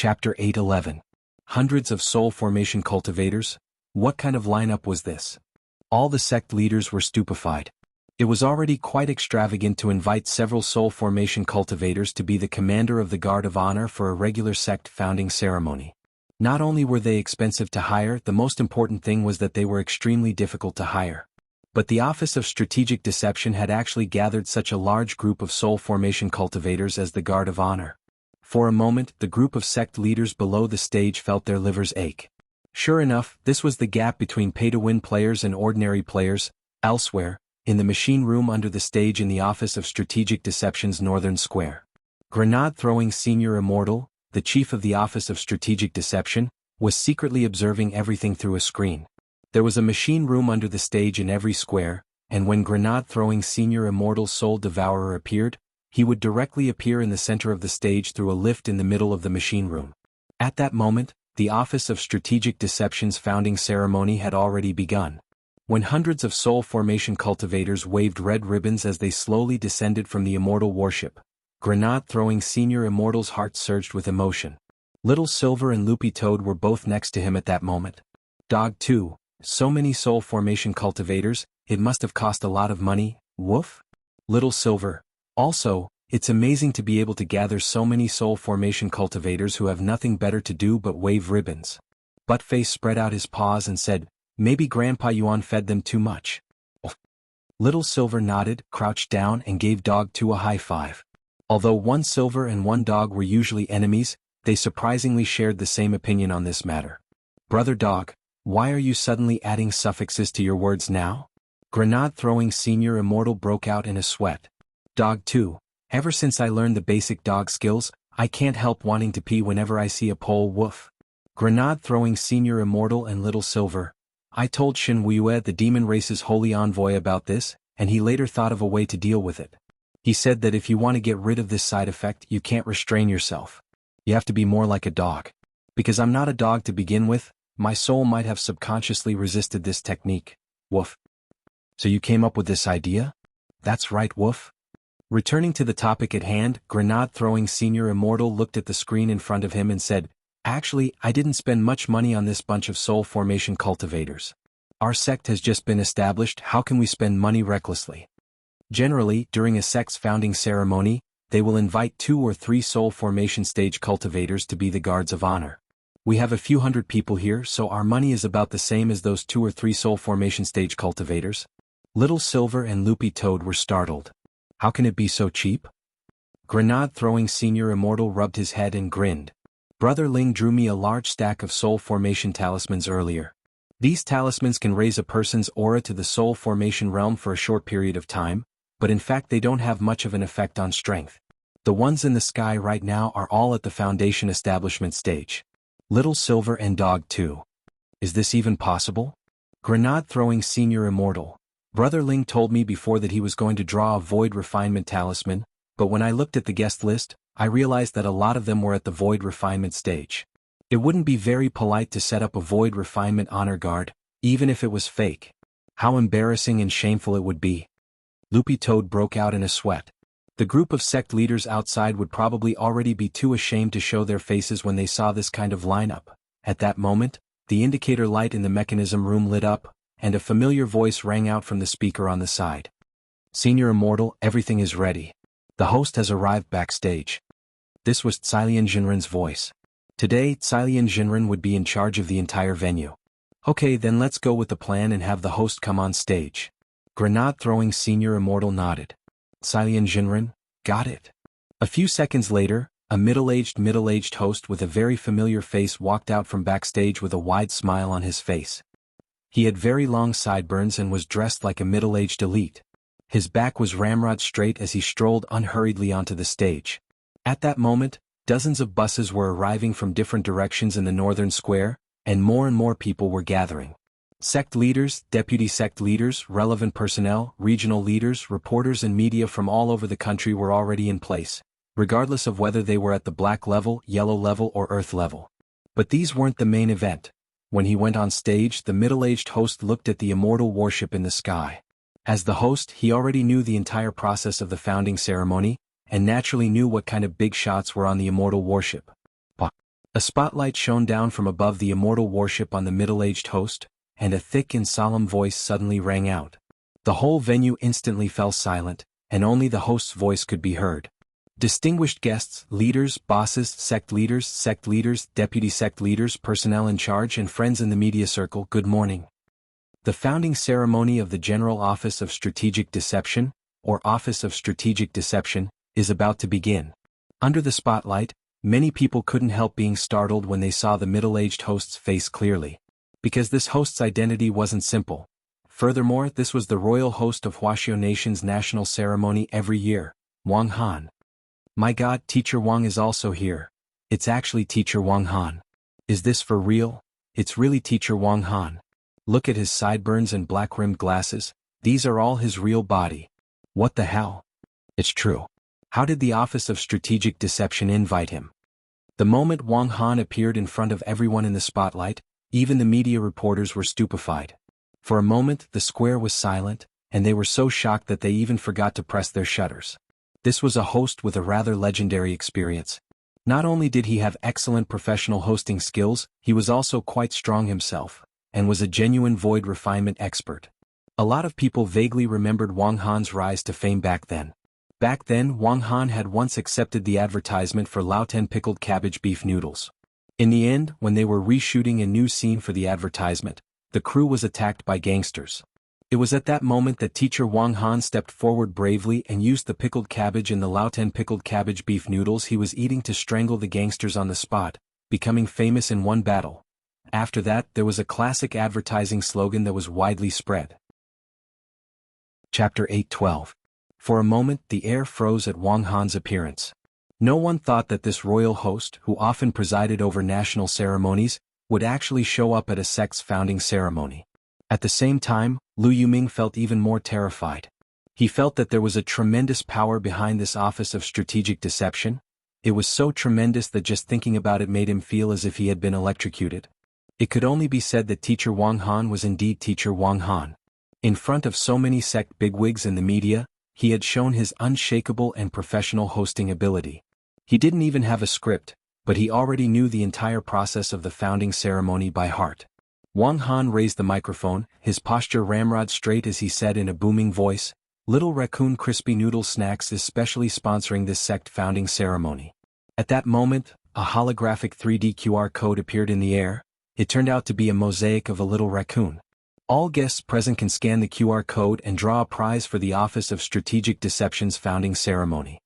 Chapter 811. Hundreds of soul formation cultivators? What kind of lineup was this? All the sect leaders were stupefied. It was already quite extravagant to invite several soul formation cultivators to be the commander of the Guard of Honor for a regular sect founding ceremony. Not only were they expensive to hire, the most important thing was that they were extremely difficult to hire. But the Office of Strategic Deception had actually gathered such a large group of soul formation cultivators as the Guard of Honor. For a moment, the group of sect leaders below the stage felt their livers ache. Sure enough, this was the gap between pay-to-win players and ordinary players. Elsewhere, in the machine room under the stage in the Office of Strategic Deception's northern square, grenade-throwing Senior Immortal, the chief of the Office of Strategic Deception, was secretly observing everything through a screen. There was a machine room under the stage in every square, and when grenade-throwing Senior Immortal Soul Devourer appeared, he would directly appear in the center of the stage through a lift in the middle of the machine room. At that moment, the Office of Strategic Deception's founding ceremony had already begun. When hundreds of soul formation cultivators waved red ribbons as they slowly descended from the immortal warship, grenade-throwing Senior Immortal's heart surged with emotion. Little Silver and Loopy Toad were both next to him at that moment. Dog 2. So many soul formation cultivators, it must have cost a lot of money, woof? Little Silver. Also, it's amazing to be able to gather so many soul formation cultivators who have nothing better to do but wave ribbons. Buttface spread out his paws and said, maybe Grandpa Yuan fed them too much. Little Silver nodded, crouched down and gave Dog 2 a high five. Although one Silver and one Dog were usually enemies, they surprisingly shared the same opinion on this matter. Brother Dog, why are you suddenly adding suffixes to your words now? Grenade-throwing Senior Immortal broke out in a sweat. Dog 2, ever since I learned the basic dog skills, I can't help wanting to pee whenever I see a pole woof. Grenade-throwing Senior Immortal and Little Silver. I told Shen Wuye, the demon race's holy envoy, about this, and he later thought of a way to deal with it. He said that if you want to get rid of this side effect, you can't restrain yourself. You have to be more like a dog. Because I'm not a dog to begin with, my soul might have subconsciously resisted this technique. Woof. So you came up with this idea? That's right, woof. Returning to the topic at hand, grenade-throwing Senior Immortal looked at the screen in front of him and said, actually, I didn't spend much money on this bunch of soul formation cultivators. Our sect has just been established, how can we spend money recklessly? Generally, during a sect's founding ceremony, they will invite 2 or 3 soul formation stage cultivators to be the guards of honor. We have a few hundred people here, so our money is about the same as those 2 or 3 soul formation stage cultivators. Little Silver and Loopy Toad were startled. How can it be so cheap? Grenade-throwing Senior Immortal rubbed his head and grinned. Brother Ling drew me a large stack of soul formation talismans earlier. These talismans can raise a person's aura to the soul formation realm for a short period of time, but in fact they don't have much of an effect on strength. The ones in the sky right now are all at the foundation establishment stage. Little Silver and Dog 2. Is this even possible? Grenade-throwing Senior Immortal. Brother Ling told me before that he was going to draw a void refinement talisman, but when I looked at the guest list, I realized that a lot of them were at the void refinement stage. It wouldn't be very polite to set up a void refinement honor guard, even if it was fake. How embarrassing and shameful it would be. Loopy Toad broke out in a sweat. The group of sect leaders outside would probably already be too ashamed to show their faces when they saw this kind of lineup. At that moment, the indicator light in the mechanism room lit up, and a familiar voice rang out from the speaker on the side. Senior Immortal, everything is ready. The host has arrived backstage. This was Tsilian Jinren's voice. Today, Tsilian Jinren would be in charge of the entire venue. Okay, then let's go with the plan and have the host come on stage. Grenade-throwing Senior Immortal nodded. Tsilian Jinren, got it. A few seconds later, a middle-aged host with a very familiar face walked out from backstage with a wide smile on his face. He had very long sideburns and was dressed like a middle-aged elite. His back was ramrod straight as he strolled unhurriedly onto the stage. At that moment, dozens of buses were arriving from different directions in the northern square, and more people were gathering. Sect leaders, deputy sect leaders, relevant personnel, regional leaders, reporters and media from all over the country were already in place, regardless of whether they were at the black level, yellow level or earth level. But these weren't the main event. When he went on stage, the middle-aged host looked at the immortal warship in the sky. As the host, he already knew the entire process of the founding ceremony, and naturally knew what kind of big shots were on the immortal warship. A spotlight shone down from above the immortal warship on the middle-aged host, and a thick and solemn voice suddenly rang out. The whole venue instantly fell silent, and only the host's voice could be heard. Distinguished guests, leaders, bosses, sect leaders, deputy sect leaders, personnel in charge and friends in the media circle, good morning. The founding ceremony of the General Office of Strategic Deception, or Office of Strategic Deception, is about to begin. Under the spotlight, many people couldn't help being startled when they saw the middle-aged host's face clearly. Because this host's identity wasn't simple. Furthermore, this was the royal host of Wuxia Nation's national ceremony every year, Wang Han. My God, Teacher Wang is also here. It's actually Teacher Wang Han. Is this for real? It's really Teacher Wang Han. Look at his sideburns and black-rimmed glasses, these are all his real body. What the hell? It's true. How did the Office of Strategic Deception invite him? The moment Wang Han appeared in front of everyone in the spotlight, even the media reporters were stupefied. For a moment, the square was silent, and they were so shocked that they even forgot to press their shutters. This was a host with a rather legendary experience. Not only did he have excellent professional hosting skills, he was also quite strong himself, and was a genuine void refinement expert. A lot of people vaguely remembered Wang Han's rise to fame back then. Back then, Wang Han had once accepted the advertisement for Laoten pickled cabbage beef noodles. In the end, when they were reshooting a new scene for the advertisement, the crew was attacked by gangsters. It was at that moment that Teacher Wang Han stepped forward bravely and used the pickled cabbage in the Laoten pickled cabbage beef noodles he was eating to strangle the gangsters on the spot, becoming famous in one battle. After that, there was a classic advertising slogan that was widely spread. Chapter 8:12. For a moment, the air froze at Wang Han's appearance. No one thought that this royal host, who often presided over national ceremonies, would actually show up at a sect's founding ceremony. At the same time, Lu Yuming felt even more terrified. He felt that there was a tremendous power behind this Office of Strategic Deception. It was so tremendous that just thinking about it made him feel as if he had been electrocuted. It could only be said that Teacher Wang Han was indeed Teacher Wang Han. In front of so many sect bigwigs in the media, he had shown his unshakable and professional hosting ability. He didn't even have a script, but he already knew the entire process of the founding ceremony by heart. Wang Han raised the microphone, his posture ramrod straight as he said in a booming voice, "Little Raccoon Crispy Noodle Snacks is specially sponsoring this sect founding ceremony." At that moment, a holographic 3D QR code appeared in the air. It turned out to be a mosaic of a little raccoon. All guests present can scan the QR code and draw a prize for the Office of Strategic Deception's founding ceremony.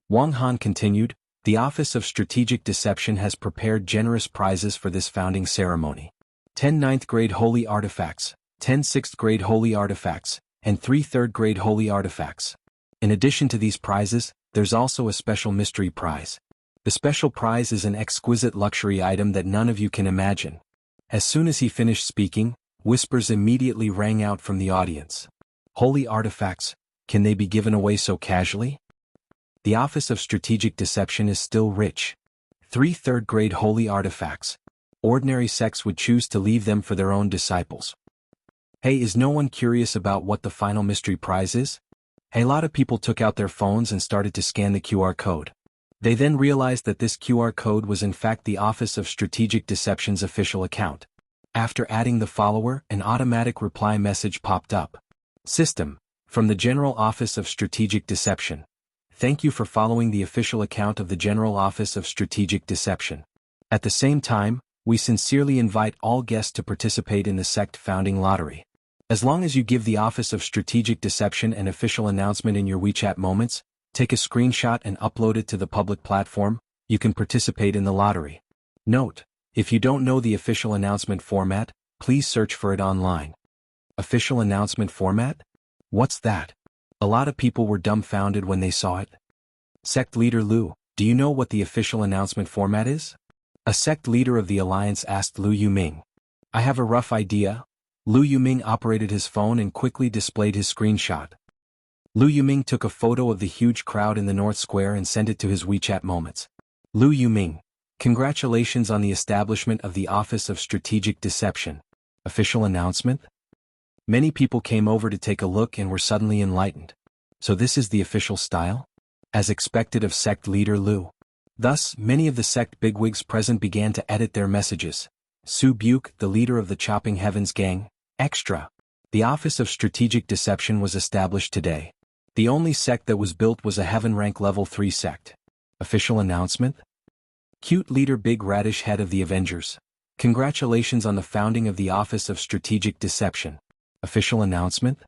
Wang Han continued, "The Office of Strategic Deception has prepared generous prizes for this founding ceremony. 10 ninth grade holy artifacts, 10 sixth grade holy artifacts, and 3 third grade holy artifacts. In addition to these prizes, there's also a special mystery prize. The special prize is an exquisite luxury item that none of you can imagine." As soon as he finished speaking, whispers immediately rang out from the audience. Holy artifacts, can they be given away so casually? The Office of Strategic Deception is still rich. 3 third grade holy artifacts. Ordinary sects would choose to leave them for their own disciples. Hey, is no one curious about what the final mystery prize is? A lot of people took out their phones and started to scan the QR code. They then realized that this QR code was in fact the Office of Strategic Deception's official account. After adding the follower, an automatic reply message popped up. System, from the General Office of Strategic Deception. Thank you for following the official account of the General Office of Strategic Deception. At the same time, we sincerely invite all guests to participate in the sect founding lottery. As long as you give the Office of Strategic Deception an official announcement in your WeChat moments, take a screenshot and upload it to the public platform, you can participate in the lottery. Note, if you don't know the official announcement format, please search for it online. Official announcement format? What's that? A lot of people were dumbfounded when they saw it. Sect leader Lu, do you know what the official announcement format is? A sect leader of the alliance asked Lu Yuming. I have a rough idea. Lu Yuming operated his phone and quickly displayed his screenshot. Lu Yuming took a photo of the huge crowd in the North Square and sent it to his WeChat moments. Lu Yuming, congratulations on the establishment of the Office of Strategic Deception. Official announcement? Many people came over to take a look and were suddenly enlightened. So this is the official style? As expected of sect leader Lu. Thus, many of the sect bigwigs present began to edit their messages. Sue Buke, the leader of the Chopping Heavens gang, extra. The Office of Strategic Deception was established today. The only sect that was built was a Heaven Rank Level 3 sect. Official announcement? Cute leader Big Radish, head of the Avengers. Congratulations on the founding of the Office of Strategic Deception. Official announcement?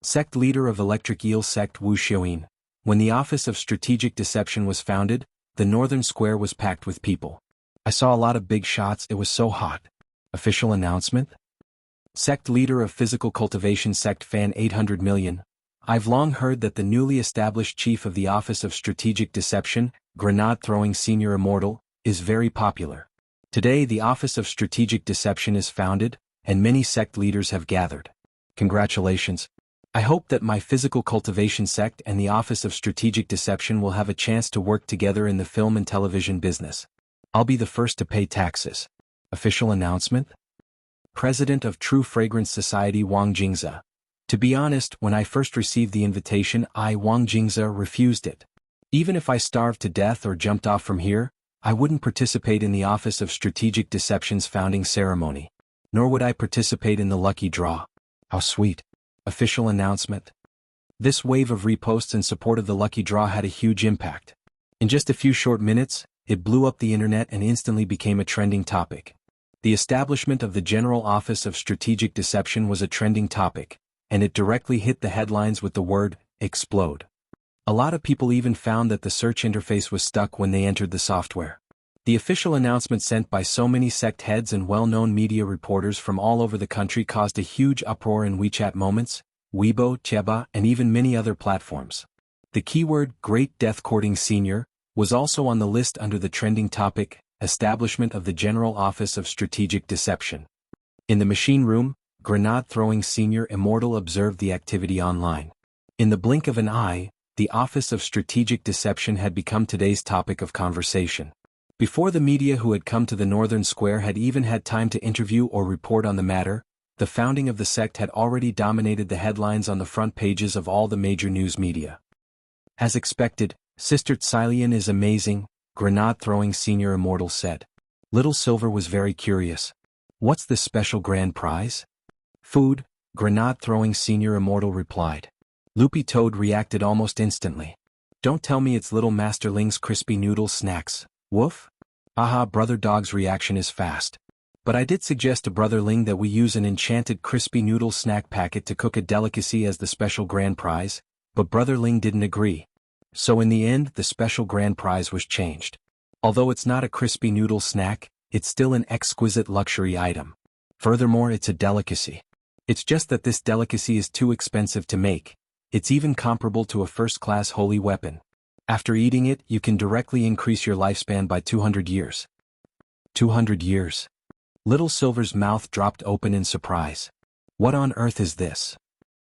Sect leader of Electric Eel sect Wuxia. When the Office of Strategic Deception was founded, the northern square was packed with people. I saw a lot of big shots, it was so hot. Official announcement? Sect leader of Physical Cultivation sect Fan 800 million. I've long heard that the newly established chief of the Office of Strategic Deception, grenade-throwing senior immortal, is very popular. Today the Office of Strategic Deception is founded, and many sect leaders have gathered. Congratulations. I hope that my Physical Cultivation sect and the Office of Strategic Deception will have a chance to work together in the film and television business. I'll be the first to pay taxes. Official announcement? President of True Fragrance Society Wang Jingze. To be honest, when I first received the invitation, Wang Jingze, refused it. Even if I starved to death or jumped off from here, I wouldn't participate in the Office of Strategic Deception's founding ceremony. Nor would I participate in the lucky draw. How sweet. Official announcement. This wave of reposts in support of the lucky draw had a huge impact. In just a few short minutes, it blew up the internet and instantly became a trending topic. The establishment of the General Office of Strategic Deception was a trending topic, and it directly hit the headlines with the word, explode. A lot of people even found that the search interface was stuck when they entered the software. The official announcement sent by so many sect heads and well-known media reporters from all over the country caused a huge uproar in WeChat Moments, Weibo, Cheba, and even many other platforms. The keyword, Great Death Courting Senior, was also on the list under the trending topic, Establishment of the General Office of Strategic Deception. In the machine room, grenade-throwing senior immortal observed the activity online. In the blink of an eye, the Office of Strategic Deception had become today's topic of conversation. Before the media who had come to the Northern Square had even had time to interview or report on the matter, the founding of the sect had already dominated the headlines on the front pages of all the major news media. As expected, Sister Tsilian is amazing, grenade-throwing senior immortal said. Little Silver was very curious. What's the special grand prize? Food, grenade-throwing senior immortal replied. Loopy Toad reacted almost instantly. Don't tell me it's Little Master Ling's crispy noodle snacks. Woof? Aha, Brother Dog's reaction is fast. But I did suggest to Brother Ling that we use an enchanted crispy noodle snack packet to cook a delicacy as the special grand prize, but Brother Ling didn't agree. So in the end, the special grand prize was changed. Although it's not a crispy noodle snack, it's still an exquisite luxury item. Furthermore, it's a delicacy. It's just that this delicacy is too expensive to make. It's even comparable to a first-class holy weapon. After eating it, you can directly increase your lifespan by 200 years. 200 years. Little Silver's mouth dropped open in surprise. What on earth is this?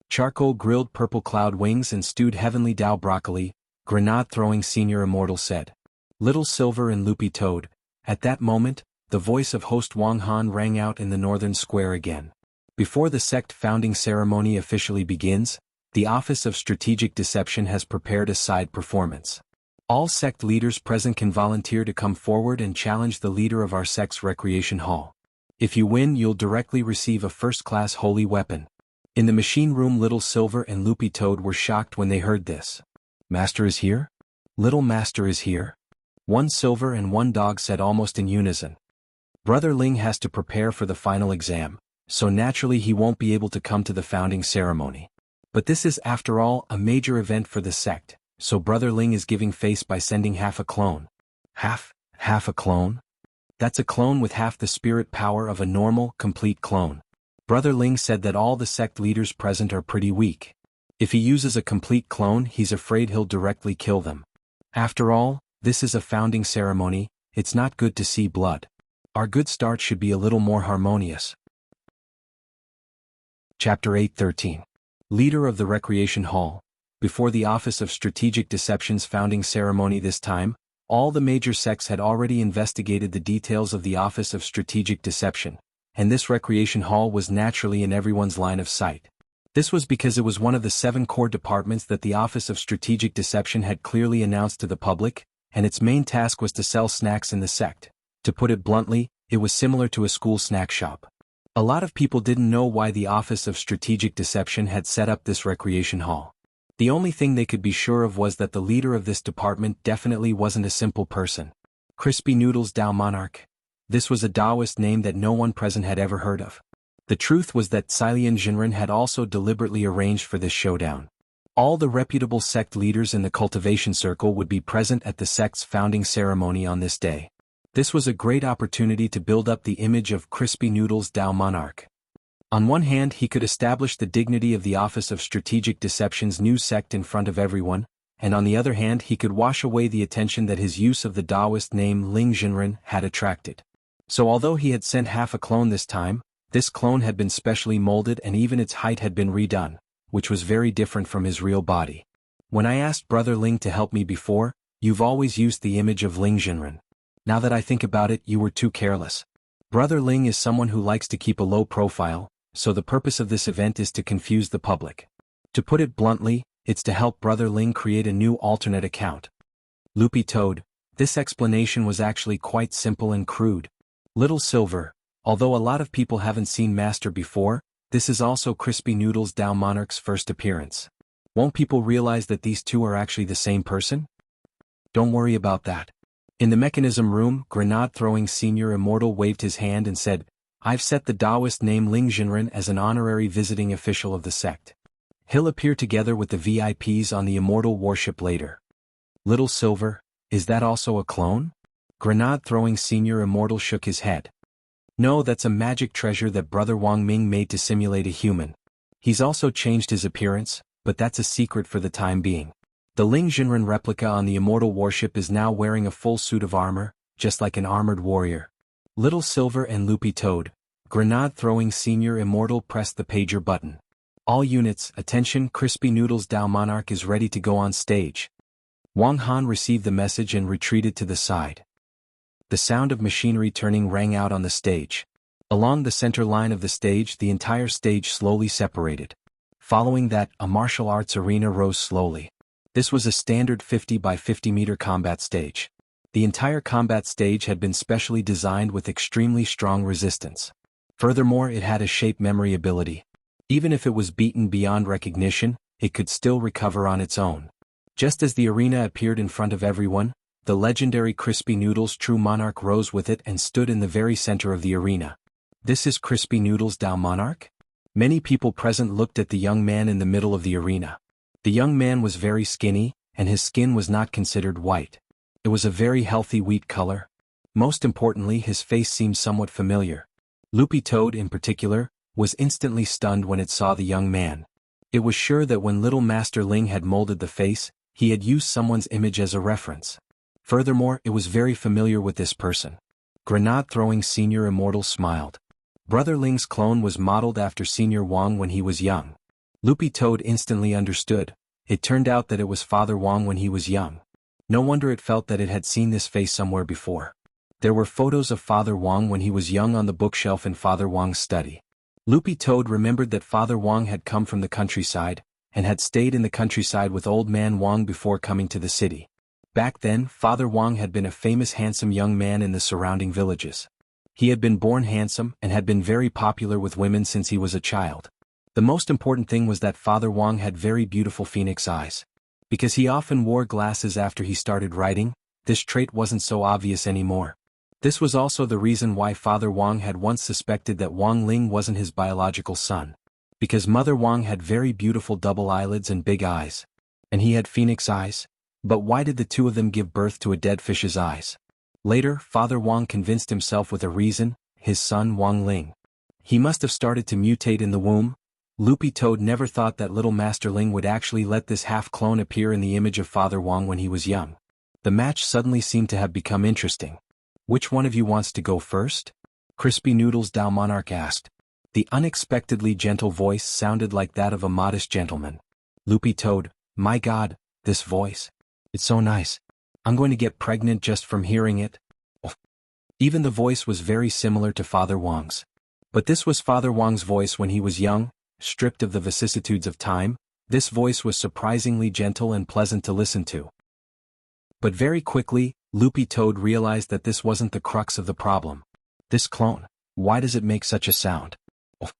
Charcoal grilled purple cloud wings and stewed heavenly Dao broccoli, grenade-throwing senior immortal said. Little Silver and Loopy Toad. At that moment, the voice of host Wang Han rang out in the Northern Square again. Before the sect founding ceremony officially begins, the Office of Strategic Deception has prepared a side performance. All sect leaders present can volunteer to come forward and challenge the leader of our sect's recreation hall. If you win, you'll directly receive a first-class holy weapon. In the machine room, Little Silver and Loopy Toad were shocked when they heard this. Master is here? Little Master is here? One Silver and one Dog said almost in unison. Brother Ling has to prepare for the final exam, so naturally he won't be able to come to the founding ceremony. But this is, after all, a major event for the sect, so Brother Ling is giving face by sending half a clone. Half a clone? That's a clone with half the spirit power of a normal, complete clone. Brother Ling said that all the sect leaders present are pretty weak. If he uses a complete clone, he's afraid he'll directly kill them. After all, this is a founding ceremony, it's not good to see blood. Our good start should be a little more harmonious. Chapter 8:13. Leader of the Recreation Hall. Before the Office of Strategic Deception's founding ceremony this time, all the major sects had already investigated the details of the Office of Strategic Deception, and this recreation hall was naturally in everyone's line of sight. This was because it was one of the 7 core departments that the Office of Strategic Deception had clearly announced to the public, and its main task was to sell snacks in the sect. To put it bluntly, it was similar to a school snack shop. A lot of people didn't know why the Office of Strategic Deception had set up this recreation hall. The only thing they could be sure of was that the leader of this department definitely wasn't a simple person. Crispy Noodles Dao Monarch. This was a Taoist name that no one present had ever heard of. The truth was that Cilian Jinren had also deliberately arranged for this showdown. All the reputable sect leaders in the cultivation circle would be present at the sect's founding ceremony on this day. This was a great opportunity to build up the image of Crispy Noodles Dao Monarch. On one hand, he could establish the dignity of the Office of Strategic Deception's new sect in front of everyone, and on the other hand he could wash away the attention that his use of the Taoist name Ling Jinren had attracted. So although he had sent half a clone this time, this clone had been specially molded and even its height had been redone, which was very different from his real body. When I asked Brother Ling to help me before, you've always used the image of Ling Jinren. Now that I think about it, you were too careless. Brother Ling is someone who likes to keep a low profile, so the purpose of this event is to confuse the public. To put it bluntly, it's to help Brother Ling create a new alternate account. Loopy Toad, this explanation was actually quite simple and crude. Little Silver, although a lot of people haven't seen Master before, this is also Crispy Noodles Dao Monarch's first appearance. Won't people realize that these two are actually the same person? Don't worry about that. In the mechanism room, Grenade-throwing Senior Immortal waved his hand and said, I've set the Taoist name Ling Jinren as an honorary visiting official of the sect. He'll appear together with the VIPs on the Immortal Warship later. Little Silver, is that also a clone? Grenade-throwing Senior Immortal shook his head. No, that's a magic treasure that Brother Wang Ming made to simulate a human. He's also changed his appearance, but that's a secret for the time being. The Ling Jinren replica on the Immortal Warship is now wearing a full suit of armor, just like an armored warrior. Little Silver and Loopy Toad, Grenade-throwing Senior Immortal pressed the pager button. All units, attention, Crispy Noodles Dao Monarch is ready to go on stage. Wang Han received the message and retreated to the side. The sound of machinery turning rang out on the stage. Along the center line of the stage, the entire stage slowly separated. Following that, a martial arts arena rose slowly. This was a standard 50 by 50 meter combat stage. The entire combat stage had been specially designed with extremely strong resistance. Furthermore, it had a shape memory ability. Even if it was beaten beyond recognition, it could still recover on its own. Just as the arena appeared in front of everyone, the legendary Crispy Noodles True Monarch rose with it and stood in the very center of the arena. This is Crispy Noodles Dao Monarch? Many people present looked at the young man in the middle of the arena. The young man was very skinny, and his skin was not considered white. It was a very healthy wheat color. Most importantly, his face seemed somewhat familiar. Loopy Toad, in particular, was instantly stunned when it saw the young man. It was sure that when Little Master Ling had molded the face, he had used someone's image as a reference. Furthermore, it was very familiar with this person. Grenade-throwing Senior Immortal smiled. Brother Ling's clone was modeled after Senior Wang when he was young. Loopy Toad instantly understood. It turned out that it was Father Wang when he was young. No wonder it felt that it had seen this face somewhere before. There were photos of Father Wang when he was young on the bookshelf in Father Wang's study. Loopy Toad remembered that Father Wang had come from the countryside, and had stayed in the countryside with Old Man Wang before coming to the city. Back then, Father Wang had been a famous handsome young man in the surrounding villages. He had been born handsome and had been very popular with women since he was a child. The most important thing was that Father Wang had very beautiful phoenix eyes. Because he often wore glasses after he started writing, this trait wasn't so obvious anymore. This was also the reason why Father Wang had once suspected that Wang Ling wasn't his biological son. Because Mother Wang had very beautiful double eyelids and big eyes. And he had phoenix eyes. But why did the two of them give birth to a dead fish's eyes? Later, Father Wang convinced himself with a reason: his son Wang Ling. He must have started to mutate in the womb. Loopy Toad never thought that Little Master Ling would actually let this half-clone appear in the image of Father Wang when he was young. The match suddenly seemed to have become interesting. Which one of you wants to go first? Crispy Noodles Dao Monarch asked. The unexpectedly gentle voice sounded like that of a modest gentleman. Loopy Toad, my God, this voice. It's so nice. I'm going to get pregnant just from hearing it. Oh. Even the voice was very similar to Father Wang's. But this was Father Wang's voice when he was young. Stripped of the vicissitudes of time, this voice was surprisingly gentle and pleasant to listen to. But very quickly, Loopy Toad realized that this wasn't the crux of the problem. This clone, why does it make such a sound? Oh.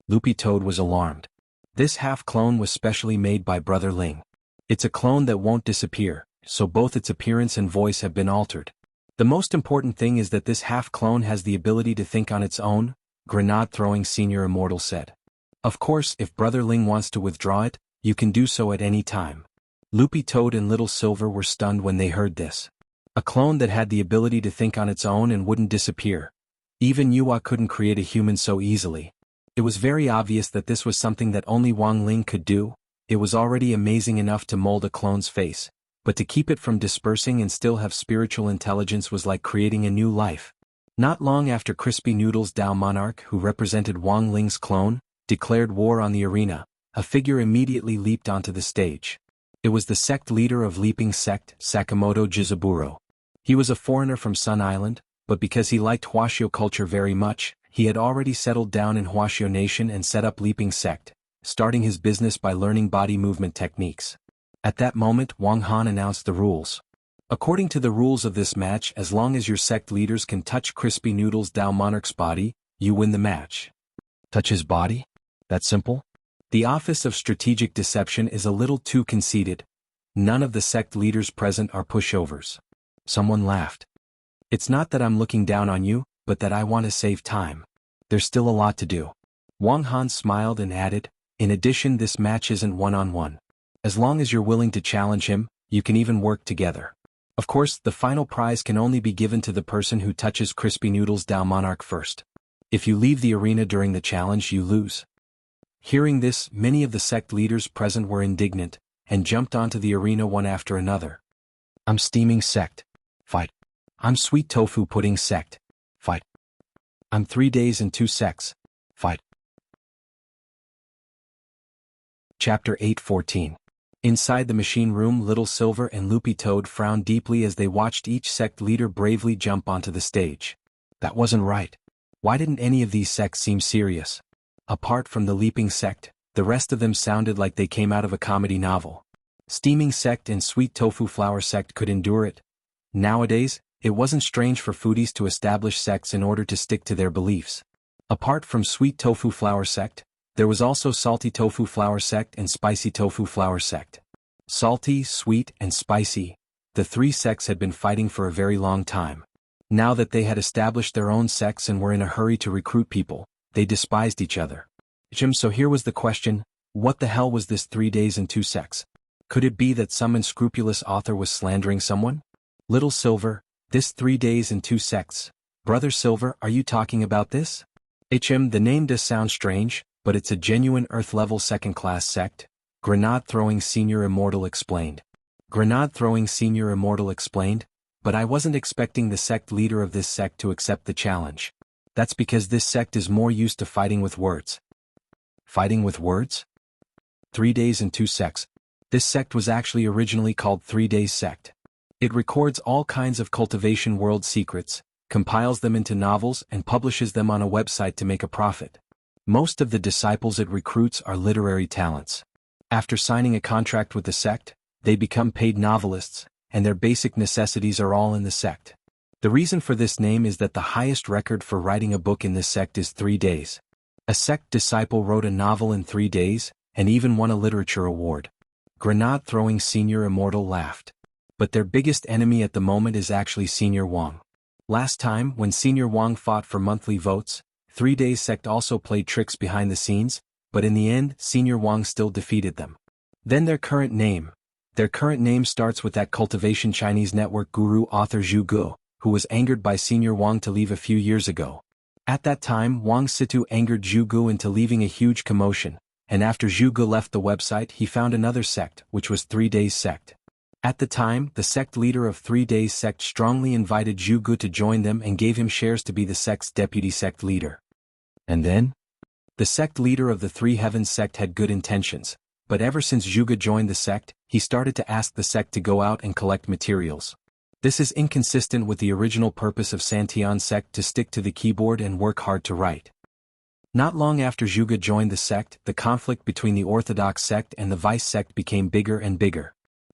Loopy Toad was alarmed. This half-clone was specially made by Brother Ling. It's a clone that won't disappear, so both its appearance and voice have been altered. The most important thing is that this half-clone has the ability to think on its own, Grenade-throwing Senior Immortal said. Of course, if Brother Ling wants to withdraw it, you can do so at any time. Loopy Toad and Little Silver were stunned when they heard this. A clone that had the ability to think on its own and wouldn't disappear. Even Yuwa couldn't create a human so easily. It was very obvious that this was something that only Wang Ling could do. It was already amazing enough to mold a clone's face, but to keep it from dispersing and still have spiritual intelligence was like creating a new life. Not long after Crispy Noodles Dao Monarch, who represented Wang Ling's clone, declared war on the arena, a figure immediately leaped onto the stage. It was the sect leader of Leaping Sect, Sakamoto Jizaburo. He was a foreigner from Sun Island, but because he liked Huashio culture very much, he had already settled down in Huashio Nation and set up Leaping Sect, starting his business by learning body movement techniques. At that moment, Wang Han announced the rules. According to the rules of this match, as long as your sect leaders can touch Crispy Noodles Dao Monarch's body, you win the match. Touch his body? That simple? The Office of Strategic Deception is a little too conceited. None of the sect leaders present are pushovers. Someone laughed. It's not that I'm looking down on you, but that I want to save time. There's still a lot to do. Wang Han smiled and added, in addition, this match isn't one-on-one. As long as you're willing to challenge him, you can even work together. Of course, the final prize can only be given to the person who touches Crispy Noodles Dao Monarch first. If you leave the arena during the challenge, you lose. Hearing this, many of the sect leaders present were indignant, and jumped onto the arena one after another. I'm Steaming Sect. Fight. I'm Sweet Tofu Pudding Sect. Fight. I'm 3 days and 2 sects. Fight. Chapter 8:14. Inside the machine room, Little Silver and Loopy Toad frowned deeply as they watched each sect leader bravely jump onto the stage. That wasn't right. Why didn't any of these sects seem serious? Apart from the Leaping Sect, the rest of them sounded like they came out of a comedy novel. Steaming Sect and Sweet Tofu Flour Sect could endure it. Nowadays, it wasn't strange for foodies to establish sects in order to stick to their beliefs. Apart from Sweet Tofu Flour Sect, there was also Salty Tofu Flour Sect and Spicy Tofu Flour Sect. Salty, sweet, and spicy, the 3 sects had been fighting for a very long time. Now that they had established their own sects and were in a hurry to recruit people, they despised each other. So here was the question, what the hell was this 3 days and 2 sects? Could it be that some unscrupulous author was slandering someone? Little Silver, this 3 days and 2 sects. Brother Silver, are you talking about this? The name does sound strange, but it's a genuine Earth-level second-class sect, Grenade-throwing Senior Immortal explained. Grenade-throwing Senior Immortal explained, but I wasn't expecting the sect leader of this sect to accept the challenge. That's because this sect is more used to fighting with words. Fighting with words? 3 days and 2 sects. This sect was actually originally called 3 Days Sect. It records all kinds of cultivation world secrets, compiles them into novels and publishes them on a website to make a profit. Most of the disciples it recruits are literary talents. After signing a contract with the sect, they become paid novelists, and their basic necessities are all in the sect. The reason for this name is that the highest record for writing a book in this sect is 3 days. A sect disciple wrote a novel in 3 days, and even won a literature award. Grenade-throwing Senior Immortal laughed. But their biggest enemy at the moment is actually Senior Wang. Last time, when Senior Wang fought for monthly votes, 3 Days Sect also played tricks behind the scenes, but in the end, Senior Wang still defeated them. Then their current name. Their current name starts with that cultivation Chinese network guru author Zhu Gu, who was angered by Senior Wang to leave a few years ago. At that time, Wang Situ angered Zhu Gu into leaving a huge commotion, and after Zhu Gu left the website he found another sect, which was 3 Days Sect. At the time, the sect leader of 3 Days Sect strongly invited Zhu Gu to join them and gave him shares to be the sect's deputy sect leader. And then? The sect leader of the 3 Heavens Sect had good intentions, but ever since Zhu Gu joined the sect, he started to ask the sect to go out and collect materials. This is inconsistent with the original purpose of Santian Sect to stick to the keyboard and work hard to write. Not long after Zhu Gu joined the sect, the conflict between the Orthodox sect and the Vice sect became bigger and bigger.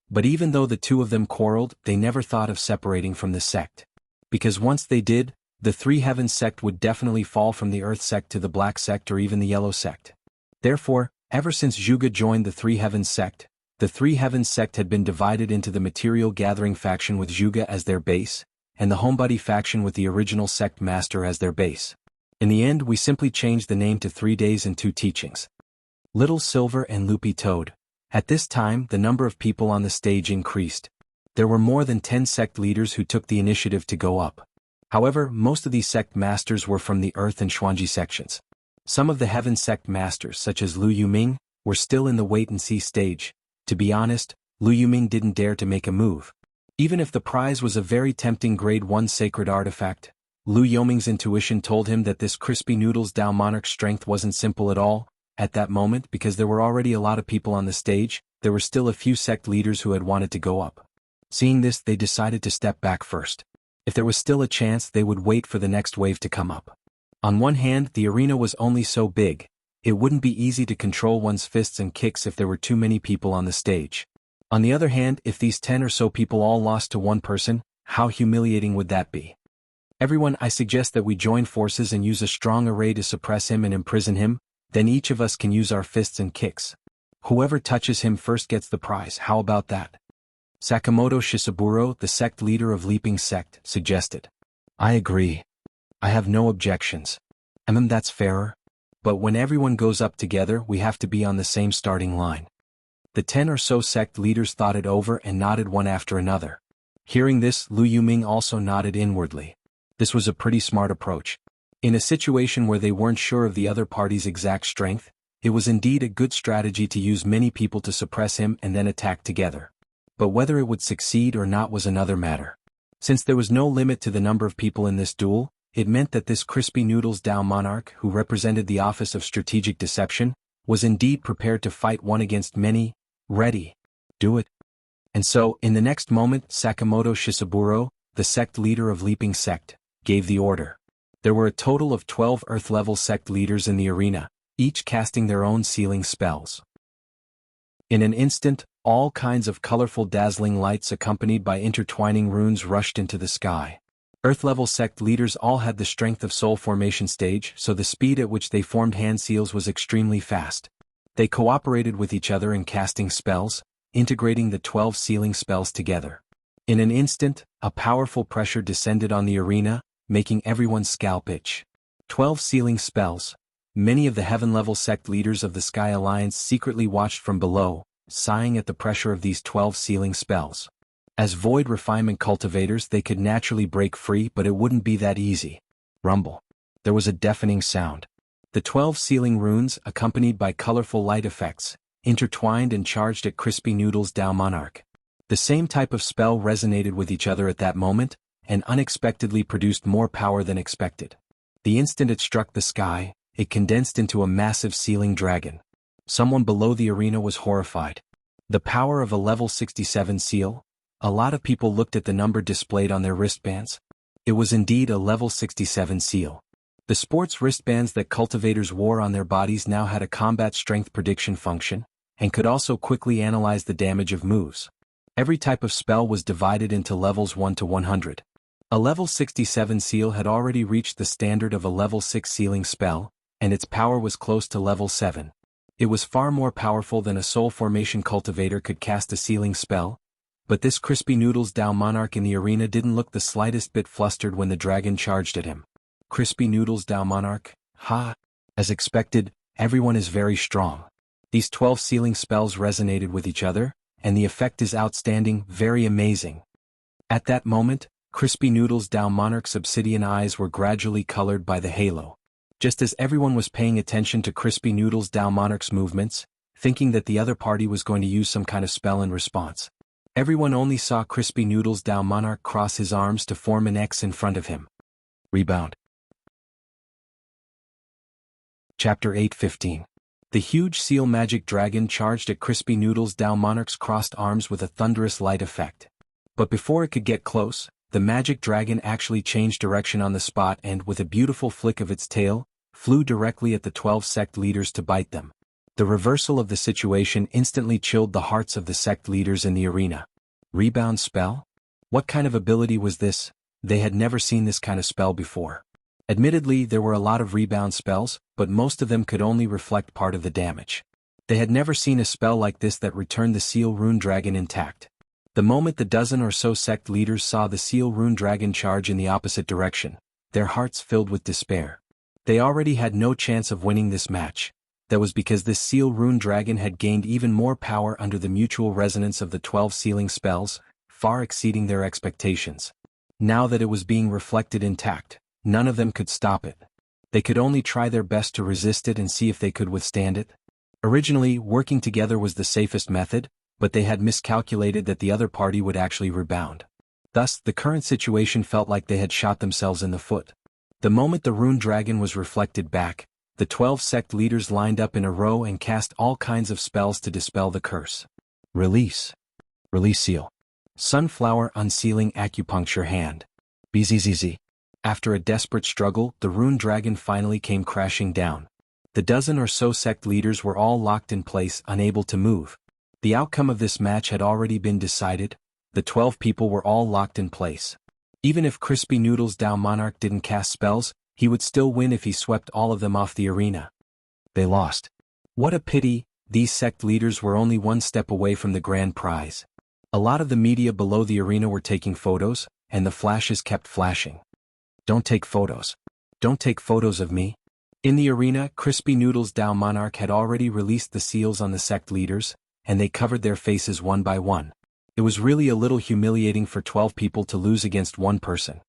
But even though the two of them quarreled, they never thought of separating from the sect. Because once they did, the Three Heavens sect would definitely fall from the Earth sect to the Black sect or even the Yellow sect. Therefore, ever since Zhuge joined the Three Heavens sect, the Three Heavens sect had been divided into the Material Gathering faction with Zhuge as their base, and the Homebody faction with the original sect master as their base. In the end, we simply changed the name to 3 Days and 2 Teachings. Little Silver and Loopy Toad. At this time, the number of people on the stage increased. There were more than 10 sect leaders who took the initiative to go up. However, most of these sect masters were from the Earth and Xuanji sections. Some of the Heaven sect masters, such as Lu Yuming, were still in the wait-and-see stage. To be honest, Lu Yuming didn't dare to make a move. Even if the prize was a very tempting Grade 1 sacred artifact, Lu Yuming's intuition told him that this Crispy Noodles Dao Monarch's strength wasn't simple at all. At that moment, because there were already a lot of people on the stage, there were still a few sect leaders who had wanted to go up. Seeing this, they decided to step back first. If there was still a chance, they would wait for the next wave to come up. On one hand, the arena was only so big, it wouldn't be easy to control one's fists and kicks if there were too many people on the stage. On the other hand, if these 10 or so people all lost to one person, how humiliating would that be? Everyone, I suggest that we join forces and use a strong array to suppress him and imprison him, then each of us can use our fists and kicks. Whoever touches him first gets the prize, how about that? Sakamoto Shisaburo, the sect leader of Leaping Sect, suggested. I agree. I have no objections. That's fairer. But when everyone goes up together, we have to be on the same starting line. The 10 or so sect leaders thought it over and nodded one after another. Hearing this, Lu Yuming also nodded inwardly. This was a pretty smart approach. In a situation where they weren't sure of the other party's exact strength, it was indeed a good strategy to use many people to suppress him and then attack together. But whether it would succeed or not was another matter. Since there was no limit to the number of people in this duel, it meant that this Crispy Noodles Dao Monarch, who represented the Office of Strategic Deception, was indeed prepared to fight one against many. Ready. Do it. And so, in the next moment, Sakamoto Shisaburo, the sect leader of Leaping Sect, gave the order. There were a total of 12 Earth-level sect leaders in the arena, each casting their own sealing spells. In an instant, all kinds of colorful dazzling lights accompanied by intertwining runes rushed into the sky. Earth-level sect leaders all had the strength of soul formation stage, so the speed at which they formed hand seals was extremely fast. They cooperated with each other in casting spells, integrating the 12 sealing spells together. In an instant, a powerful pressure descended on the arena, making everyone's scalp itch. 12 sealing spells. Many of the heaven-level sect leaders of the Sky Alliance secretly watched from below, sighing at the pressure of these 12 sealing spells. As void refinement cultivators, they could naturally break free, but it wouldn't be that easy. Rumble. There was a deafening sound. The 12 sealing runes, accompanied by colorful light effects, intertwined and charged at Crispy Noodles Dao Monarch. The same type of spell resonated with each other at that moment, and unexpectedly produced more power than expected. The instant it struck the sky, it condensed into a massive sealing dragon. Someone below the arena was horrified. The power of a level 67 seal? A lot of people looked at the number displayed on their wristbands. It was indeed a level 67 seal. The sports wristbands that cultivators wore on their bodies now had a combat strength prediction function, and could also quickly analyze the damage of moves. Every type of spell was divided into levels 1 to 100. A level 67 seal had already reached the standard of a level 6 sealing spell, and its power was close to level 7. It was far more powerful than a soul formation cultivator could cast a sealing spell, but this Crispy Noodles Dao Monarch in the arena didn't look the slightest bit flustered when the dragon charged at him. Crispy Noodles Dao Monarch? Ha! As expected, everyone is very strong. These 12 sealing spells resonated with each other, and the effect is outstanding, very amazing. At that moment, Crispy Noodles Dao Monarch's obsidian eyes were gradually colored by the halo. Just as everyone was paying attention to Crispy Noodles Dao Monarch's movements, thinking that the other party was going to use some kind of spell in response, everyone only saw Crispy Noodles Dao Monarch cross his arms to form an X in front of him. Rebound. Chapter 8:15. The huge seal magic dragon charged at Crispy Noodles Dao Monarch's crossed arms with a thunderous light effect. But before it could get close, the magic dragon actually changed direction on the spot and, with a beautiful flick of its tail, flew directly at the 12 sect leaders to bite them. The reversal of the situation instantly chilled the hearts of the sect leaders in the arena. Rebound spell? What kind of ability was this? They had never seen this kind of spell before. Admittedly, there were a lot of rebound spells, but most of them could only reflect part of the damage. They had never seen a spell like this that returned the Seal Rune Dragon intact. The moment the dozen or so sect leaders saw the Seal Rune Dragon charge in the opposite direction, their hearts filled with despair. They already had no chance of winning this match. That was because this Seal Rune Dragon had gained even more power under the mutual resonance of the 12 sealing spells, far exceeding their expectations. Now that it was being reflected intact, none of them could stop it. They could only try their best to resist it and see if they could withstand it. Originally, working together was the safest method, but they had miscalculated that the other party would actually rebound. Thus, the current situation felt like they had shot themselves in the foot. The moment the Rune Dragon was reflected back, the 12 sect leaders lined up in a row and cast all kinds of spells to dispel the curse. Release. Release seal. Sunflower unsealing acupuncture hand. BZZZ. After a desperate struggle, the Rune Dragon finally came crashing down. The dozen or so sect leaders were all locked in place, unable to move. The outcome of this match had already been decided. The 12 people were all locked in place. Even if Crispy Noodles Dao Monarch didn't cast spells, he would still win if he swept all of them off the arena. They lost. What a pity, these sect leaders were only one step away from the grand prize. A lot of the media below the arena were taking photos, and the flashes kept flashing. Don't take photos. Don't take photos of me. In the arena, Crispy Noodles Dao Monarch had already released the seals on the sect leaders, and they covered their faces one by one. It was really a little humiliating for 12 people to lose against one person.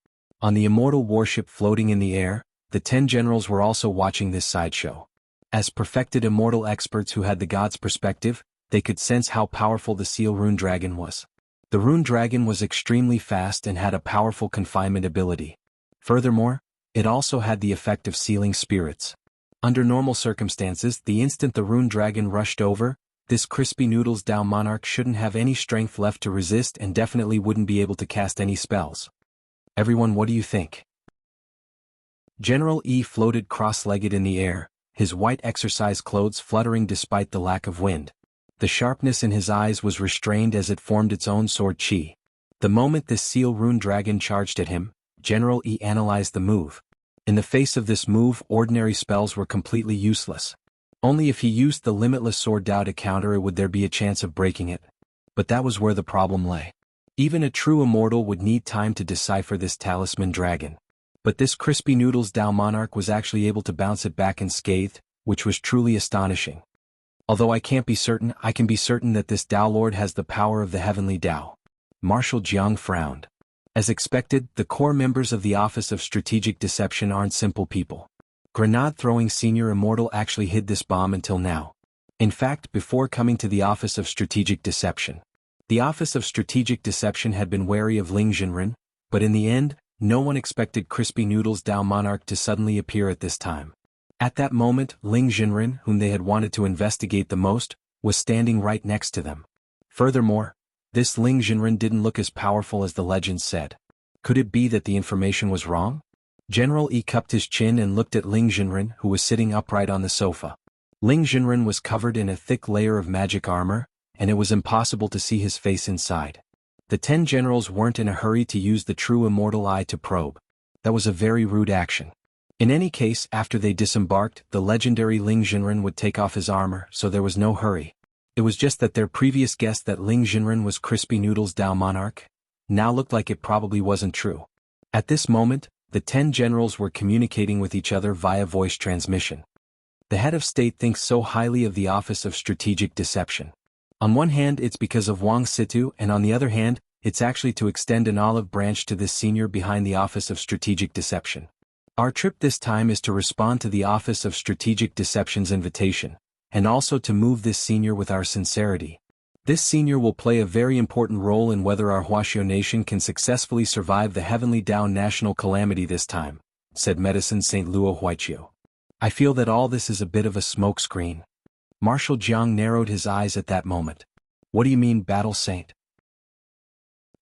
On the immortal warship floating in the air, the 10 generals were also watching this sideshow. As perfected immortal experts who had the god's perspective, they could sense how powerful the Seal Rune Dragon was. The Rune Dragon was extremely fast and had a powerful confinement ability. Furthermore, it also had the effect of sealing spirits. Under normal circumstances, the instant the Rune Dragon rushed over, this Crispy Noodles Dao Monarch shouldn't have any strength left to resist and definitely wouldn't be able to cast any spells. Everyone, what do you think? General E floated cross-legged in the air, his white exercise clothes fluttering despite the lack of wind. The sharpness in his eyes was restrained as it formed its own sword chi. The moment this Seal Rune Dragon charged at him, General E analyzed the move. In the face of this move, ordinary spells were completely useless. Only if he used the limitless sword Dao to counter it would there be a chance of breaking it. But that was where the problem lay. Even a true immortal would need time to decipher this talisman dragon. But this Crispy Noodles Dao Monarch was actually able to bounce it back unscathed, which was truly astonishing. Although I can't be certain, I can be certain that this Dao Lord has the power of the heavenly Dao. Marshal Jiang frowned. As expected, the core members of the Office of Strategic Deception aren't simple people. Grenade-throwing Senior Immortal actually hid this bomb until now. In fact, before coming to the Office of Strategic Deception, the Office of Strategic Deception had been wary of Ling Jinren, but in the end, no one expected Crispy Noodles Dao Monarch to suddenly appear at this time. At that moment, Ling Jinren, whom they had wanted to investigate the most, was standing right next to them. Furthermore, this Ling Jinren didn't look as powerful as the legends said. Could it be that the information was wrong? General E cupped his chin and looked at Ling Jinren, who was sitting upright on the sofa. Ling Jinren was covered in a thick layer of magic armor, and it was impossible to see his face inside. The 10 generals weren't in a hurry to use the true immortal eye to probe. That was a very rude action. In any case, after they disembarked, the legendary Ling Jinren would take off his armor, so there was no hurry. It was just that their previous guess that Ling Jinren was Crispy Noodles Dao Monarch now looked like it probably wasn't true. At this moment, the 10 generals were communicating with each other via voice transmission. The head of state thinks so highly of the Office of Strategic Deception. On one hand, it's because of Wang Situ, and on the other hand, it's actually to extend an olive branch to this senior behind the Office of Strategic Deception. Our trip this time is to respond to the Office of Strategic Deception's invitation, and also to move this senior with our sincerity. This senior will play a very important role in whether our Huaxiao nation can successfully survive the Heavenly Dao national calamity this time, said Medicine St. Luo Huiqiu. I feel that all this is a bit of a smokescreen. Marshal Jiang narrowed his eyes at that moment. What do you mean, Battle Saint?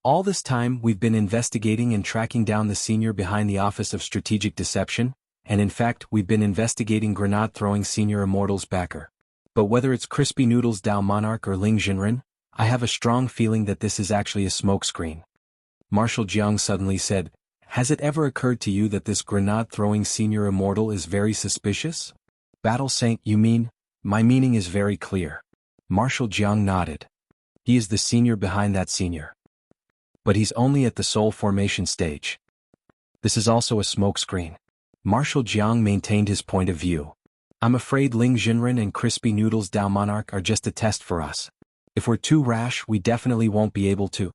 All this time we've been investigating and tracking down the senior behind the Office of Strategic Deception, and in fact we've been investigating grenade-throwing Senior Immortal's backer. But whether it's Crispy Noodles Dao Monarch or Ling Jinren, I have a strong feeling that this is actually a smokescreen. Marshal Jiang suddenly said, "Has it ever occurred to you that this grenade-throwing senior immortal is very suspicious?" Battle Saint, you mean? My meaning is very clear. Marshal Jiang nodded. He is the senior behind that senior. But he's only at the soul formation stage. This is also a smokescreen. Marshal Jiang maintained his point of view. I'm afraid Ling Jinren and Crispy Noodles Dao Monarch are just a test for us. If we're too rash, we definitely won't be able to.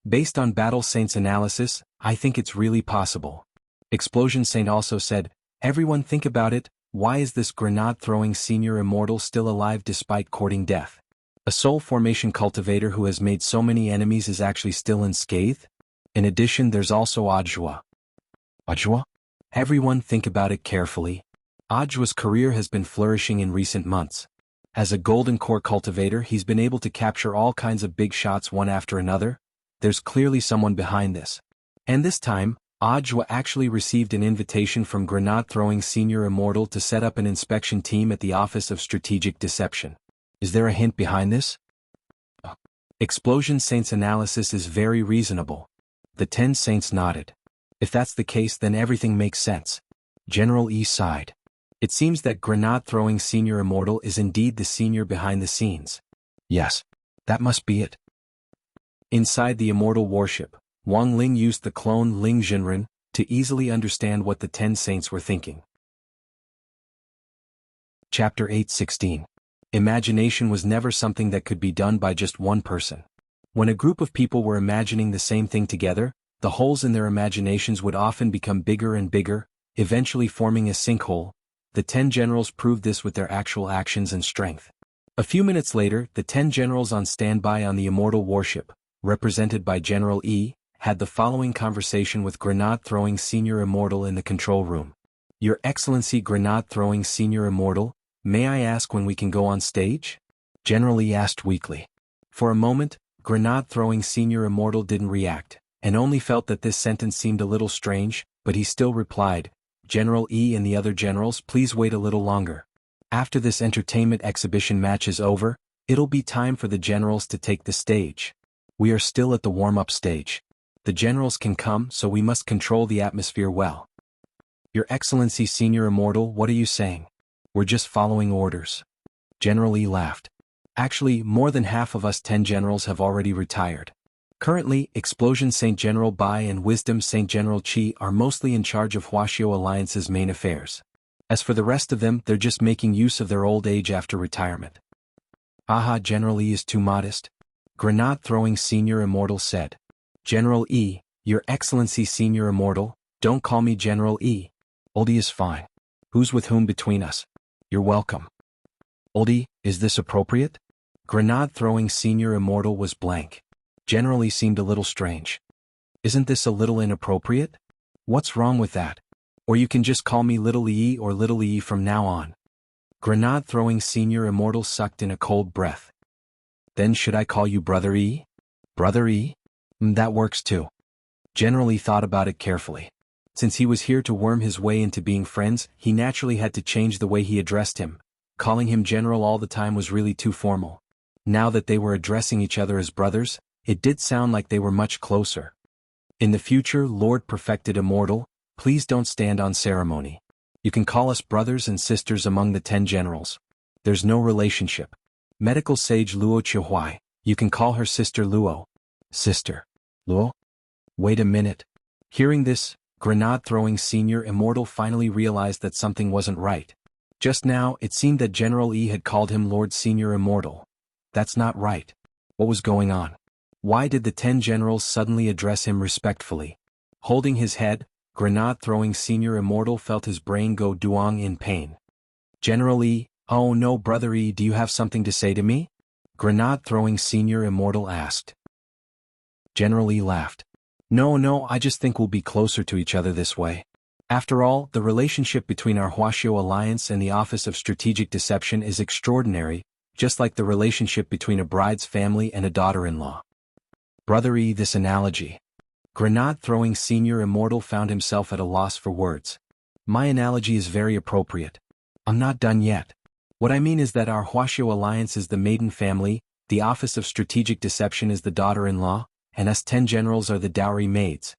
Based on Battle Saint's analysis, I think it's really possible. Explosion Saint also said, everyone think about it, why is this grenade-throwing senior immortal still alive despite courting death? A soul formation cultivator who has made so many enemies is actually still unscathed? In addition, there's also Audiobook. Audiobook? Everyone think about it carefully. Audiobook's career has been flourishing in recent months. As a golden core cultivator, he's been able to capture all kinds of big shots one after another. There's clearly someone behind this. And this time, Audiobook actually received an invitation from grenade-throwing senior immortal to set up an inspection team at the Office of Strategic Deception. Is there a hint behind this? Explosion Saint's analysis is very reasonable. The 10 Saints nodded. If that's the case, then everything makes sense. General E sighed. It seems that grenade-throwing senior immortal is indeed the senior behind the scenes. Yes, that must be it. Inside the immortal warship, Wang Ling used the clone Ling Jinren to easily understand what the 10 Saints were thinking. Chapter 8:16. Imagination was never something that could be done by just one person. When a group of people were imagining the same thing together, the holes in their imaginations would often become bigger and bigger, eventually forming a sinkhole. The 10 generals proved this with their actual actions and strength. A few minutes later, the 10 generals on standby on the immortal warship, represented by General E, had the following conversation with grenade-throwing senior immortal in the control room. Your Excellency grenade-throwing senior immortal, may I ask when we can go on stage? General E asked weakly. For a moment, grenade-throwing senior immortal didn't react, and only felt that this sentence seemed a little strange, but he still replied, General E and the other generals, please wait a little longer. After this entertainment exhibition match is over, it'll be time for the generals to take the stage. We are still at the warm-up stage. The generals can come, so we must control the atmosphere well. Your Excellency Senior Immortal, what are you saying? We're just following orders. General E laughed. Actually, more than half of us 10 generals have already retired. Currently, Explosion Saint General Bai and Wisdom Saint General Qi are mostly in charge of Wuxia Alliance's main affairs. As for the rest of them, they're just making use of their old age after retirement. Aha, General E is too modest. Grenade-throwing Senior Immortal said. General E, Your Excellency Senior Immortal, don't call me General E. Oldie is fine. Who's with whom between us? You're welcome. Oldie, is this appropriate? Grenade-throwing Senior Immortal was blank. General E seemed a little strange. Isn't this a little inappropriate? What's wrong with that? Or you can just call me Little E or Little E from now on. Grenade-throwing Senior Immortal sucked in a cold breath. Then should I call you Brother E? Brother E? That works too. General E thought about it carefully. Since he was here to worm his way into being friends, he naturally had to change the way he addressed him. Calling him General all the time was really too formal. Now that they were addressing each other as brothers, it did sound like they were much closer. In the future, Lord Perfected Immortal, please don't stand on ceremony. You can call us brothers and sisters among the 10 generals. There's no relationship. Medical Sage Luo Chihuai, you can call her Sister Luo. Sister. Luo? Wait a minute. Hearing this, grenade-throwing Senior Immortal finally realized that something wasn't right. Just now, it seemed that General E had called him Lord Senior Immortal. That's not right. What was going on? Why did the 10 generals suddenly address him respectfully? Holding his head, grenade-throwing Senior Immortal felt his brain go duong in pain. General E, oh no Brother E, do you have something to say to me? Grenade-throwing Senior Immortal asked. General E laughed. No, I just think we'll be closer to each other this way. After all, the relationship between our Wuxia Alliance and the Office of Strategic Deception is extraordinary, just like the relationship between a bride's family and a daughter-in-law. Brother E, this analogy. Grenade-throwing Senior Immortal found himself at a loss for words. My analogy is very appropriate. I'm not done yet. What I mean is that our Huaxiao alliance is the maiden family, the office of strategic deception is the daughter-in-law, and us 10 generals are the dowry maids.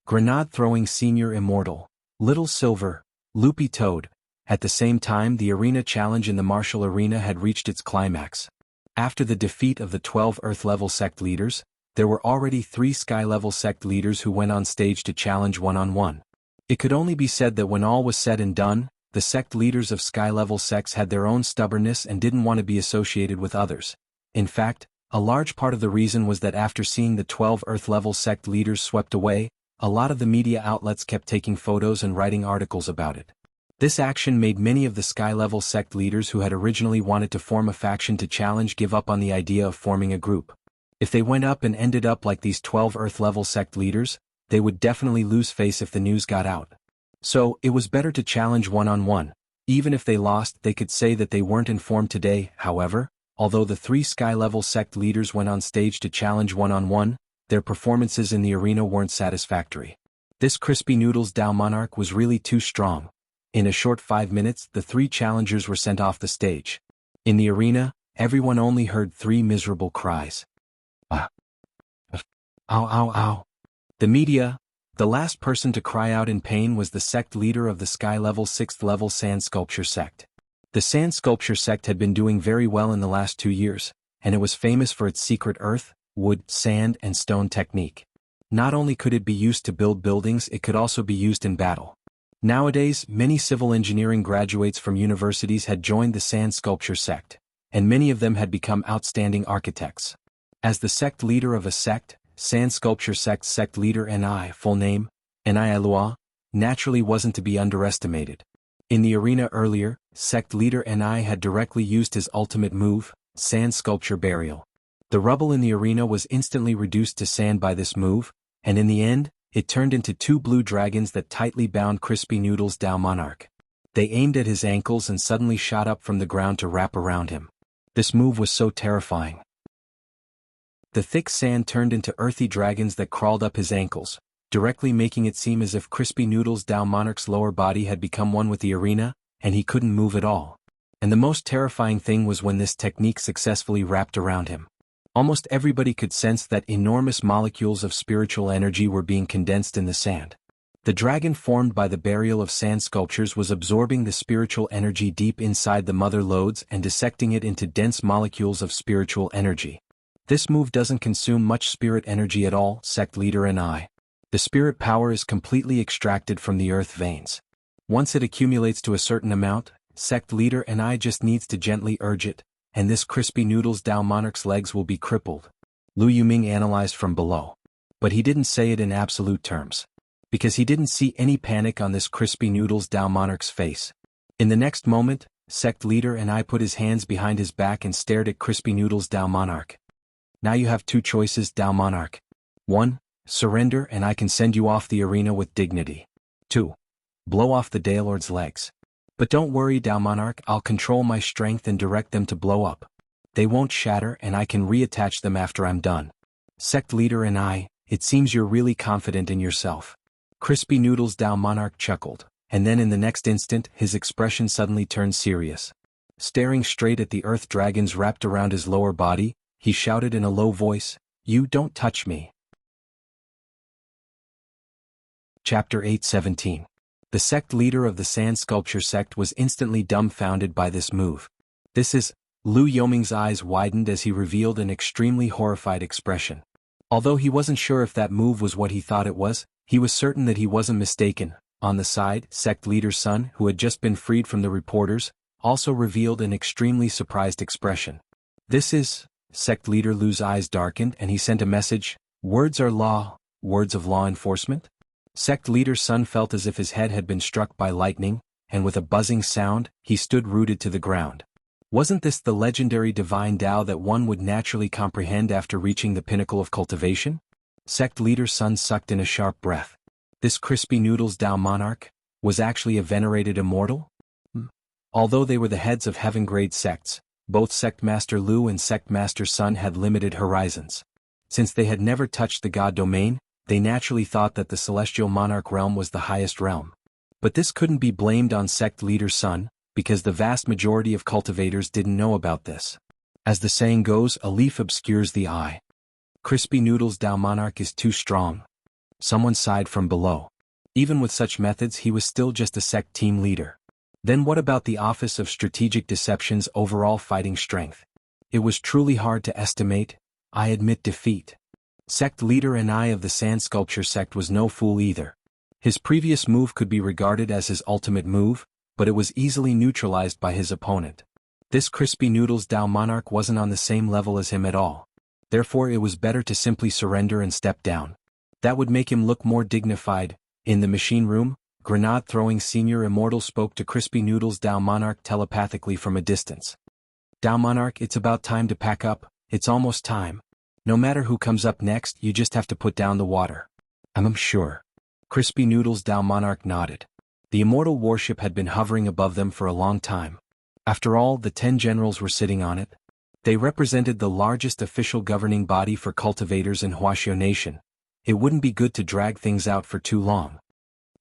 Grenade-throwing senior immortal. Little Silver. Loopy Toad. At the same time, the arena challenge in the martial arena had reached its climax. After the defeat of the 12 Earth-level sect leaders, there were already 3 Sky-level sect leaders who went on stage to challenge one-on-one. It could only be said that when all was said and done, the sect leaders of Sky-level sects had their own stubbornness and didn't want to be associated with others. In fact, a large part of the reason was that after seeing the 12 Earth-level sect leaders swept away, a lot of the media outlets kept taking photos and writing articles about it. This action made many of the Sky-level sect leaders who had originally wanted to form a faction to challenge give up on the idea of forming a group. If they went up and ended up like these 12 Earth-level sect leaders, they would definitely lose face if the news got out. So, it was better to challenge one-on-one. Even if they lost, they could say that they weren't informed today. However, although the 3 Sky-level sect leaders went on stage to challenge one-on-one, their performances in the arena weren't satisfactory. This Crispy Noodles Dao Monarch was really too strong. In a short 5 minutes, the 3 challengers were sent off the stage. In the arena, everyone only heard 3 miserable cries. Ah. Ow, ow, ow. The media. The last person to cry out in pain was the sect leader of the Sky-level 6th level Sand Sculpture sect. The Sand Sculpture sect had been doing very well in the last 2 years, and it was famous for its secret earth, wood, sand, and stone technique. Not only could it be used to build buildings, it could also be used in battle. Nowadays, many civil engineering graduates from universities had joined the Sand Sculpture sect, and many of them had become outstanding architects. As the sect leader of a sect, Sand Sculpture sect's sect leader Ni, full name, Ni Alua, naturally wasn't to be underestimated. In the arena earlier, sect leader Ni had directly used his ultimate move, Sand Sculpture Burial. The rubble in the arena was instantly reduced to sand by this move, and in the end, it turned into 2 blue dragons that tightly bound Crispy Noodles Dao Monarch. They aimed at his ankles and suddenly shot up from the ground to wrap around him. This move was so terrifying. The thick sand turned into earthy dragons that crawled up his ankles, directly making it seem as if Crispy Noodles Dao Monarch's lower body had become one with the arena, and he couldn't move at all. And the most terrifying thing was when this technique successfully wrapped around him. Almost everybody could sense that enormous molecules of spiritual energy were being condensed in the sand. The dragon formed by the burial of sand sculptures was absorbing the spiritual energy deep inside the mother lodes and dissecting it into dense molecules of spiritual energy. This move doesn't consume much spirit energy at all, sect leader Ni. The spirit power is completely extracted from the earth veins. Once it accumulates to a certain amount, sect leader Ni just needs to gently urge it, and this Crispy Noodles Dao Monarch's legs will be crippled. Lu Yuming analyzed from below. But he didn't say it in absolute terms. Because he didn't see any panic on this Crispy Noodles Dao Monarch's face. In the next moment, sect leader Ni put his hands behind his back and stared at Crispy Noodles Dao Monarch. Now you have 2 choices, Dao Monarch. 1. Surrender and I can send you off the arena with dignity. 2. Blow off the Daylord's legs. But don't worry, Dao Monarch, I'll control my strength and direct them to blow up. They won't shatter and I can reattach them after I'm done. Sect leader Ni, it seems you're really confident in yourself. Crispy Noodles Dao Monarch chuckled, and then in the next instant his expression suddenly turned serious. Staring straight at the earth dragons wrapped around his lower body, he shouted in a low voice, "You don't touch me." Chapter 8:17. The sect leader of the Sand Sculpture sect was instantly dumbfounded by this move. This is, Lu Yoming's eyes widened as he revealed an extremely horrified expression. Although he wasn't sure if that move was what he thought it was, he was certain that he wasn't mistaken. On the side, sect leader's son, who had just been freed from the reporters, also revealed an extremely surprised expression. This is, sect leader Lu's eyes darkened and he sent a message, "Words are law, words of law enforcement?" Sect leader's son felt as if his head had been struck by lightning, and with a buzzing sound, he stood rooted to the ground. Wasn't this the legendary divine Tao that one would naturally comprehend after reaching the pinnacle of cultivation? Sect leader's son sucked in a sharp breath. This Crispy Noodles Dao Monarch was actually a venerated immortal? Although they were the heads of heaven-grade sects, both Sect Master Lu and Sect Master Sun had limited horizons. Since they had never touched the God domain, they naturally thought that the celestial monarch realm was the highest realm. But this couldn't be blamed on sect leader Sun, because the vast majority of cultivators didn't know about this. As the saying goes, a leaf obscures the eye. Crispy Noodles' Dao monarch is too strong. Someone sighed from below. Even with such methods, he was still just a sect team leader. Then what about the Office of Strategic Deception's overall fighting strength? It was truly hard to estimate. I admit defeat. Sect leader Anai of the Sand Sculpture sect was no fool either. His previous move could be regarded as his ultimate move, but it was easily neutralized by his opponent. This Crispy Noodles Dao monarch wasn't on the same level as him at all. Therefore it was better to simply surrender and step down. That would make him look more dignified. In the machine room, grenade-throwing senior immortal spoke to Crispy Noodles Dao monarch telepathically from a distance. Dao monarch, it's about time to pack up. It's almost time. No matter who comes up next, you just have to put down the water. I'm sure. Crispy Noodles Dao monarch nodded. The immortal warship had been hovering above them for a long time. After all, the 10 generals were sitting on it. They represented the largest official governing body for cultivators in Wuxia Nation. It wouldn't be good to drag things out for too long.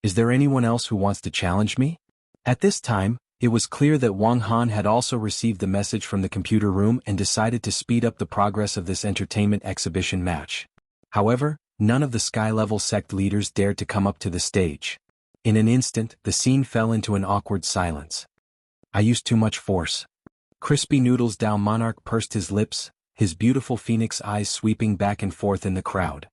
Is there anyone else who wants to challenge me? At this time, it was clear that Wang Han had also received the message from the computer room and decided to speed up the progress of this entertainment exhibition match. However, none of the sky-level sect leaders dared to come up to the stage. In an instant, the scene fell into an awkward silence. I used too much force. Crispy Noodles Dao monarch pursed his lips, his beautiful phoenix eyes sweeping back and forth in the crowd.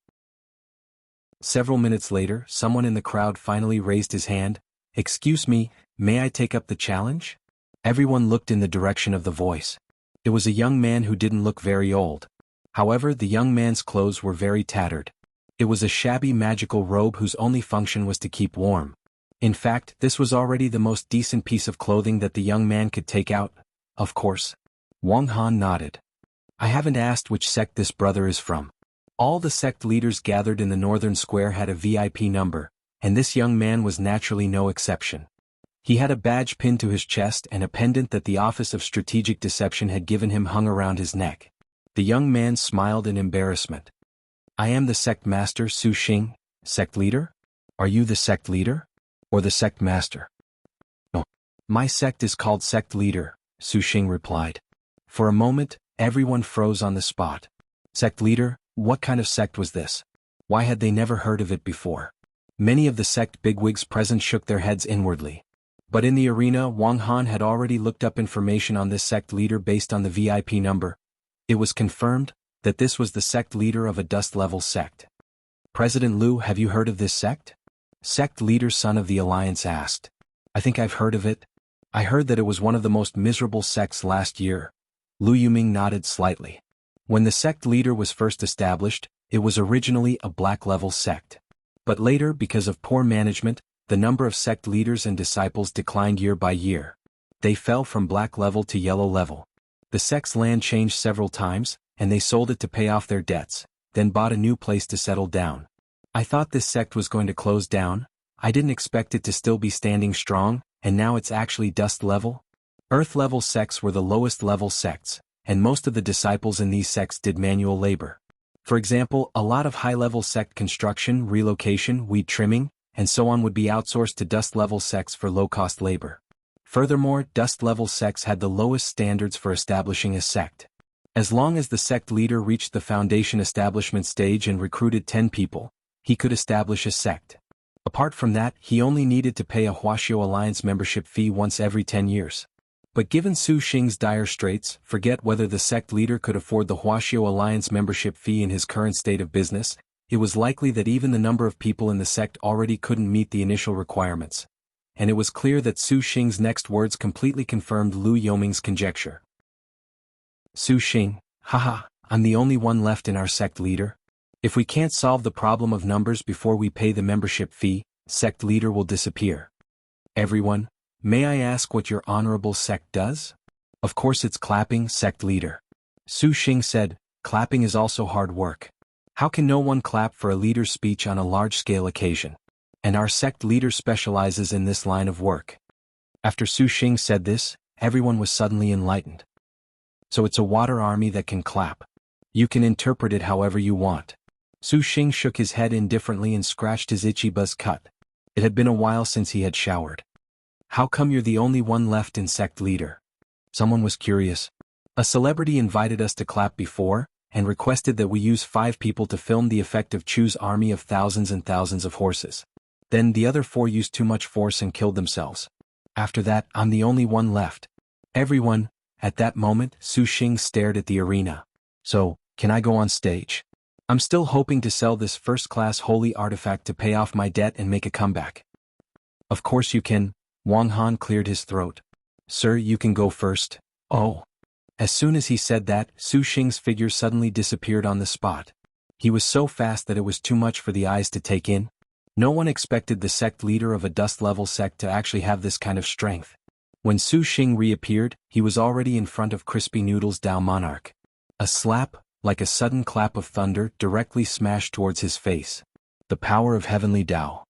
Several minutes later, someone in the crowd finally raised his hand. Excuse me, may I take up the challenge? Everyone looked in the direction of the voice. It was a young man who didn't look very old. However, the young man's clothes were very tattered. It was a shabby magical robe whose only function was to keep warm. In fact, this was already the most decent piece of clothing that the young man could take out. Of course. Wang Han nodded. I haven't asked which sect this brother is from. All the sect leaders gathered in the northern square had a VIP number, and this young man was naturally no exception. He had a badge pinned to his chest and a pendant that the Office of Strategic Deception had given him hung around his neck. The young man smiled in embarrassment. I am the sect master Su Xing. Sect leader? Are you the sect leader? Or the sect master? No. My sect is called sect leader, Su Xing replied. For a moment, everyone froze on the spot. Sect leader? What kind of sect was this? Why had they never heard of it before? Many of the sect bigwigs present shook their heads inwardly. But in the arena, Wang Han had already looked up information on this sect leader based on the VIP number. It was confirmed that this was the sect leader of a dust-level sect. President Liu, have you heard of this sect? Sect leader Son of the Alliance asked. I think I've heard of it. I heard that it was one of the most miserable sects last year. Lu Yuming nodded slightly. When the sect leader was first established, it was originally a black-level sect. But later, because of poor management, the number of sect leaders and disciples declined year by year. They fell from black level to yellow level. The sect's land changed several times, and they sold it to pay off their debts, then bought a new place to settle down. I thought this sect was going to close down. I didn't expect it to still be standing strong, and now it's actually dust level. Earth level sects were the lowest level sects, and most of the disciples in these sects did manual labor. For example, a lot of high-level sect construction, relocation, weed trimming, and so on would be outsourced to dust-level sects for low-cost labor. Furthermore, dust-level sects had the lowest standards for establishing a sect. As long as the sect leader reached the foundation establishment stage and recruited 10 people, he could establish a sect. Apart from that, he only needed to pay a Wuxia Alliance membership fee once every 10 years. But given Su Xing's dire straits, forget whether the sect leader could afford the Wuxia Alliance membership fee in his current state of business. It was likely that even the number of people in the sect already couldn't meet the initial requirements. And it was clear that Su Xing's next words completely confirmed Lu Yoming's conjecture. Su Xing, haha, I'm the only one left in our sect leader. If we can't solve the problem of numbers before we pay the membership fee, sect leader will disappear. Everyone, may I ask what your honorable sect does? Of course it's clapping, sect leader. Su Xing said, clapping is also hard work. How can no one clap for a leader's speech on a large-scale occasion? And our sect leader specializes in this line of work. After Su Xing said this, everyone was suddenly enlightened. So it's a water army that can clap. You can interpret it however you want. Su Xing shook his head indifferently and scratched his itchy buzz cut. It had been a while since he had showered. How come you're the only one left in sect leader? Someone was curious. A celebrity invited us to clap before, and requested that we use 5 people to film the effect of Chu's army of thousands and thousands of horses. Then the other 4 used too much force and killed themselves. After that, I'm the only one left. Everyone, at that moment, Su Xing stared at the arena. So, can I go on stage? I'm still hoping to sell this first-class holy artifact to pay off my debt and make a comeback. Of course you can. Wang Han cleared his throat. Sir, you can go first. Oh. As soon as he said that, Su Xing's figure suddenly disappeared on the spot. He was so fast that it was too much for the eyes to take in. No one expected the sect leader of a dust-level sect to actually have this kind of strength. When Su Xing reappeared, he was already in front of Crispy Noodle's Dao Monarch. A slap, like a sudden clap of thunder, directly smashed towards his face. The power of heavenly Dao.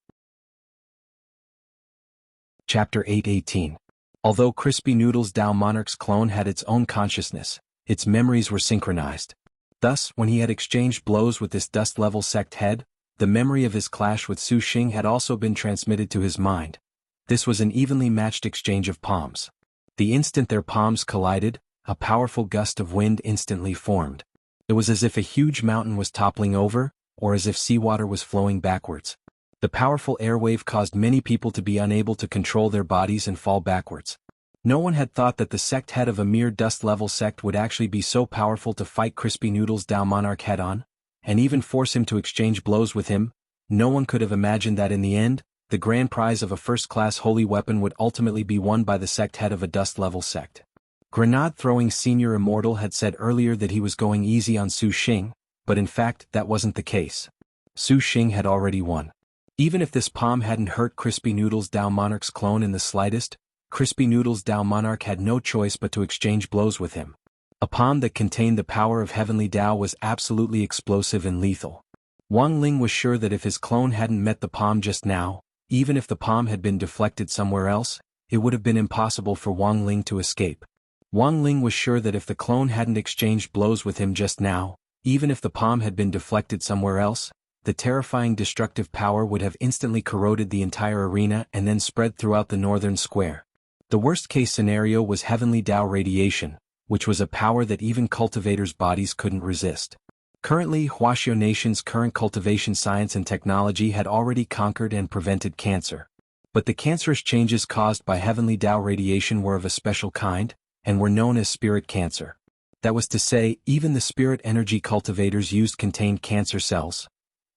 Chapter 8:18. Although Crispy Noodle's Dao Monarch's clone had its own consciousness, its memories were synchronized. Thus, when he had exchanged blows with this dust-level sect head, the memory of his clash with Su Xing had also been transmitted to his mind. This was an evenly matched exchange of palms. The instant their palms collided, a powerful gust of wind instantly formed. It was as if a huge mountain was toppling over, or as if seawater was flowing backwards. The powerful airwave caused many people to be unable to control their bodies and fall backwards. No one had thought that the sect head of a mere dust-level sect would actually be so powerful to fight Crispy Noodle's Dao Monarch head-on, and even force him to exchange blows with him. No one could have imagined that in the end, the grand prize of a first-class holy weapon would ultimately be won by the sect head of a dust-level sect. Grenade-throwing Senior Immortal had said earlier that he was going easy on Su Xing, but in fact that wasn't the case. Su Xing had already won. Even if this palm hadn't hurt Crispy Noodle's Dao Monarch's clone in the slightest, Crispy Noodle's Dao Monarch had no choice but to exchange blows with him. A palm that contained the power of heavenly Dao was absolutely explosive and lethal. Wang Ling was sure that if his clone hadn't met the palm just now, even if the palm had been deflected somewhere else, it would have been impossible for Wang Ling to escape. Wang Ling was sure that if the clone hadn't exchanged blows with him just now, even if the palm had been deflected somewhere else, the terrifying destructive power would have instantly corroded the entire arena and then spread throughout the northern square. The worst-case scenario was heavenly Dao radiation, which was a power that even cultivators' bodies couldn't resist. Currently, Wuxia Nation's current cultivation science and technology had already conquered and prevented cancer. But the cancerous changes caused by heavenly Dao radiation were of a special kind, and were known as spirit cancer. That was to say, even the spirit energy cultivators used contained cancer cells.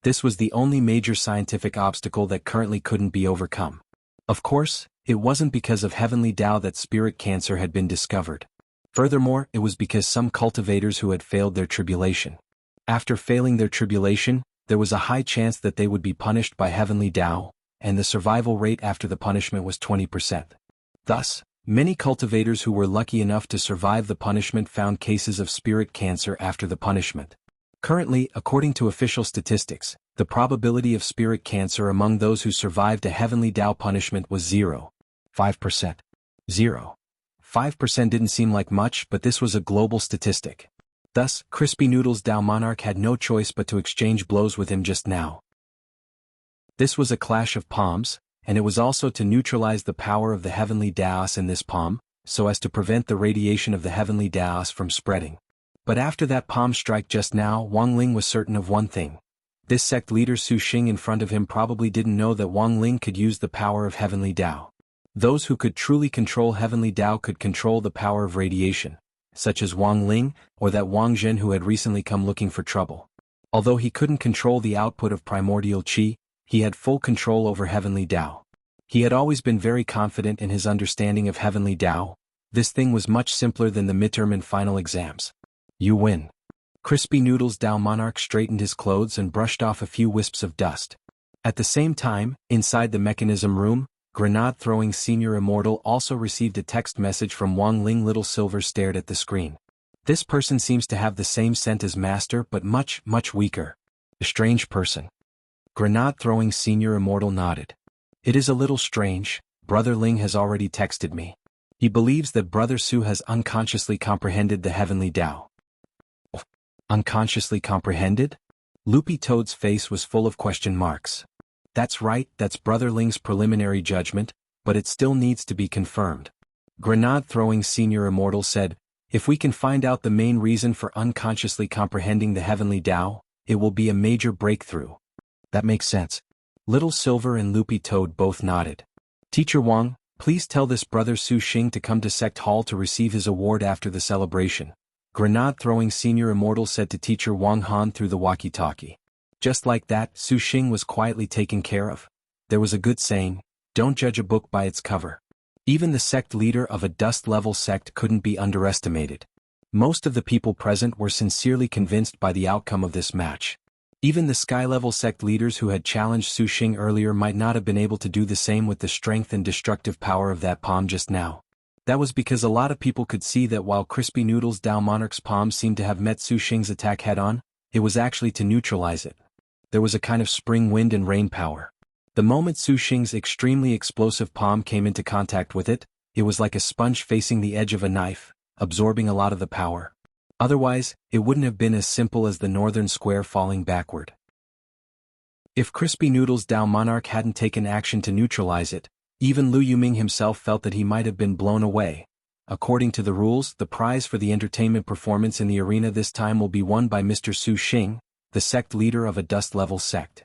This was the only major scientific obstacle that currently couldn't be overcome. Of course, it wasn't because of heavenly Dao that spirit cancer had been discovered. Furthermore, it was because some cultivators who had failed their tribulation. After failing their tribulation, there was a high chance that they would be punished by heavenly Dao, and the survival rate after the punishment was 20%. Thus, many cultivators who were lucky enough to survive the punishment found cases of spirit cancer after the punishment. Currently, according to official statistics, the probability of spirit cancer among those who survived a heavenly Dao punishment was 0.5%. 0.5% didn't seem like much, but this was a global statistic. Thus, Crispy Noodle's Dao Monarch had no choice but to exchange blows with him just now. This was a clash of palms, and it was also to neutralize the power of the heavenly Daos in this palm, so as to prevent the radiation of the heavenly Daos from spreading. But after that palm strike just now, Wang Ling was certain of one thing. This sect leader Su Xing in front of him probably didn't know that Wang Ling could use the power of heavenly Dao. Those who could truly control heavenly Dao could control the power of radiation, such as Wang Ling, or that Wang Zhen who had recently come looking for trouble. Although he couldn't control the output of primordial qi, he had full control over heavenly Dao. He had always been very confident in his understanding of heavenly Dao. This thing was much simpler than the midterm and final exams. You win. Crispy Noodle's Dao Monarch straightened his clothes and brushed off a few wisps of dust. At the same time, inside the mechanism room, grenade-throwing Senior Immortal also received a text message from Wang Ling. Little Silver stared at the screen. This person seems to have the same scent as Master but much, much weaker. A strange person. Grenade-throwing Senior Immortal nodded. It is a little strange. Brother Ling has already texted me. He believes that Brother Su has unconsciously comprehended the heavenly Dao. Unconsciously comprehended? Loopy Toad's face was full of question marks. That's right, that's Brother Ling's preliminary judgment. but it still needs to be confirmed. Grenade-throwing senior immortal said, "If we can find out the main reason for unconsciously comprehending the heavenly Tao, it will be a major breakthrough." That makes sense. Little Silver and Loopy Toad both nodded. "Teacher Wang, please tell this brother Su Xing to come to Sect Hall to receive his award after the celebration," Grenade-throwing senior immortal said to Teacher Wang Han through the walkie-talkie. Just like that, Su Xing was quietly taken care of. There was a good saying, "Don't judge a book by its cover." Even the sect leader of a dust-level sect couldn't be underestimated. Most of the people present were sincerely convinced by the outcome of this match. Even the sky-level sect leaders who had challenged Su Xing earlier might not have been able to do the same with the strength and destructive power of that palm just now. That was because a lot of people could see that while Crispy Noodle's Tao Monarch's palm seemed to have met Su Xing's attack head-on, it was actually to neutralize it. There was a kind of spring wind and rain power. The moment Su Xing's extremely explosive palm came into contact with it, it was like a sponge facing the edge of a knife, absorbing a lot of the power. Otherwise, it wouldn't have been as simple as the northern square falling backward. If Crispy Noodle's Tao Monarch hadn't taken action to neutralize it, even Lu Yuming himself felt that he might have been blown away. According to the rules, the prize for the entertainment performance in the arena this time will be won by Mr. Su Xing, the sect leader of a dust-level sect.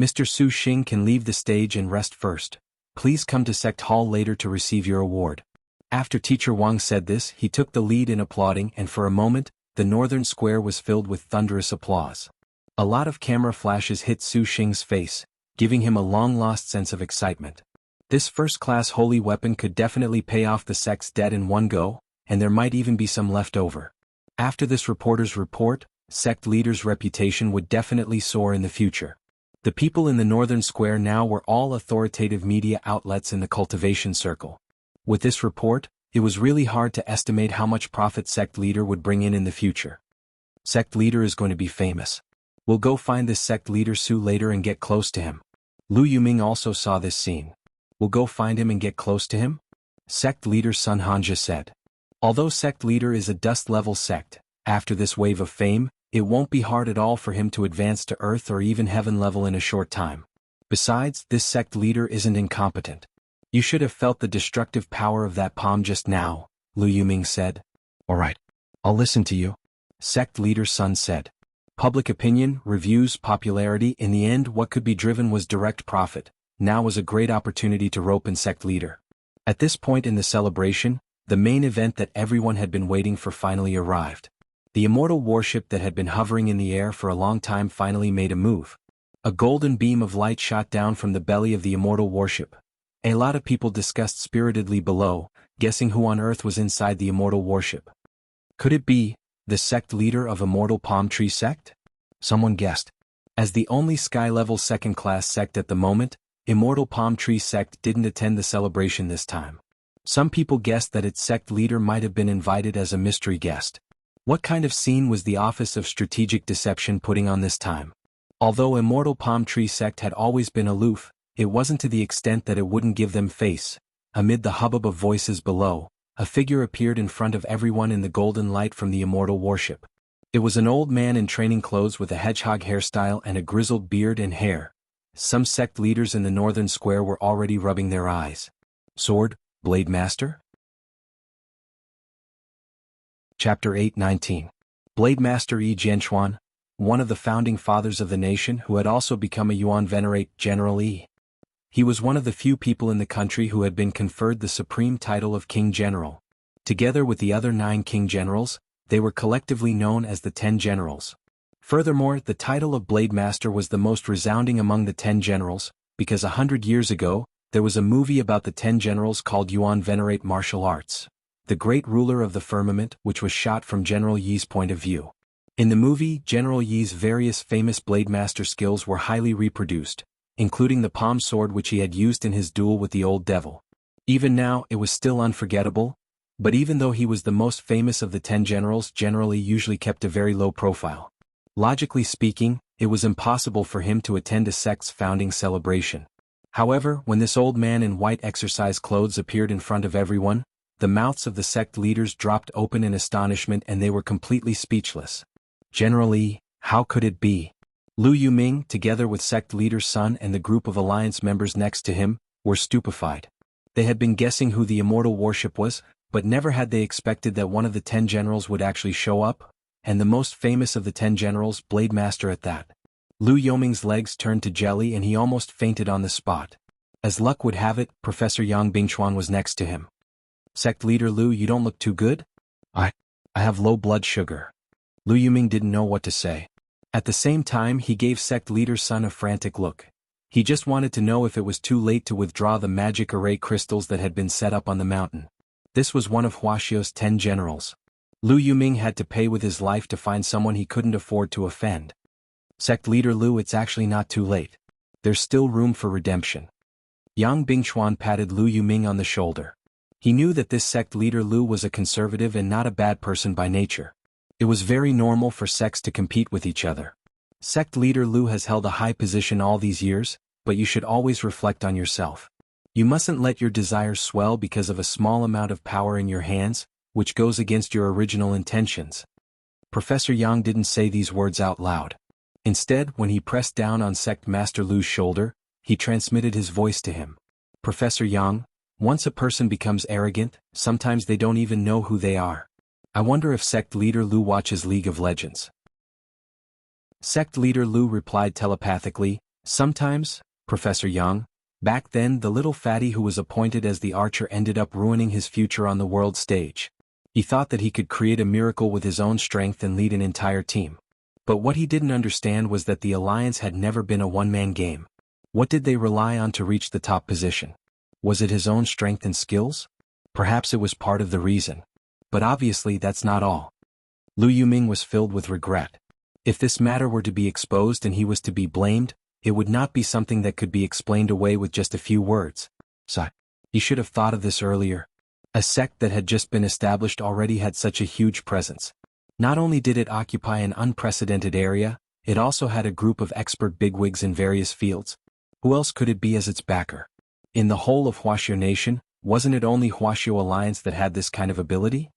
Mr. Su Xing can leave the stage and rest first. Please come to Sect Hall later to receive your award. After Teacher Wang said this, he took the lead in applauding, and for a moment, the northern square was filled with thunderous applause. A lot of camera flashes hit Su Xing's face, giving him a long-lost sense of excitement. This first-class holy weapon could definitely pay off the sect's debt in one go, and there might even be some left over. After this reporter's report, sect leader's reputation would definitely soar in the future. The people in the northern square now were all authoritative media outlets in the cultivation circle. With this report, it was really hard to estimate how much profit sect leader would bring in the future. Sect leader is going to be famous. We'll go find this sect leader Su later and get close to him. Lu Yuming also saw this scene. We'll go find him and get close to him? Sect leader Sun Hanja said. Although sect leader is a dust-level sect, after this wave of fame, it won't be hard at all for him to advance to earth or even heaven level in a short time. Besides, this sect leader isn't incompetent. You should have felt the destructive power of that palm just now, Lu Yuming said. Alright. I'll listen to you. Sect leader Sun said. Public opinion, reviews, popularity, in the end what could be driven was direct profit. Now was a great opportunity to rope in sect leader. At this point in the celebration, the main event that everyone had been waiting for finally arrived. The immortal warship that had been hovering in the air for a long time finally made a move. A golden beam of light shot down from the belly of the immortal warship. A lot of people discussed spiritedly below, guessing who on earth was inside the immortal warship. Could it be the sect leader of Immortal Palm Tree Sect? Someone guessed. As the only sky-level second-class sect at the moment, Immortal Palm Tree Sect didn't attend the celebration this time. Some people guessed that its sect leader might have been invited as a mystery guest. What kind of scene was the Office of Strategic Deception putting on this time? Although Immortal Palm Tree Sect had always been aloof, it wasn't to the extent that it wouldn't give them face. Amid the hubbub of voices below, a figure appeared in front of everyone in the golden light from the immortal warship. It was an old man in training clothes with a hedgehog hairstyle and a grizzled beard and hair. Some sect leaders in the northern square were already rubbing their eyes. Sword, Blade Master? Chapter 8:19. Blade Master Yi Jianchuan, one of the founding fathers of the nation who had also become a Yuan Venerate General Yi. He was one of the few people in the country who had been conferred the supreme title of King General. Together with the other 9 King Generals, they were collectively known as the 10 Generals. Furthermore, the title of Blade Master was the most resounding among the 10 Generals, because 100 years ago, there was a movie about the 10 Generals called Yuan Venerate Martial Arts, the Great Ruler of the Firmament, which was shot from General Yi's point of view. In the movie, General Yi's various famous Blade Master skills were highly reproduced, including the palm sword which he had used in his duel with the Old Devil. Even now, it was still unforgettable, but even though he was the most famous of the 10 generals, General Yi usually kept a very low profile. Logically speaking, it was impossible for him to attend a sect's founding celebration. However, when this old man in white exercise clothes appeared in front of everyone, the mouths of the sect leaders dropped open in astonishment and they were completely speechless. General Yi, how could it be? Lu Yuming, together with sect leader Sun and the group of alliance members next to him, were stupefied. They had been guessing who the immortal warship was, but never had they expected that one of the 10 generals would actually show up, and the most famous of the 10 generals, Blade Master at that. Lu Yoming's legs turned to jelly and he almost fainted on the spot. As luck would have it, Professor Yang Bingchuan was next to him. Sect Leader Lu, you don't look too good? I have low blood sugar. Lu Yuming didn't know what to say. At the same time, he gave Sect Leader's son a frantic look. He just wanted to know if it was too late to withdraw the magic array crystals that had been set up on the mountain. This was one of Huaxio's 10 generals. Lu Yuming had to pay with his life to find someone he couldn't afford to offend. Sect Leader Lu, it's actually not too late. There's still room for redemption. Yang Bingchuan patted Lu Yuming on the shoulder. He knew that this Sect Leader Lu was a conservative and not a bad person by nature. It was very normal for sects to compete with each other. Sect Leader Lu has held a high position all these years, but you should always reflect on yourself. You mustn't let your desires swell because of a small amount of power in your hands, which goes against your original intentions. Professor Yang didn't say these words out loud. Instead, when he pressed down on Sect Master Lu's shoulder, he transmitted his voice to him. Professor Yang, once a person becomes arrogant, sometimes they don't even know who they are. I wonder if Sect Leader Lu watches League of Legends. Sect Leader Lu replied telepathically, sometimes, Professor Yang. Back then the little fatty who was appointed as the archer ended up ruining his future on the world stage. He thought that he could create a miracle with his own strength and lead an entire team. But what he didn't understand was that the alliance had never been a one-man game. What did they rely on to reach the top position? Was it his own strength and skills? Perhaps it was part of the reason. But obviously that's not all. Lu Yuming was filled with regret. If this matter were to be exposed and he was to be blamed, it would not be something that could be explained away with just a few words. Sigh. He should have thought of this earlier. A sect that had just been established already had such a huge presence. Not only did it occupy an unprecedented area, it also had a group of expert bigwigs in various fields. Who else could it be as its backer? In the whole of Huaxio Nation, wasn't it only Huaxio Alliance that had this kind of ability?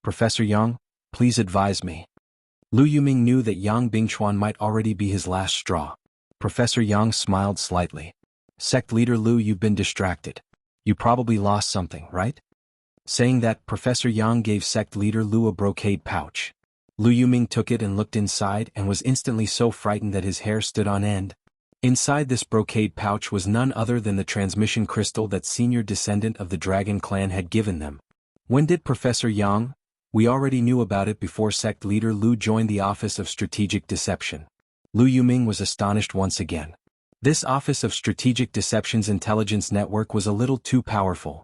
Professor Yang, please advise me. Lu Yuming knew that Yang Bingchuan might already be his last straw. Professor Yang smiled slightly. Sect Leader Lu, you've been distracted. You probably lost something, right? Saying that, Professor Yang gave Sect Leader Lu a brocade pouch. Lu Yuming took it and looked inside and was instantly so frightened that his hair stood on end. Inside this brocade pouch was none other than the transmission crystal that senior descendant of the Dragon Clan had given them. When did Professor Yang? We already knew about it before Sect Leader Lu joined the Office of Strategic Deception. Lu Yuming was astonished once again. This Office of Strategic Deception's intelligence network was a little too powerful.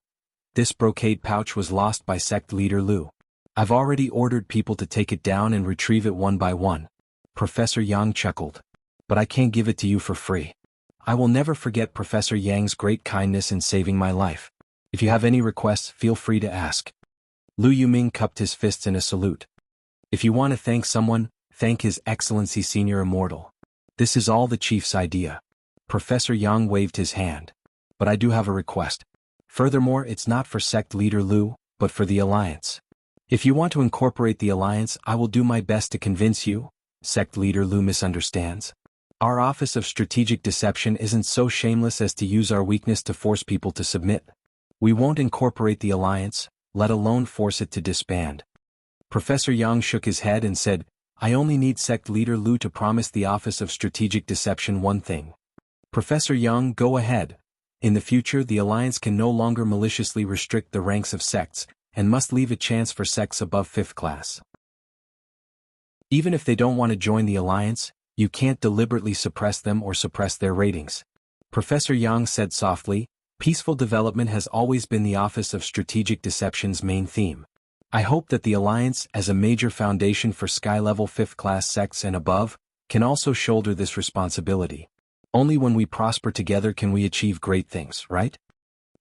This brocade pouch was lost by Sect Leader Lu. I've already ordered people to take it down and retrieve it one by one. Professor Yang chuckled. But I can't give it to you for free. I will never forget Professor Yang's great kindness in saving my life. If you have any requests, feel free to ask. Lu Yuming cupped his fists in a salute. If you want to thank someone, thank His Excellency Senior Immortal. This is all the chief's idea. Professor Yang waved his hand. But I do have a request. Furthermore, it's not for Sect Leader Lu, but for the Alliance. If you want to incorporate the Alliance, I will do my best to convince you. Sect Leader Lu misunderstands. Our Office of Strategic Deception isn't so shameless as to use our weakness to force people to submit. We won't incorporate the Alliance, let alone force it to disband. Professor Yang shook his head and said, I only need Sect Leader Lu to promise the Office of Strategic Deception one thing. Professor Yang, go ahead. In the future, the Alliance can no longer maliciously restrict the ranks of sects, and must leave a chance for sects above 5th class. Even if they don't want to join the Alliance, you can't deliberately suppress them or suppress their ratings. Professor Yang said softly, peaceful development has always been the Office of Strategic Deception's main theme. I hope that the Alliance, as a major foundation for sky-level 5th class sects and above, can also shoulder this responsibility. Only when we prosper together can we achieve great things, right?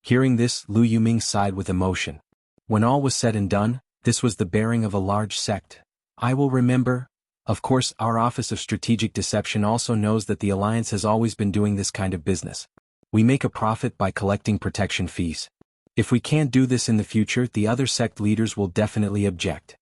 Hearing this, Lu Yuming sighed with emotion. When all was said and done, this was the bearing of a large sect. I will remember. Of course, our Office of Strategic Deception also knows that the Alliance has always been doing this kind of business. We make a profit by collecting protection fees. If we can't do this in the future, the other sect leaders will definitely object.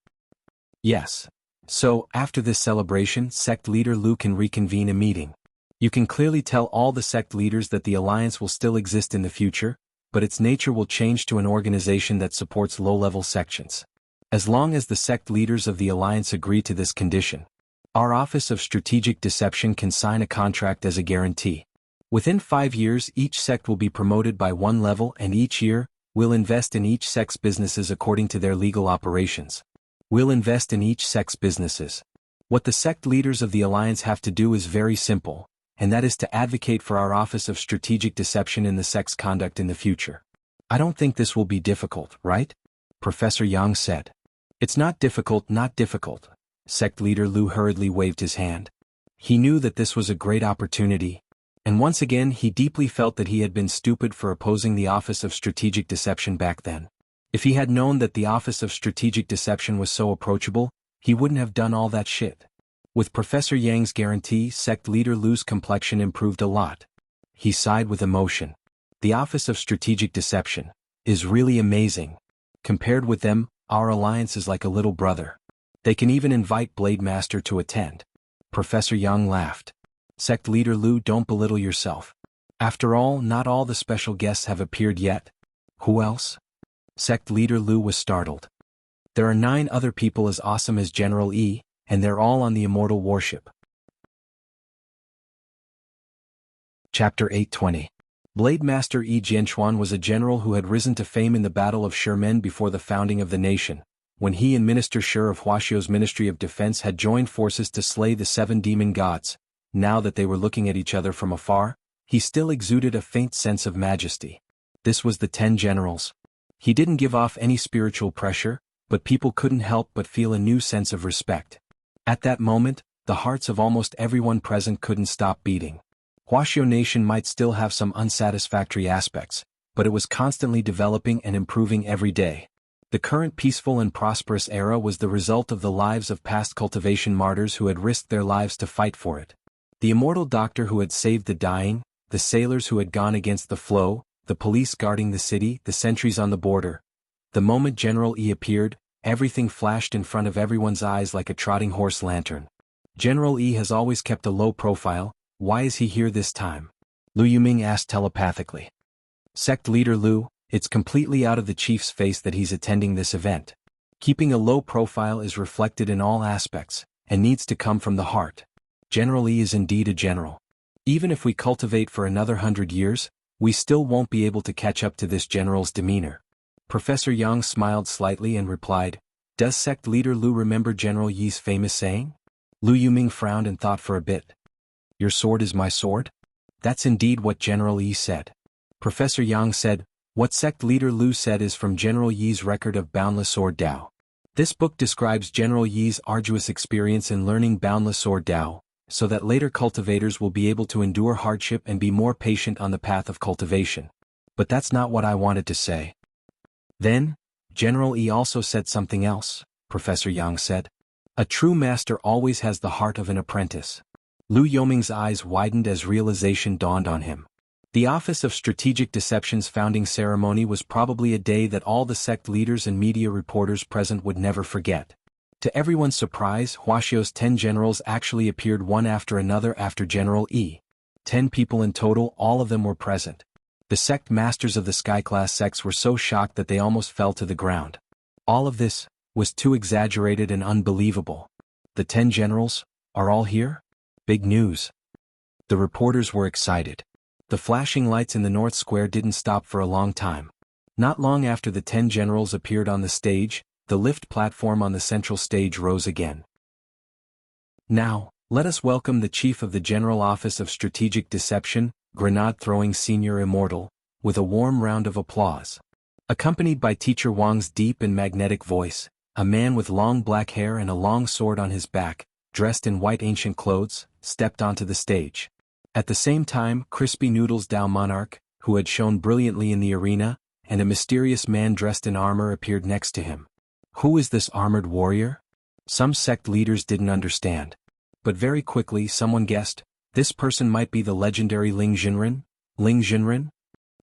Yes. So, after this celebration, Sect Leader Lu can reconvene a meeting. You can clearly tell all the sect leaders that the Alliance will still exist in the future, but its nature will change to an organization that supports low-level sections. As long as the sect leaders of the alliance agree to this condition, our Office of Strategic Deception can sign a contract as a guarantee. Within 5 years, each sect will be promoted by 1 level, and each year, we'll invest in each sect's businesses according to their legal operations. We'll invest in each sect's businesses. What the sect leaders of the alliance have to do is very simple, and that is to advocate for our Office of Strategic Deception in the sect's conduct in the future. I don't think this will be difficult, right? Professor Yang said. It's not difficult, not difficult. Sect leader Lu hurriedly waved his hand. He knew that this was a great opportunity, and once again he deeply felt that he had been stupid for opposing the Office of Strategic Deception back then. If he had known that the Office of Strategic Deception was so approachable, he wouldn't have done all that shit. With Professor Yang's guarantee, sect leader Lu's complexion improved a lot. He sighed with emotion. The Office of Strategic Deception is really amazing. Compared with them, our alliance is like a little brother. They can even invite Blade Master to attend. Professor Yang laughed. Sect leader Lu, don't belittle yourself. After all, not all the special guests have appeared yet. Who else? Sect leader Lu was startled. There are 9 other people as awesome as General Yi, and they're all on the immortal warship. Chapter 820. Blade Master Yi Jianchuan was a general who had risen to fame in the Battle of Shermen before the founding of the nation, when he and Minister Shi of Huaxiu's Ministry of Defense had joined forces to slay the 7 demon gods. Now that they were looking at each other from afar, he still exuded a faint sense of majesty. This was the 10 generals. He didn't give off any spiritual pressure, but people couldn't help but feel a new sense of respect. At that moment, the hearts of almost everyone present couldn't stop beating. Huaxiu Nation might still have some unsatisfactory aspects, but it was constantly developing and improving every day. The current peaceful and prosperous era was the result of the lives of past cultivation martyrs who had risked their lives to fight for it. The immortal doctor who had saved the dying, the sailors who had gone against the flow, the police guarding the city, the sentries on the border. The moment General Yi appeared, everything flashed in front of everyone's eyes like a trotting horse lantern. General Yi has always kept a low profile. Why is he here this time? Lu Yuming asked telepathically. Sect leader Lu, it's completely out of the chief's face that he's attending this event. Keeping a low profile is reflected in all aspects, and needs to come from the heart. General Yi is indeed a general. Even if we cultivate for another 100 years, we still won't be able to catch up to this general's demeanor. Professor Yang smiled slightly and replied, Does sect leader Lu remember General Yi's famous saying? Lu Yuming frowned and thought for a bit. Your sword is my sword? That's indeed what General Yi said. Professor Yang said, What sect leader Lu said is from General Yi's record of Boundless Sword Dao. This book describes General Yi's arduous experience in learning Boundless Sword Dao, so that later cultivators will be able to endure hardship and be more patient on the path of cultivation. But that's not what I wanted to say. Then, General Yi also said something else, Professor Yang said. A true master always has the heart of an apprentice. Lu Yoming's eyes widened as realization dawned on him. The Office of Strategic Deception's founding ceremony was probably a day that all the sect leaders and media reporters present would never forget. To everyone's surprise, Huaxiu's 10 generals actually appeared one after another after General Yi. 10 people in total, all of them were present. The sect masters of the sky-class sects were so shocked that they almost fell to the ground. All of this was too exaggerated and unbelievable. The 10 generals are all here? Big news. The reporters were excited. The flashing lights in the North Square didn't stop for a long time. Not long after the 10 generals appeared on the stage, the lift platform on the central stage rose again. Now, let us welcome the Chief of the General Office of Strategic Deception, Grenade-throwing Senior Immortal, with a warm round of applause. Accompanied by Teacher Wang's deep and magnetic voice, a man with long black hair and a long sword on his back, dressed in white ancient clothes, stepped onto the stage. At the same time, Crispy Noodles Dao Monarch, who had shone brilliantly in the arena, and a mysterious man dressed in armor appeared next to him. Who is this armored warrior? Some sect leaders didn't understand. But very quickly someone guessed, this person might be the legendary Ling Jinren? Ling Jinren?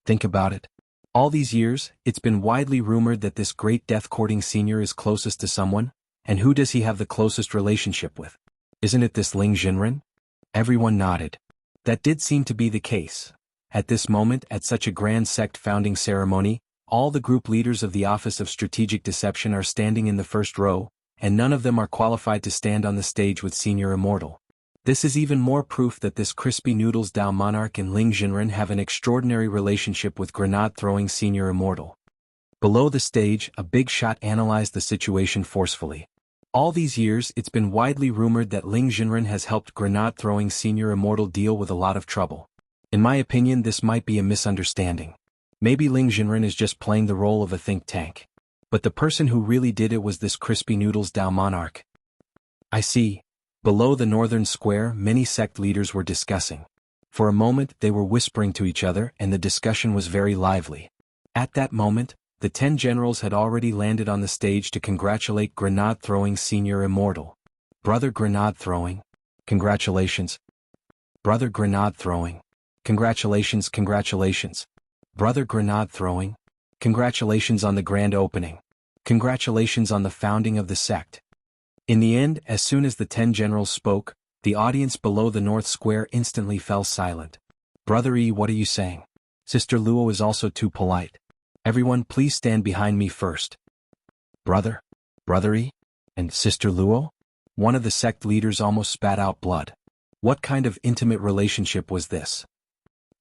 Think about it. All these years, it's been widely rumored that this great death-courting senior is closest to someone, and who does he have the closest relationship with? Isn't it this Ling Jinren? Everyone nodded. That did seem to be the case. At this moment, at such a grand sect founding ceremony, all the group leaders of the Office of Strategic Deception are standing in the first row, and none of them are qualified to stand on the stage with Senior Immortal. This is even more proof that this crispy noodles Dao monarch and Ling Jinren have an extraordinary relationship with grenade-throwing Senior Immortal. Below the stage, a big shot analyzed the situation forcefully. All these years, it's been widely rumored that Ling Jinren has helped grenade-throwing Senior Immortal deal with a lot of trouble. In my opinion, this might be a misunderstanding. Maybe Ling Jinren is just playing the role of a think tank. But the person who really did it was this crispy noodles Dao monarch. I see. Below the northern square, many sect leaders were discussing. For a moment, they were whispering to each other, and the discussion was very lively. At that moment, the 10 generals had already landed on the stage to congratulate grenade-throwing Senior Immortal. Brother grenade-throwing. Congratulations. Brother grenade-throwing. Congratulations, congratulations. Brother grenade-throwing. Congratulations on the grand opening. Congratulations on the founding of the sect. In the end, as soon as the 10 generals spoke, the audience below the north square instantly fell silent. Brother E, what are you saying? Sister Luo is also too polite. Everyone please stand behind me first. Brother? Brother E? And Sister Luo? One of the sect leaders almost spat out blood. What kind of intimate relationship was this?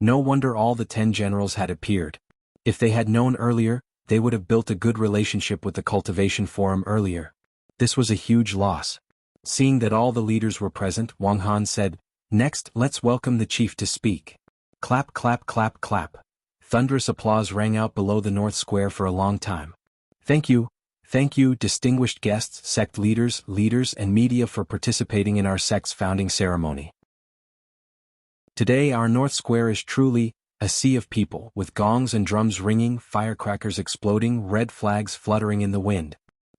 No wonder all the 10 generals had appeared. If they had known earlier, they would have built a good relationship with the cultivation forum earlier. This was a huge loss. Seeing that all the leaders were present, Wang Han said, "Next, let's welcome the chief to speak." Clap, clap, clap, clap. Thunderous applause rang out below the north square for a long time. Thank you, distinguished guests, sect leaders, and media for participating in our sect's founding ceremony. Today our north square is truly a sea of people, with gongs and drums ringing, firecrackers exploding, red flags fluttering in the wind.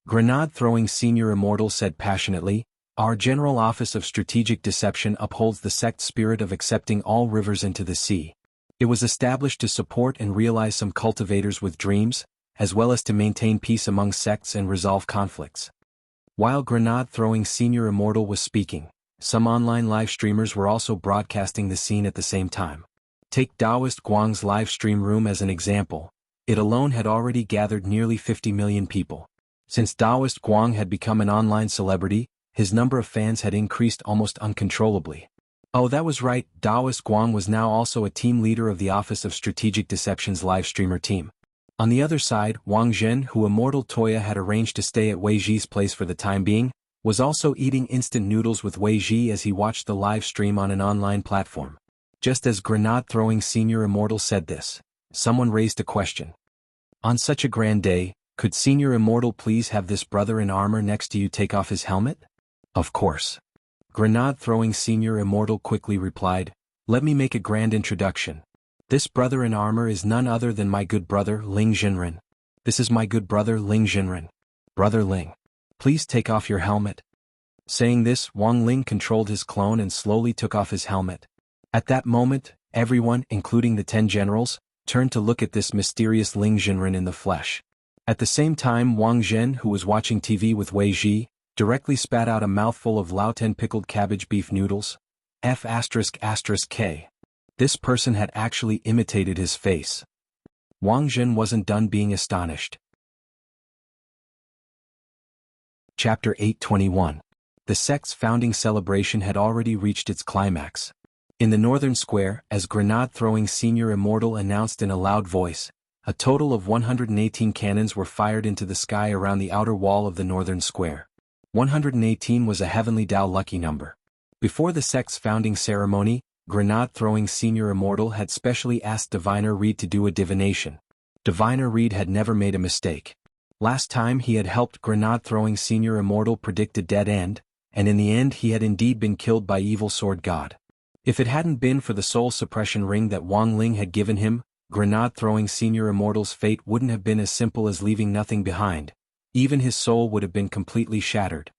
Grenade-throwing Senior Immortal said passionately, "Our General Office of Strategic Deception upholds the sect spirit of accepting all rivers into the sea. It was established to support and realize some cultivators with dreams, as well as to maintain peace among sects and resolve conflicts." While grenade-throwing Senior Immortal was speaking, some online live streamers were also broadcasting the scene at the same time. Take Daoist Guang's live stream room as an example. It alone had already gathered nearly 50 million people. Since Daoist Guang had become an online celebrity, his number of fans had increased almost uncontrollably. Oh, that was right, Daoist Guang was now also a team leader of the Office of Strategic Deception's live streamer team. On the other side, Wang Zhen, who Immortal Toya had arranged to stay at Wei Ji's place for the time being, was also eating instant noodles with Wei Ji as he watched the live stream on an online platform. Just as grenade-throwing Senior Immortal said this, someone raised a question. On such a grand day, could Senior Immortal please have this brother in armor next to you take off his helmet? Of course. Grenade-throwing Senior Immortal quickly replied, "Let me make a grand introduction. This brother in armor is none other than my good brother Ling Jinren. This is my good brother Ling Jinren. Brother Ling, please take off your helmet." Saying this, Wang Ling controlled his clone and slowly took off his helmet. At that moment, everyone, including the 10 generals, turned to look at this mysterious Ling Jinren in the flesh. At the same time, Wang Zhen, who was watching TV with Wei Ji, directly spat out a mouthful of Laoten pickled cabbage beef noodles. F***K. This person had actually imitated his face. Wang Zhen wasn't done being astonished. Chapter 821. The sect's founding celebration had already reached its climax. In the northern square, as grenade-throwing Senior Immortal announced in a loud voice, a total of 118 cannons were fired into the sky around the outer wall of the northern square. 118 was a heavenly Dao lucky number. Before the sect's founding ceremony, grenade-throwing Senior Immortal had specially asked Diviner Reed to do a divination. Diviner Reed had never made a mistake. Last time he had helped grenade-throwing Senior Immortal predict a dead end, and in the end he had indeed been killed by Evil Sword God. If it hadn't been for the soul suppression ring that Wang Ling had given him, grenade-throwing Senior Immortal's fate wouldn't have been as simple as leaving nothing behind. Even his soul would have been completely shattered.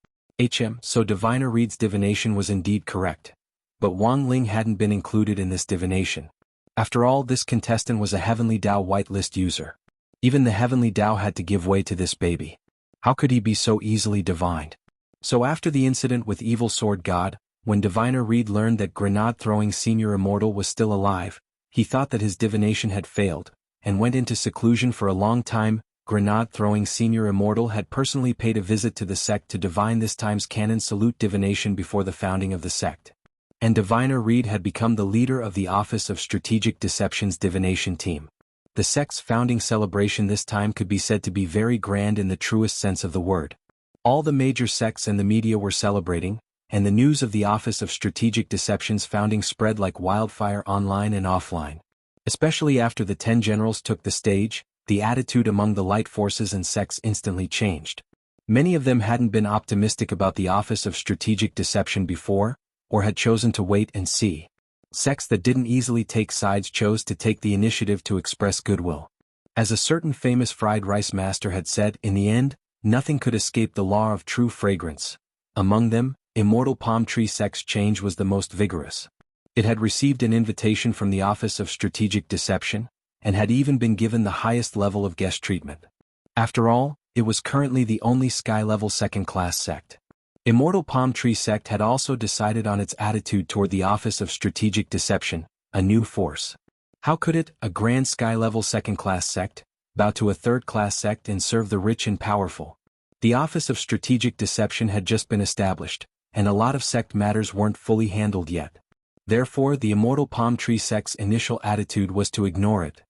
So Diviner Reed's divination was indeed correct. But Wang Ling hadn't been included in this divination. After all, this contestant was a Heavenly Dao whitelist user. Even the Heavenly Dao had to give way to this baby. How could he be so easily divined? So after the incident with Evil Sword God, when Diviner Reed learned that grenade-throwing Senior Immortal was still alive, he thought that his divination had failed, and went into seclusion for a long time. Grenade-throwing senior immortal had personally paid a visit to the sect to divine this time's canon salute divination before the founding of the sect. And Diviner Reed had become the leader of the Office of Strategic Deception's divination team. The sect's founding celebration this time could be said to be very grand in the truest sense of the word. All the major sects and the media were celebrating, and the news of the Office of Strategic Deception's founding spread like wildfire online and offline. Especially after the 10 generals took the stage, the attitude among the light forces and sects instantly changed. Many of them hadn't been optimistic about the Office of Strategic Deception before, or had chosen to wait and see. Sects that didn't easily take sides chose to take the initiative to express goodwill. As a certain famous fried rice master had said, in the end, nothing could escape the law of true fragrance. Among them, Immortal Palm Tree Sect's change was the most vigorous. It had received an invitation from the Office of Strategic Deception, and had even been given the highest level of guest treatment. After all, it was currently the only sky-level second-class sect. Immortal Palm Tree Sect had also decided on its attitude toward the Office of Strategic Deception, a new force. How could it, a grand sky-level second-class sect, bow to a third-class sect and serve the rich and powerful? The Office of Strategic Deception had just been established, and a lot of sect matters weren't fully handled yet. Therefore, the Immortal Palm Tree Sect's initial attitude was to ignore it.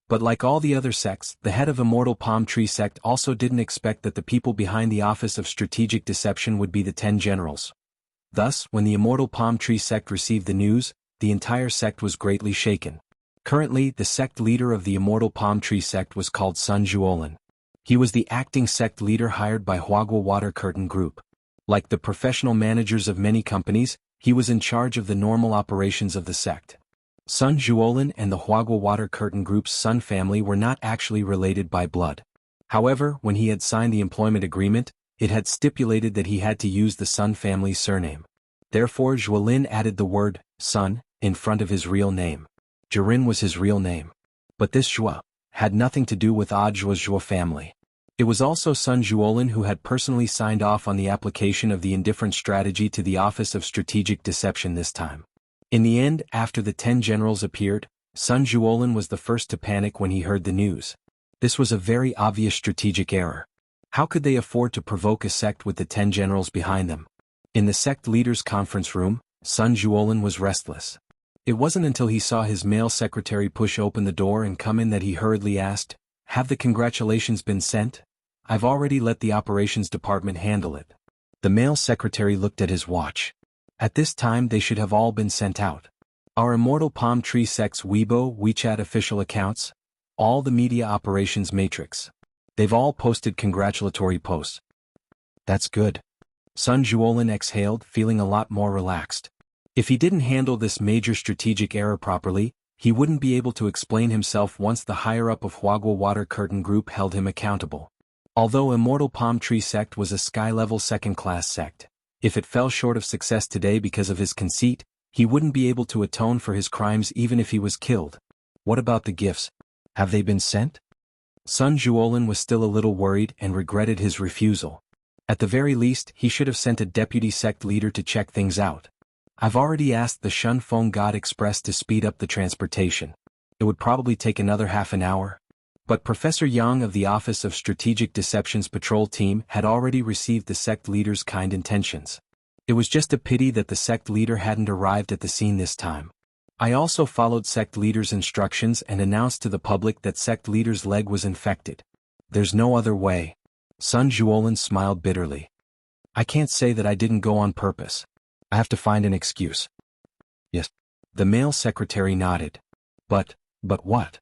But like all the other sects, the head of Immortal Palm Tree Sect also didn't expect that the people behind the Office of Strategic Deception would be the 10 generals. Thus, when the Immortal Palm Tree Sect received the news, the entire sect was greatly shaken. Currently, the sect leader of the Immortal Palm Tree Sect was called Sun Juolin. He was the acting sect leader hired by Huagua Water Curtain Group. Like the professional managers of many companies, he was in charge of the normal operations of the sect. Sun Juolin and the Huagua Water Curtain Group's Sun family were not actually related by blood. However, when he had signed the employment agreement, it had stipulated that he had to use the Sun family's surname. Therefore, Juolin added the word, Sun, in front of his real name. Jirin was his real name. But this Zhua had nothing to do with Zhua's Zhua family. It was also Sun Juolin who had personally signed off on the application of the indifferent strategy to the Office of Strategic Deception this time. In the end, after the 10 generals appeared, Sun Juolin was the first to panic when he heard the news. This was a very obvious strategic error. How could they afford to provoke a sect with the 10 generals behind them? In the sect leaders' conference room, Sun Juolin was restless. It wasn't until he saw his male secretary push open the door and come in that he hurriedly asked, "Have the congratulations been sent? I've already let the operations department handle it." The male secretary looked at his watch. At this time they should have all been sent out. Our Immortal Palm Tree Sect's Weibo, WeChat official accounts, all the media operations matrix. They've all posted congratulatory posts. That's good. Sun Juolin exhaled, feeling a lot more relaxed. If he didn't handle this major strategic error properly, he wouldn't be able to explain himself once the higher-up of Huagua Water Curtain Group held him accountable. Although Immortal Palm Tree Sect was a sky-level second-class sect, if it fell short of success today because of his conceit, he wouldn't be able to atone for his crimes even if he was killed. What about the gifts? Have they been sent? Sun Juolin was still a little worried and regretted his refusal. At the very least, he should have sent a deputy sect leader to check things out. I've already asked the Shun Feng God Express to speed up the transportation. It would probably take another half an hour. But Professor Yang of the Office of Strategic Deception's patrol team had already received the sect leader's kind intentions. It was just a pity that the sect leader hadn't arrived at the scene this time. I also followed sect leader's instructions and announced to the public that sect leader's leg was infected. There's no other way. Sun Juolin smiled bitterly. I can't say that I didn't go on purpose. I have to find an excuse. Yes. The male secretary nodded. But what?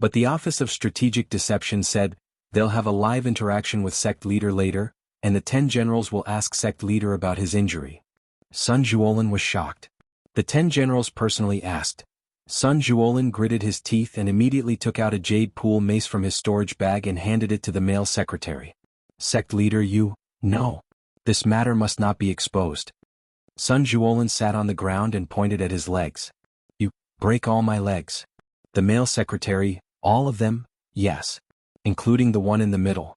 But the Office of Strategic Deception said, they'll have a live interaction with sect leader later, and the 10 generals will ask sect leader about his injury. Sun Juolin was shocked. The 10 generals personally asked. Sun Juolin gritted his teeth and immediately took out a jade pool mace from his storage bag and handed it to the male secretary. Sect leader, no. This matter must not be exposed. Sun Juolin sat on the ground and pointed at his legs. You break all my legs. The male secretary, all of them? Yes. Including the one in the middle.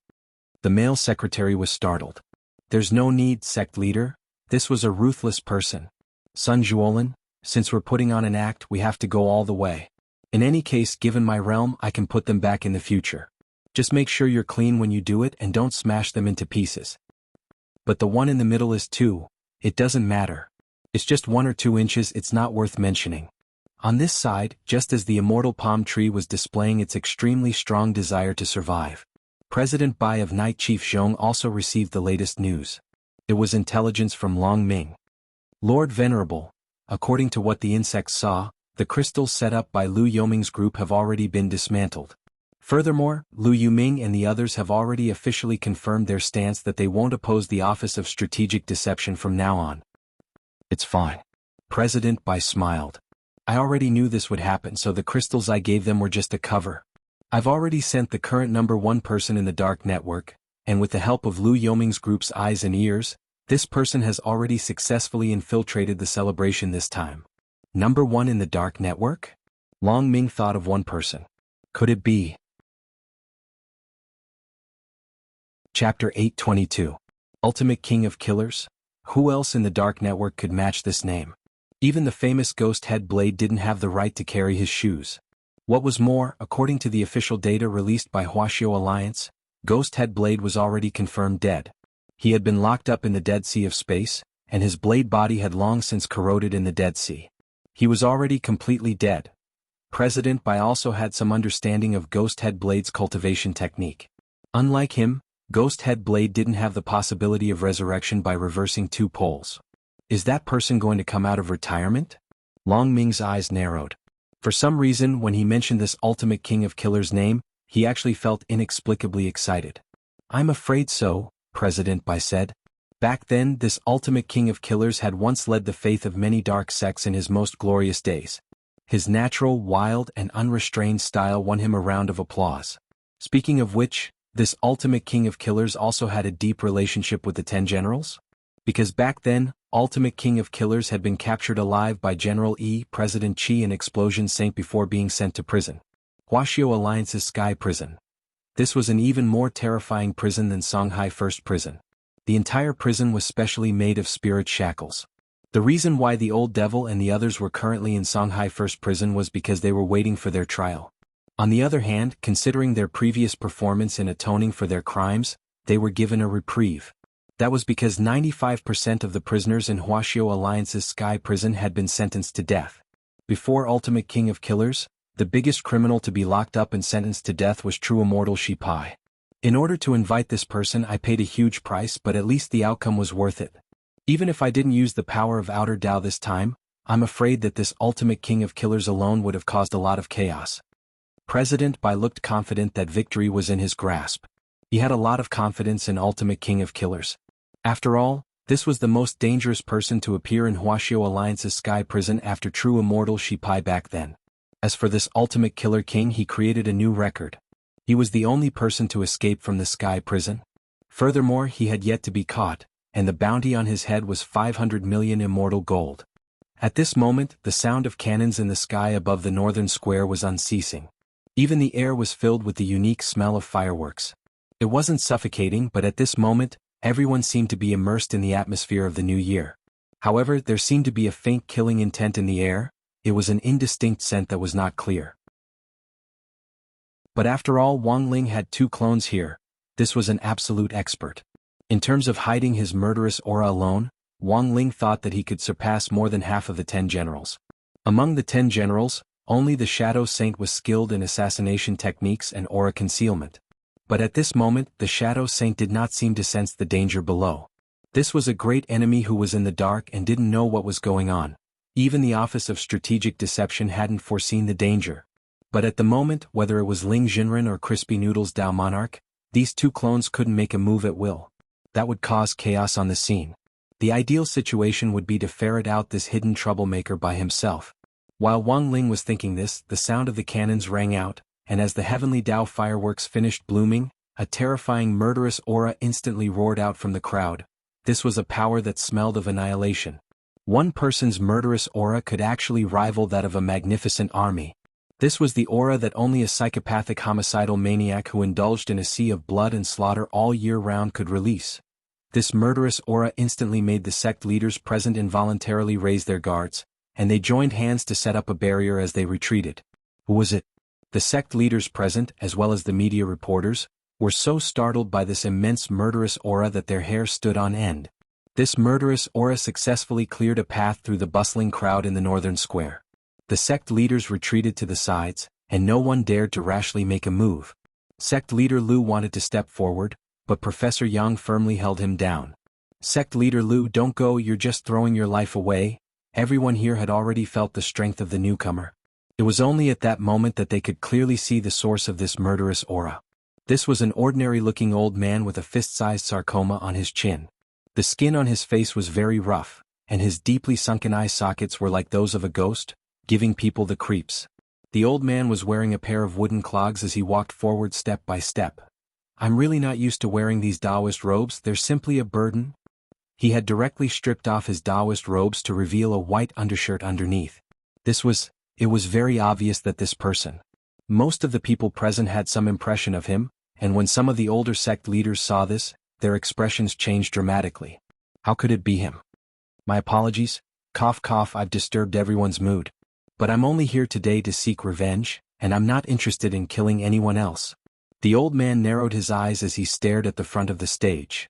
The male secretary was startled. There's no need, sect leader. This was a ruthless person. Sun Juolin, Since we're putting on an act, we have to go all the way. In any case, given my realm, I can put them back in the future. Just make sure you're clean when you do it and don't smash them into pieces. But the one in the middle is 2. It doesn't matter. It's just 1 or 2 inches, it's not worth mentioning. On this side, just as the immortal palm tree was displaying its extremely strong desire to survive, President Bai of Night Chief Zhong also received the latest news. It was intelligence from Long Ming. Lord Venerable, according to what the insects saw, the crystals set up by Lu Yoming's group have already been dismantled. Furthermore, Lu Yuming and the others have already officially confirmed their stance that they won't oppose the Office of Strategic Deception from now on. It's fine. President Bai smiled. I already knew this would happen, so the crystals I gave them were just a cover. I've already sent the current #1 person in the dark network, and with the help of Lu Yoming's group's eyes and ears, this person has already successfully infiltrated the celebration this time. #1 in the dark network? Long Ming thought of one person. Could it be? Chapter 822. Ultimate King of Killers? Who else in the dark network could match this name? Even the famous Ghost Head Blade didn't have the right to carry his shoes. What was more, according to the official data released by Wuxia Alliance, Ghost Head Blade was already confirmed dead. He had been locked up in the Dead Sea of Space, and his blade body had long since corroded in the Dead Sea. He was already completely dead. President Bai also had some understanding of Ghost Head Blade's cultivation technique. Unlike him, Ghost Head Blade didn't have the possibility of resurrection by reversing 2 poles. Is that person going to come out of retirement? Long Ming's eyes narrowed. For some reason, when he mentioned this Ultimate King of Killers name, he actually felt inexplicably excited. I'm afraid so, President Bai said. Back then, this Ultimate King of Killers had once led the faith of many dark sects in his most glorious days. His natural, wild, and unrestrained style won him a round of applause. Speaking of which, this Ultimate King of Killers also had a deep relationship with the 10 generals? Because back then, Ultimate King of Killers had been captured alive by General E. President Qi in Explosion Saint before being sent to prison. Wuxia Alliance's Sky Prison. This was an even more terrifying prison than Songhai First Prison. The entire prison was specially made of spirit shackles. The reason why the Old Devil and the others were currently in Songhai First Prison was because they were waiting for their trial. On the other hand, considering their previous performance in atoning for their crimes, they were given a reprieve. That was because 95% of the prisoners in Wuxia Alliance's Sky Prison had been sentenced to death. Before Ultimate King of Killers, the biggest criminal to be locked up and sentenced to death was true immortal Shi Pai. In order to invite this person, I paid a huge price, but at least the outcome was worth it. Even if I didn't use the power of Outer Dao this time, I'm afraid that this Ultimate King of Killers alone would have caused a lot of chaos. President Bai looked confident that victory was in his grasp. He had a lot of confidence in Ultimate King of Killers. After all, this was the most dangerous person to appear in Wuxia Alliance's Sky Prison after true immortal Shi Pai back then. As for this Ultimate Killer King, he created a new record. He was the only person to escape from the Sky Prison. Furthermore, he had yet to be caught, and the bounty on his head was 500 million immortal gold. At this moment, the sound of cannons in the sky above the northern square was unceasing. Even the air was filled with the unique smell of fireworks. It wasn't suffocating, but at this moment, everyone seemed to be immersed in the atmosphere of the new year. However, there seemed to be a faint killing intent in the air. It was an indistinct scent that was not clear. But after all, Wang Ling had 2 clones here. This was an absolute expert. In terms of hiding his murderous aura alone, Wang Ling thought that he could surpass more than half of the 10 generals. Among the 10 generals, only the Shadow Saint was skilled in assassination techniques and aura concealment. But at this moment, the Shadow Saint did not seem to sense the danger below. This was a great enemy who was in the dark and didn't know what was going on. Even the Office of Strategic Deception hadn't foreseen the danger. But at the moment, whether it was Ling Jinren or Crispy Noodles Dao Monarch, these 2 clones couldn't make a move at will. That would cause chaos on the scene. The ideal situation would be to ferret out this hidden troublemaker by himself. While Wang Ling was thinking this, the sound of the cannons rang out, and as the heavenly Dao fireworks finished blooming, a terrifying murderous aura instantly roared out from the crowd. This was a power that smelled of annihilation. One person's murderous aura could actually rival that of a magnificent army. This was the aura that only a psychopathic homicidal maniac who indulged in a sea of blood and slaughter all year round could release. This murderous aura instantly made the sect leaders present involuntarily raise their guards, and they joined hands to set up a barrier as they retreated. Who was it? The sect leaders present, as well as the media reporters, were so startled by this immense murderous aura that their hair stood on end. This murderous aura successfully cleared a path through the bustling crowd in the northern square. The sect leaders retreated to the sides, and no one dared to rashly make a move. Sect leader Lu wanted to step forward, but Professor Yang firmly held him down. Sect leader Lu, don't go, you're just throwing your life away. Everyone here had already felt the strength of the newcomer. It was only at that moment that they could clearly see the source of this murderous aura. This was an ordinary-looking old man with a fist-sized sarcoma on his chin. The skin on his face was very rough, and his deeply sunken eye sockets were like those of a ghost, giving people the creeps. The old man was wearing a pair of wooden clogs as he walked forward step by step. I'm really not used to wearing these Taoist robes, they're simply a burden. He had directly stripped off his Taoist robes to reveal a white undershirt underneath. It was very obvious that this person. Most of the people present had some impression of him, and when some of the older sect leaders saw this, their expressions changed dramatically. How could it be him? My apologies, cough cough, I've disturbed everyone's mood. But I'm only here today to seek revenge, and I'm not interested in killing anyone else. The old man narrowed his eyes as he stared at the front of the stage.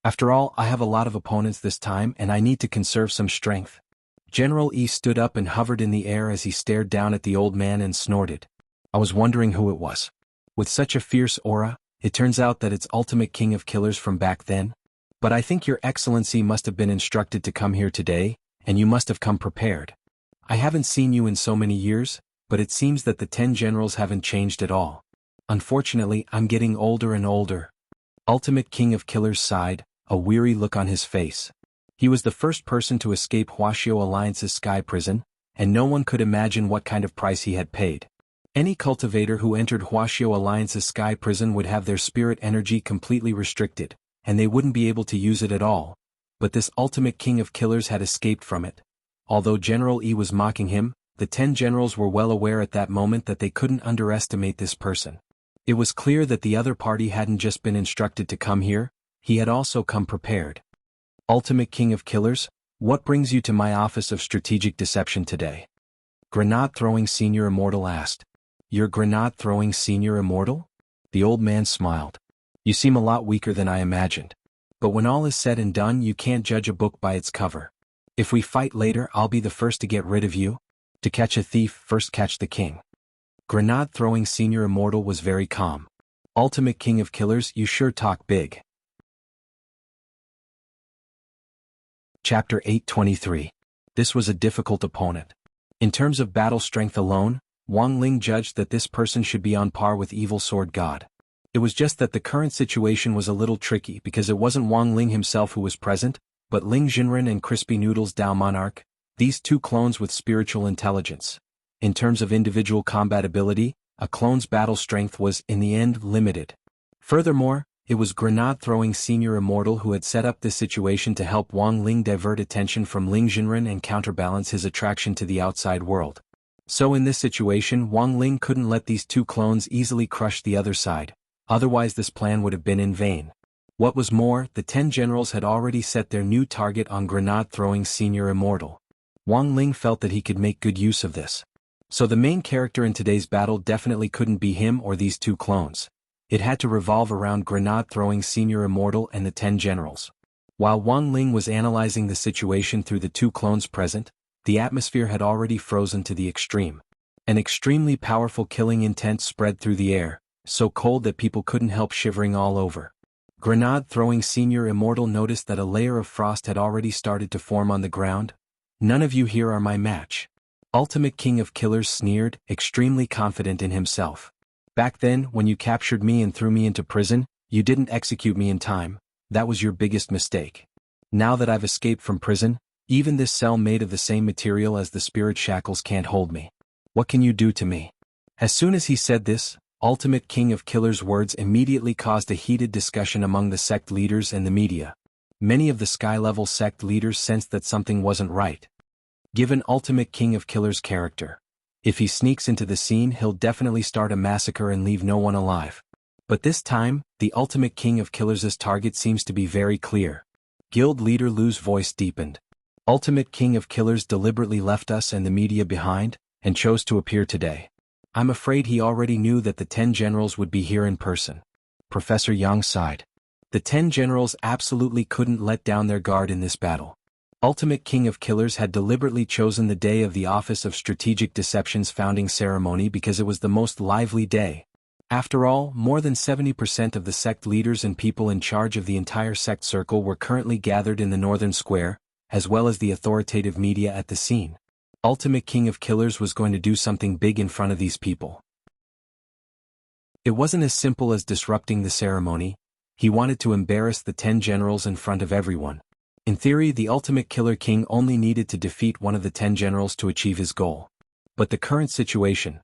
After all, I have a lot of opponents this time and I need to conserve some strength. General Yi stood up and hovered in the air as he stared down at the old man and snorted. I was wondering who it was. With such a fierce aura, it turns out that it's ultimate king of killers from back then. But I think your excellency must have been instructed to come here today, and you must have come prepared. I haven't seen you in so many years, but it seems that the 10 generals haven't changed at all. Unfortunately, I'm getting older and older. Ultimate king of killers sighed, a weary look on his face. He was the first person to escape Wuxia Alliance's sky prison, and no one could imagine what kind of price he had paid. Any cultivator who entered Wuxia Alliance's sky prison would have their spirit energy completely restricted, and they wouldn't be able to use it at all. But this ultimate king of killers had escaped from it. Although General Yi was mocking him, the 10 generals were well aware at that moment that they couldn't underestimate this person. It was clear that the other party hadn't just been instructed to come here, he had also come prepared. Ultimate king of killers, what brings you to my office of strategic deception today? Grenade-throwing senior immortal asked. You're grenade-throwing senior immortal? The old man smiled. You seem a lot weaker than I imagined. But when all is said and done, you can't judge a book by its cover. If we fight later, I'll be the first to get rid of you. To catch a thief, first catch the king. Grenade-throwing senior immortal was very calm. Ultimate king of killers, you sure talk big. Chapter 823. This was a difficult opponent. In terms of battle strength alone, Wang Ling judged that this person should be on par with Evil Sword God. It was just that the current situation was a little tricky because it wasn't Wang Ling himself who was present, but Ling Jinren and Crispy Noodles Dao Monarch, these two clones with spiritual intelligence. In terms of individual combat ability, a clone's battle strength was, in the end, limited. Furthermore, it was Grenade-throwing senior immortal who had set up this situation to help Wang Ling divert attention from Ling Jinren and counterbalance his attraction to the outside world. So in this situation, Wang Ling couldn't let these two clones easily crush the other side, otherwise this plan would have been in vain. What was more, the 10 generals had already set their new target on Grenade-throwing senior immortal. Wang Ling felt that he could make good use of this. So the main character in today's battle definitely couldn't be him or these two clones. It had to revolve around Grenade-throwing senior immortal and the 10 generals. While Wang Ling was analyzing the situation through the two clones present, the atmosphere had already frozen to the extreme. An extremely powerful killing intent spread through the air, so cold that people couldn't help shivering all over. Grenade-throwing senior immortal noticed that a layer of frost had already started to form on the ground. None of you here are my match. Ultimate king of killers sneered, extremely confident in himself. Back then, when you captured me and threw me into prison, you didn't execute me in time. That was your biggest mistake. Now that I've escaped from prison, even this cell made of the same material as the spirit shackles can't hold me. What can you do to me? As soon as he said this, Ultimate King of Killers' words immediately caused a heated discussion among the sect leaders and the media. Many of the sky-level sect leaders sensed that something wasn't right. Given Ultimate King of Killers' character, if he sneaks into the scene, he'll definitely start a massacre and leave no one alive. But this time, the Ultimate King of Killers' target seems to be very clear. Guild leader Lu's voice deepened. Ultimate King of Killers deliberately left us and the media behind, and chose to appear today. I'm afraid he already knew that the 10 generals would be here in person. Professor Yang sighed. The 10 generals absolutely couldn't let down their guard in this battle. Ultimate King of Killers had deliberately chosen the day of the Office of Strategic Deception's founding ceremony because it was the most lively day. After all, more than 70% of the sect leaders and people in charge of the entire sect circle were currently gathered in the northern square, as well as the authoritative media at the scene. Ultimate King of Killers was going to do something big in front of these people. It wasn't as simple as disrupting the ceremony. He wanted to embarrass the 10 generals in front of everyone. In theory, the Ultimate Killer King only needed to defeat one of the 10 generals to achieve his goal. But the current situation,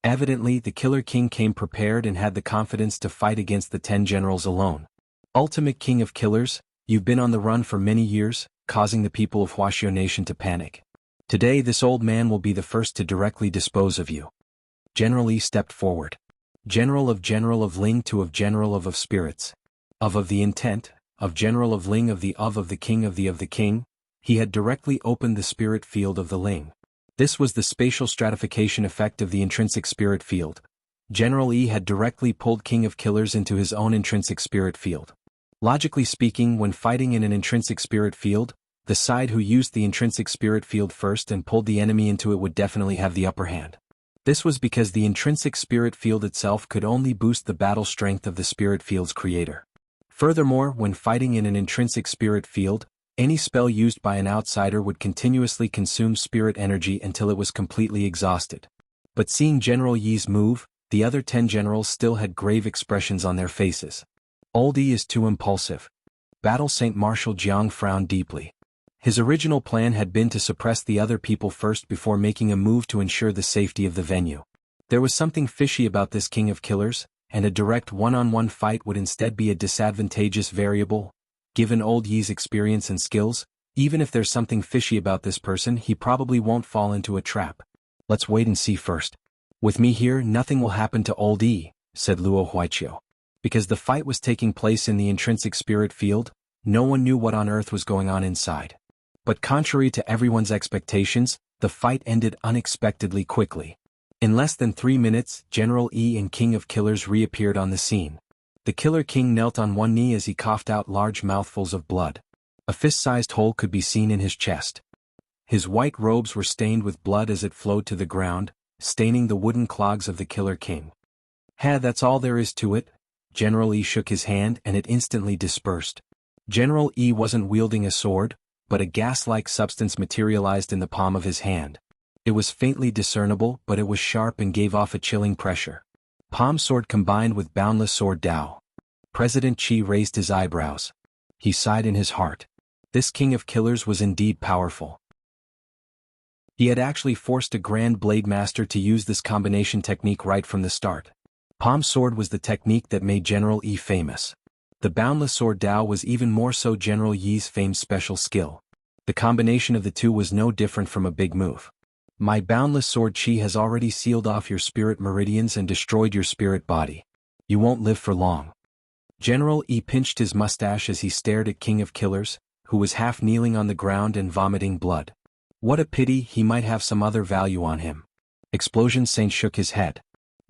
evidently the Killer King came prepared and had the confidence to fight against the 10 generals alone. Ultimate King of Killers, you've been on the run for many years, causing the people of Wuxia Nation to panic. Today this old man will be the first to directly dispose of you. General Yi stepped forward. General of Ling to of General of Spirits. Of the intent, of General of Ling of the King of the King, he had directly opened the spirit field of the Ling. This was the spatial stratification effect of the intrinsic spirit field. General Yi had directly pulled King of Killers into his own intrinsic spirit field. Logically speaking, when fighting in an intrinsic spirit field, the side who used the intrinsic spirit field first and pulled the enemy into it would definitely have the upper hand. This was because the intrinsic spirit field itself could only boost the battle strength of the spirit field's creator. Furthermore, when fighting in an intrinsic spirit field, any spell used by an outsider would continuously consume spirit energy until it was completely exhausted. But seeing General Yi's move, the other 10 generals still had grave expressions on their faces. Old Yi is too impulsive. Battle Saint Marshal Jiang frowned deeply. His original plan had been to suppress the other people first before making a move to ensure the safety of the venue. There was something fishy about this King of Killers, and a direct one-on-one fight would instead be a disadvantageous variable. Given Old Yi's experience and skills, even if there's something fishy about this person, he probably won't fall into a trap. Let's wait and see first. With me here, nothing will happen to Old Yi, said Luo Huaiqiu. Because the fight was taking place in the intrinsic spirit field, no one knew what on earth was going on inside. But contrary to everyone's expectations, the fight ended unexpectedly quickly. In less than 3 minutes, General Yi and King of Killers reappeared on the scene. The Killer King knelt on one knee as he coughed out large mouthfuls of blood. A fist-sized hole could be seen in his chest. His white robes were stained with blood as it flowed to the ground, staining the wooden clogs of the Killer King. That's all there is to it. General Yi shook his hand and it instantly dispersed. General Yi wasn't wielding a sword, but a gas-like substance materialized in the palm of his hand. It was faintly discernible, but it was sharp and gave off a chilling pressure. Palm sword combined with boundless sword Dao. President Qi raised his eyebrows. He sighed in his heart. This King of Killers was indeed powerful. He had actually forced a Grand Blade Master to use this combination technique right from the start. Palm sword was the technique that made General Yi famous. The boundless sword Dao was even more so General Yi's famed special skill. The combination of the two was no different from a big move. My boundless sword Qi has already sealed off your spirit meridians and destroyed your spirit body. You won't live for long. General Yi pinched his mustache as he stared at King of Killers, who was half kneeling on the ground and vomiting blood. What a pity, he might have some other value on him. Explosion Saint shook his head.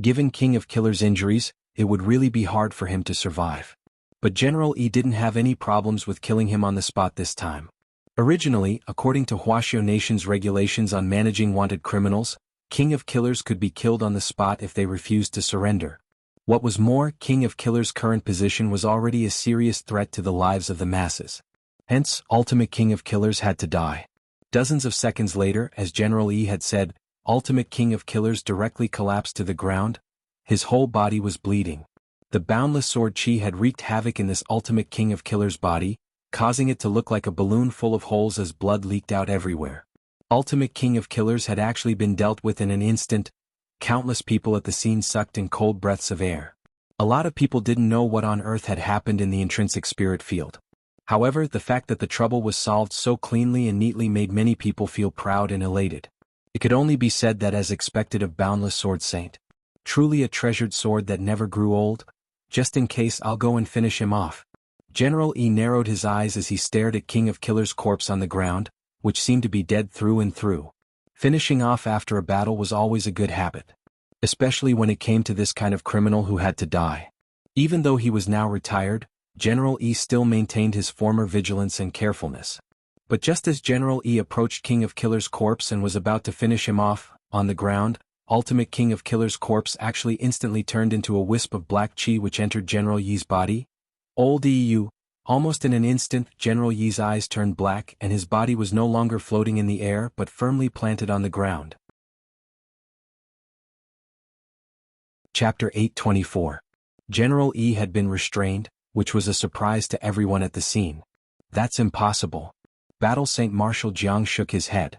Given King of Killers' injuries, it would really be hard for him to survive. But General Yi didn't have any problems with killing him on the spot this time. Originally, according to Wuxia Nation's regulations on managing wanted criminals, King of Killers could be killed on the spot if they refused to surrender. What was more, King of Killers' current position was already a serious threat to the lives of the masses. Hence, Ultimate King of Killers had to die. Dozens of seconds later, as General Yi had said, Ultimate King of Killers directly collapsed to the ground. His whole body was bleeding. The boundless sword Qi had wreaked havoc in this Ultimate King of Killers' body, causing it to look like a balloon full of holes as blood leaked out everywhere. Ultimate King of Killers had actually been dealt with in an instant. Countless people at the scene sucked in cold breaths of air. A lot of people didn't know what on earth had happened in the intrinsic spirit field. However, the fact that the trouble was solved so cleanly and neatly made many people feel proud and elated. It could only be said that as expected of Boundless Sword Saint. Truly a treasured sword that never grew old. Just in case, I'll go and finish him off. General Yi narrowed his eyes as he stared at King of Killers' corpse on the ground, which seemed to be dead through and through. Finishing off after a battle was always a good habit, especially when it came to this kind of criminal who had to die. Even though he was now retired, General E still maintained his former vigilance and carefulness. But just as General E approached King of Killer's corpse and was about to finish him off, on the ground, Ultimate King of Killer's corpse actually instantly turned into a wisp of black chi which entered General Yi's body. Old EU. Almost in an instant, General Yi's eyes turned black and his body was no longer floating in the air but firmly planted on the ground. Chapter 824. General E had been restrained, which was a surprise to everyone at the scene. That's impossible. Battle Saint Marshal Jiang shook his head.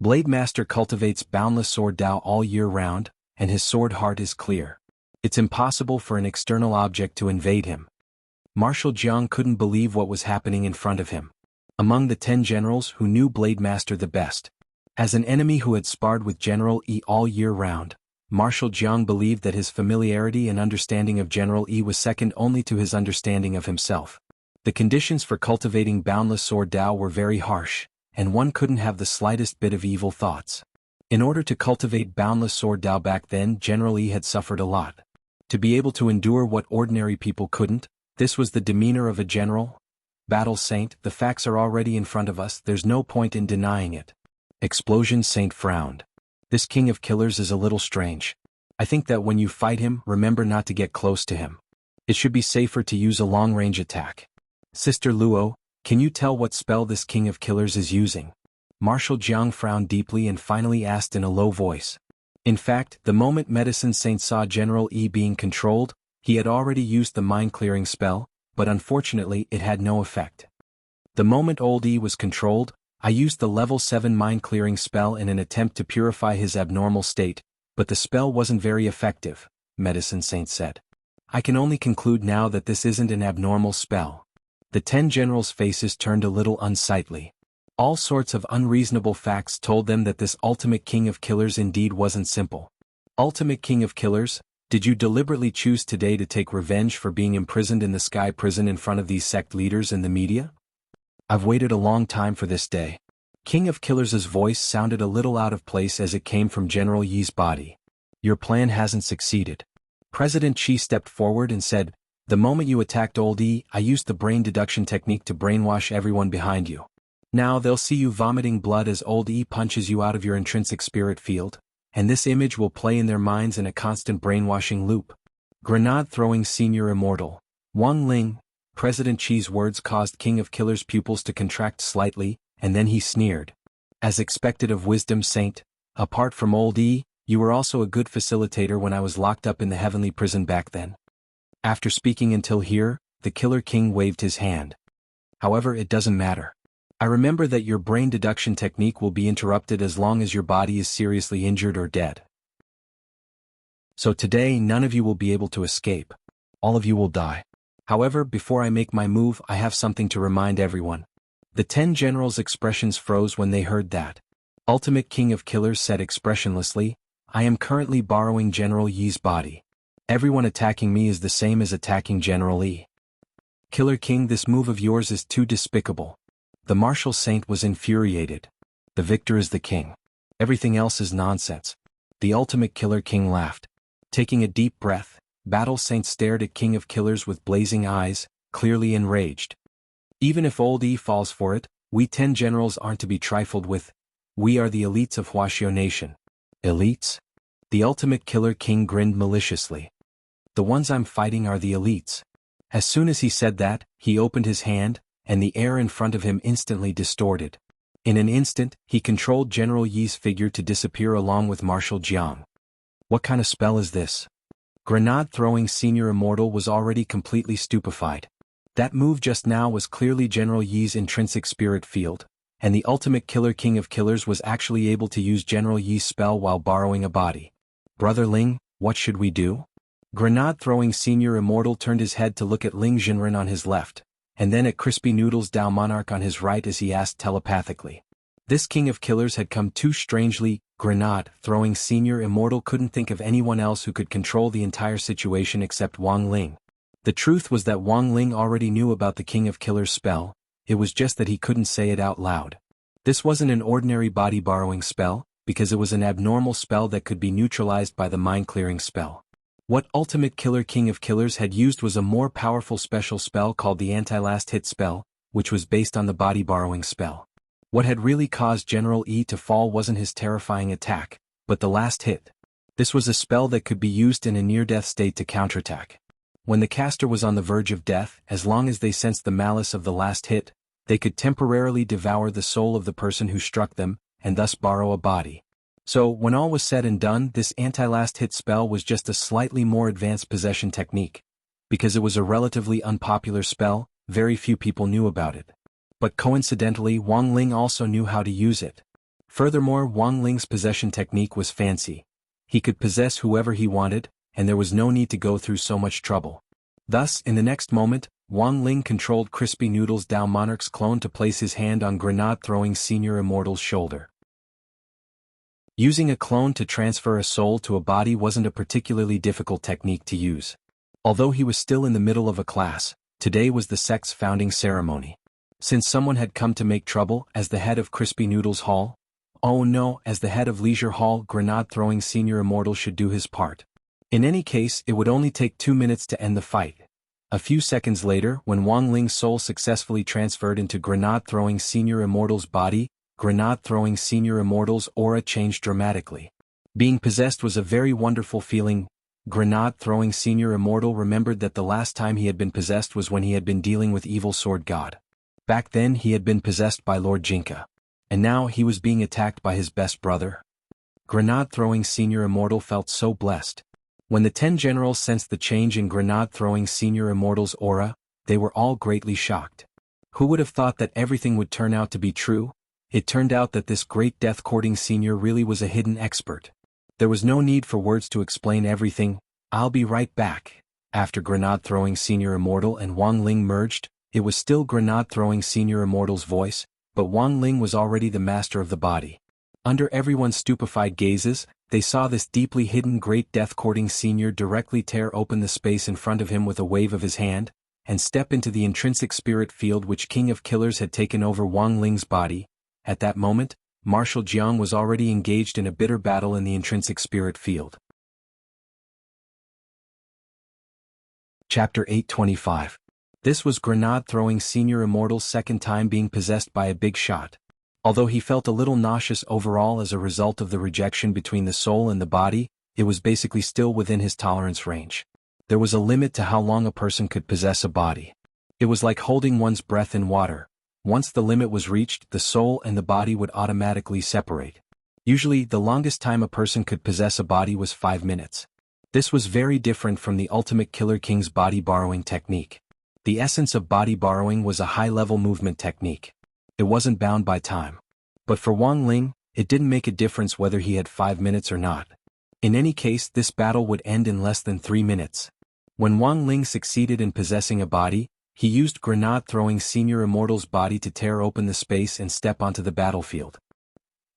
Blade Master cultivates boundless sword Dao all year round, and his sword heart is clear. It's impossible for an external object to invade him. Marshal Jiang couldn't believe what was happening in front of him. Among the 10 generals who knew Blade Master the best, as an enemy who had sparred with General E all year round, Marshal Jiang believed that his familiarity and understanding of General E was second only to his understanding of himself. The conditions for cultivating boundless sword Dao were very harsh, and one couldn't have the slightest bit of evil thoughts. In order to cultivate boundless sword Dao back then, General E had suffered a lot. To be able to endure what ordinary people couldn't, this was the demeanor of a general. Battle Saint, the facts are already in front of us, there's no point in denying it. Explosion Saint frowned. This King of Killers is a little strange. I think that when you fight him, remember not to get close to him. It should be safer to use a long-range attack. Sister Luo, can you tell what spell this King of Killers is using? Marshal Jiang frowned deeply and finally asked in a low voice. In fact, the moment Medicine Saint saw General E being controlled, he had already used the mind-clearing spell, but unfortunately it had no effect. The moment Old E was controlled, I used the level 7 mind-clearing spell in an attempt to purify his abnormal state, but the spell wasn't very effective, Medicine Saint said. I can only conclude now that this isn't an abnormal spell. The 10 generals' faces turned a little unsightly. All sorts of unreasonable facts told them that this Ultimate King of Killers indeed wasn't simple. Ultimate King of Killers, did you deliberately choose today to take revenge for being imprisoned in the Sky Prison in front of these sect leaders and the media? I've waited a long time for this day. King of Killers' voice sounded a little out of place as it came from General Yi's body. Your plan hasn't succeeded. President Qi stepped forward and said, the moment you attacked Old E, I used the brain deduction technique to brainwash everyone behind you. Now they'll see you vomiting blood as Old E punches you out of your intrinsic spirit field, and this image will play in their minds in a constant brainwashing loop. Grenade-throwing senior immortal. Wang Ling. President Qi's words caused King of Killers' pupils to contract slightly, and then he sneered. As expected of Wisdom Saint, apart from Old E, you were also a good facilitator when I was locked up in the heavenly prison back then. After speaking until here, the Killer King waved his hand. However, it doesn't matter. I remember that your brain deduction technique will be interrupted as long as your body is seriously injured or dead. So today none of you will be able to escape. All of you will die. However, before I make my move, I have something to remind everyone. The 10 generals' expressions froze when they heard that. Ultimate King of Killers said expressionlessly, I am currently borrowing General Yi's body. Everyone attacking me is the same as attacking General Yi. Killer King, this move of yours is too despicable. The Marshal Saint was infuriated. The victor is the king. Everything else is nonsense. The Ultimate Killer King laughed. Taking a deep breath, Battle Saint stared at King of Killers with blazing eyes, clearly enraged. Even if Old E falls for it, we 10 generals aren't to be trifled with. We are the elites of Huaxiao Nation. Elites? The Ultimate Killer King grinned maliciously. The ones I'm fighting are the elites. As soon as he said that, he opened his hand, and the air in front of him instantly distorted. In an instant, he controlled General Yi's figure to disappear along with Marshal Jiang. What kind of spell is this? Grenade-throwing senior immortal was already completely stupefied. That move just now was clearly General Yi's intrinsic spirit field, and the Ultimate Killer King of Killers was actually able to use General Yi's spell while borrowing a body. Brother Ling, what should we do? Grenade-throwing senior immortal turned his head to look at Ling Jinren on his left, and then at Crispy Noodles Dao Monarch on his right as he asked telepathically. This King of Killers had come too strangely. Grenade-throwing senior immortal couldn't think of anyone else who could control the entire situation except Wang Ling. The truth was that Wang Ling already knew about the King of Killers spell, it was just that he couldn't say it out loud. This wasn't an ordinary body-borrowing spell, because it was an abnormal spell that could be neutralized by the mind-clearing spell. What Ultimate Killer King of Killers had used was a more powerful special spell called the Anti-Last Hit spell, which was based on the body-borrowing spell. What had really caused General E to fall wasn't his terrifying attack, but the last hit. This was a spell that could be used in a near-death state to counterattack. When the caster was on the verge of death, as long as they sensed the malice of the last hit, they could temporarily devour the soul of the person who struck them, and thus borrow a body. So, when all was said and done, this anti-last hit spell was just a slightly more advanced possession technique. Because it was a relatively unpopular spell, very few people knew about it. But coincidentally, Wang Ling also knew how to use it. Furthermore, Wang Ling's possession technique was fancy. He could possess whoever he wanted, and there was no need to go through so much trouble. Thus, in the next moment, Wang Ling controlled Crispy Noodles Dao Monarch's clone to place his hand on grenade-throwing Senior Immortal's shoulder. Using a clone to transfer a soul to a body wasn't a particularly difficult technique to use. Although he was still in the middle of a class, today was the sect's founding ceremony. Since someone had come to make trouble, as the head of Crispy Noodles Hall, oh no, as the head of Leisure Hall, grenade-throwing Senior Immortal should do his part. In any case, it would only take 2 minutes to end the fight. A few seconds later, when Wang Ling's soul successfully transferred into grenade-throwing Senior Immortal's body, grenade-throwing Senior Immortal's aura changed dramatically. Being possessed was a very wonderful feeling. Grenade-throwing Senior Immortal remembered that the last time he had been possessed was when he had been dealing with Evil Sword God. Back then he had been possessed by Lord Jinka. And now he was being attacked by his best brother. Grenade-throwing Senior Immortal felt so blessed. When the 10 generals sensed the change in grenade-throwing Senior Immortal's aura, they were all greatly shocked. Who would have thought that everything would turn out to be true? It turned out that this great death-courting senior really was a hidden expert. There was no need for words to explain everything. I'll be right back. After grenade-throwing Senior Immortal and Wang Ling merged, it was still grenade-throwing Senior Immortal's voice, but Wang Ling was already the master of the body. Under everyone's stupefied gazes, they saw this deeply hidden great death-courting senior directly tear open the space in front of him with a wave of his hand, and step into the intrinsic spirit field which King of Killers had taken over Wang Ling's body. At that moment, Marshal Jiang was already engaged in a bitter battle in the intrinsic spirit field. Chapter 825. This was grenade-throwing Senior Immortal's second time being possessed by a big shot. Although he felt a little nauseous overall as a result of the rejection between the soul and the body, it was basically still within his tolerance range. There was a limit to how long a person could possess a body. It was like holding one's breath in water. Once the limit was reached, the soul and the body would automatically separate. Usually, the longest time a person could possess a body was 5 minutes. This was very different from the Ultimate Killer King's body borrowing technique. The essence of body borrowing was a high-level movement technique. It wasn't bound by time. But for Wang Ling, it didn't make a difference whether he had 5 minutes or not. In any case, this battle would end in less than 3 minutes. When Wang Ling succeeded in possessing a body, he used grenade-throwing Senior Immortal's body to tear open the space and step onto the battlefield.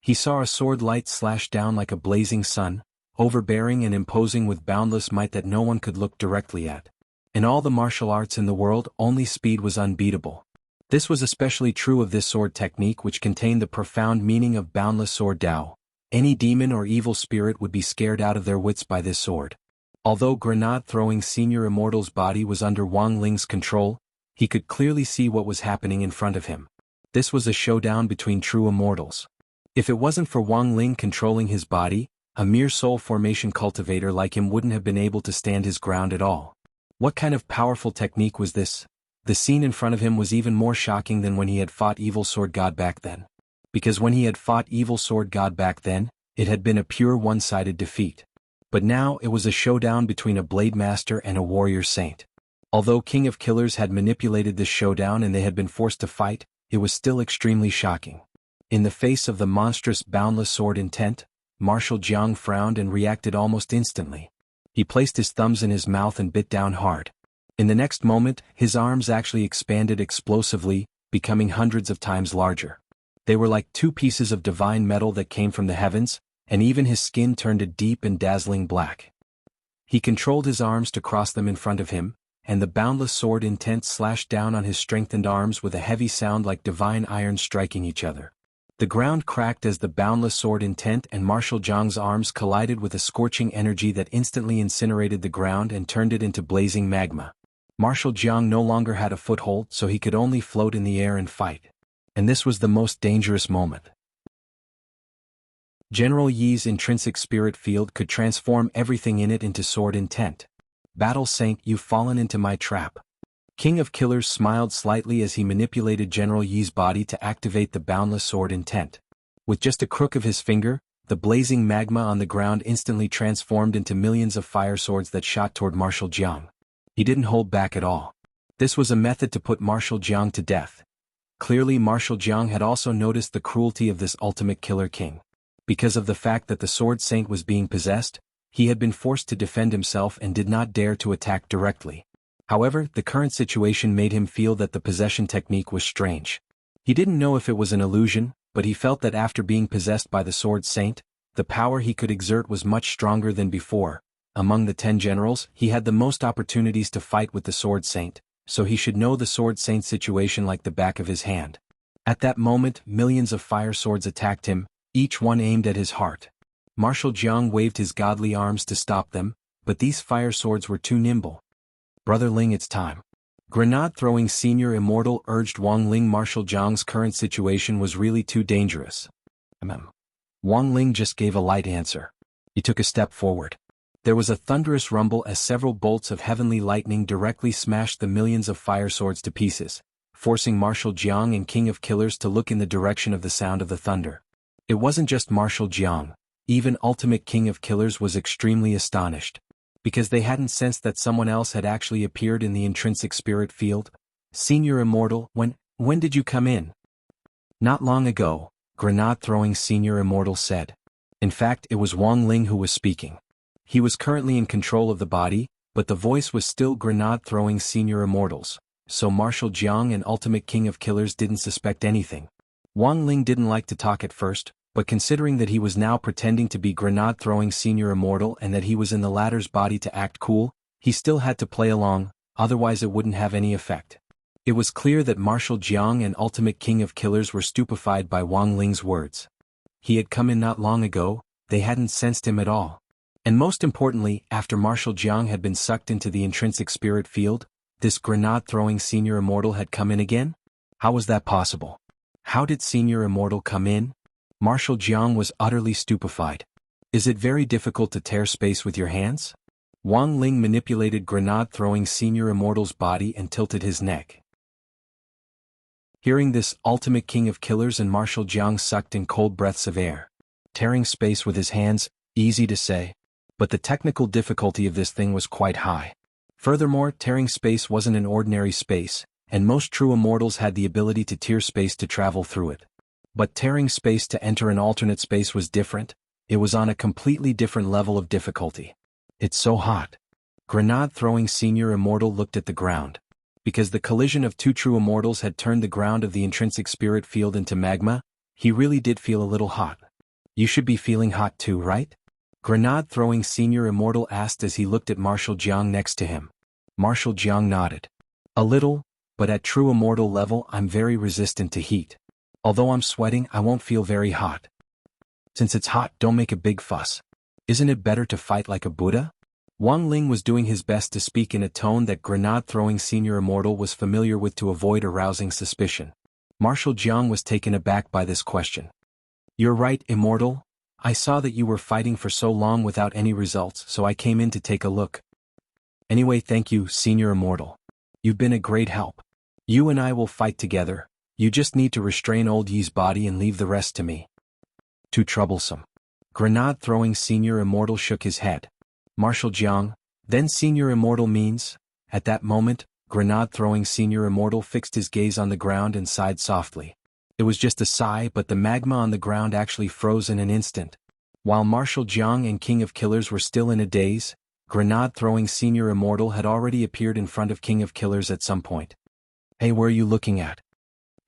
He saw a sword light slash down like a blazing sun, overbearing and imposing with boundless might that no one could look directly at. In all the martial arts in the world, only speed was unbeatable. This was especially true of this sword technique, which contained the profound meaning of boundless sword Dao. Any demon or evil spirit would be scared out of their wits by this sword. Although grenade-throwing Senior Immortal's body was under Wang Ling's control, he could clearly see what was happening in front of him. This was a showdown between true immortals. If it wasn't for Wang Ling controlling his body, a mere soul formation cultivator like him wouldn't have been able to stand his ground at all. What kind of powerful technique was this? The scene in front of him was even more shocking than when he had fought Evil Sword God back then. Because when he had fought Evil Sword God back then, it had been a pure one-sided defeat. But now it was a showdown between a Blade Master and a Warrior Saint. Although King of Killers had manipulated this showdown and they had been forced to fight, it was still extremely shocking. In the face of the monstrous boundless sword intent, Marshal Jiang frowned and reacted almost instantly. He placed his thumbs in his mouth and bit down hard. In the next moment, his arms actually expanded explosively, becoming hundreds of times larger. They were like 2 pieces of divine metal that came from the heavens, and even his skin turned a deep and dazzling black. He controlled his arms to cross them in front of him, and the boundless sword intent slashed down on his strengthened arms with a heavy sound like divine iron striking each other. The ground cracked as the boundless sword intent and Marshal Jiang's arms collided with a scorching energy that instantly incinerated the ground and turned it into blazing magma. Marshal Jiang no longer had a foothold, so he could only float in the air and fight. And this was the most dangerous moment. General Yi's intrinsic spirit field could transform everything in it into sword intent. Battle Saint, you've fallen into my trap. King of Killers smiled slightly as he manipulated General Yi's body to activate the boundless sword intent. With just a crook of his finger, the blazing magma on the ground instantly transformed into millions of fire swords that shot toward Marshal Jiang. He didn't hold back at all. This was a method to put Marshal Jiang to death. Clearly Marshal Jiang had also noticed the cruelty of this ultimate killer king. Because of the fact that the Sword Saint was being possessed, he had been forced to defend himself and did not dare to attack directly. However, the current situation made him feel that the possession technique was strange. He didn't know if it was an illusion, but he felt that after being possessed by the Sword Saint, the power he could exert was much stronger than before. Among the 10 generals, he had the most opportunities to fight with the Sword Saint, so he should know the Sword Saint's situation like the back of his hand. At that moment, millions of fire swords attacked him, each one aimed at his heart. Marshal Jiang waved his godly arms to stop them, but these fire swords were too nimble. Brother Ling, it's time. Grenade-throwing senior immortal urged Wang Ling. Marshal Jiang's current situation was really too dangerous. Wang Ling just gave a light answer. He took a step forward. There was a thunderous rumble as several bolts of heavenly lightning directly smashed the millions of fire swords to pieces, forcing Marshal Jiang and King of Killers to look in the direction of the sound of the thunder. It wasn't just Marshal Jiang, even Ultimate King of Killers was extremely astonished. Because they hadn't sensed that someone else had actually appeared in the intrinsic spirit field. Senior Immortal, when did you come in? Not long ago, Grenade-throwing Senior Immortal said. In fact, it was Wang Ling who was speaking. He was currently in control of the body, but the voice was still Grenade-throwing Senior Immortals, so Marshal Jiang and Ultimate King of Killers didn't suspect anything. Wang Ling didn't like to talk at first, but considering that he was now pretending to be Grenade-throwing Senior Immortal and that he was in the latter's body to act cool, he still had to play along, otherwise it wouldn't have any effect. It was clear that Marshal Jiang and Ultimate King of Killers were stupefied by Wang Ling's words. He had come in not long ago, they hadn't sensed him at all. And most importantly, after Marshal Jiang had been sucked into the intrinsic spirit field, this Grenade-throwing Senior Immortal had come in again? How was that possible? How did Senior Immortal come in? Marshal Jiang was utterly stupefied. Is it very difficult to tear space with your hands? Wang Ling manipulated Grenade-throwing Senior Immortal's body and tilted his neck. Hearing this, Ultimate King of Killers and Marshal Jiang sucked in cold breaths of air. Tearing space with his hands, easy to say. But the technical difficulty of this thing was quite high. Furthermore, tearing space wasn't an ordinary space, and most true immortals had the ability to tear space to travel through it. But tearing space to enter an alternate space was different. It was on a completely different level of difficulty. It's so hot. Grenade-throwing Senior Immortal looked at the ground. Because the collision of two true immortals had turned the ground of the intrinsic spirit field into magma, he really did feel a little hot. You should be feeling hot too, right? Grenade-throwing Senior Immortal asked as he looked at Marshal Jiang next to him. Marshal Jiang nodded. A little, but at true immortal level I'm very resistant to heat. Although I'm sweating, I won't feel very hot. Since it's hot, don't make a big fuss. Isn't it better to fight like a Buddha? Wang Ling was doing his best to speak in a tone that Grenade-throwing Senior Immortal was familiar with to avoid arousing suspicion. Marshal Jiang was taken aback by this question. You're right, Immortal. I saw that you were fighting for so long without any results, so I came in to take a look. Anyway, thank you, Senior Immortal. You've been a great help. You and I will fight together. You just need to restrain old Yi's body and leave the rest to me. Too troublesome. Grenade-throwing Senior Immortal shook his head. Marshal Jiang, then Senior Immortal means? At that moment, Grenade-throwing Senior Immortal fixed his gaze on the ground and sighed softly. It was just a sigh, but the magma on the ground actually froze in an instant. While Marshal Jiang and King of Killers were still in a daze, Grenade-throwing Senior Immortal had already appeared in front of King of Killers at some point. Hey, where are you looking at?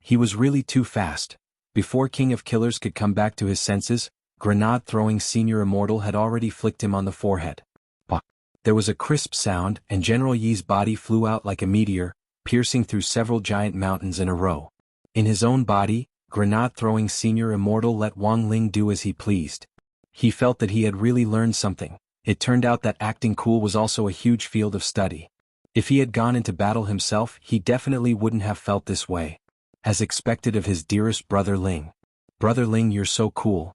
He was really too fast. Before King of Killers could come back to his senses, Grenade-throwing Senior Immortal had already flicked him on the forehead. Pah! There was a crisp sound, and General Yi's body flew out like a meteor, piercing through several giant mountains in a row. In his own body, grenade-throwing senior immortal let Wang Ling do as he pleased. He felt that he had really learned something. It turned out that acting cool was also a huge field of study. If he had gone into battle himself, he definitely wouldn't have felt this way. As expected of his dearest brother Ling. Brother Ling, you're so cool.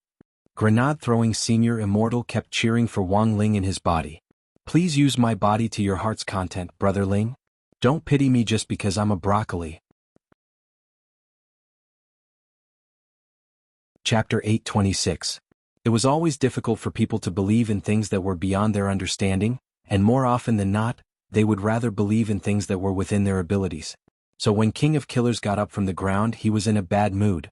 Grenade-throwing senior immortal kept cheering for Wang Ling in his body. Please use my body to your heart's content, brother Ling. Don't pity me just because I'm a broccoli. Chapter 826. It was always difficult for people to believe in things that were beyond their understanding, and more often than not, they would rather believe in things that were within their abilities. So when King of Killers got up from the ground, he was in a bad mood.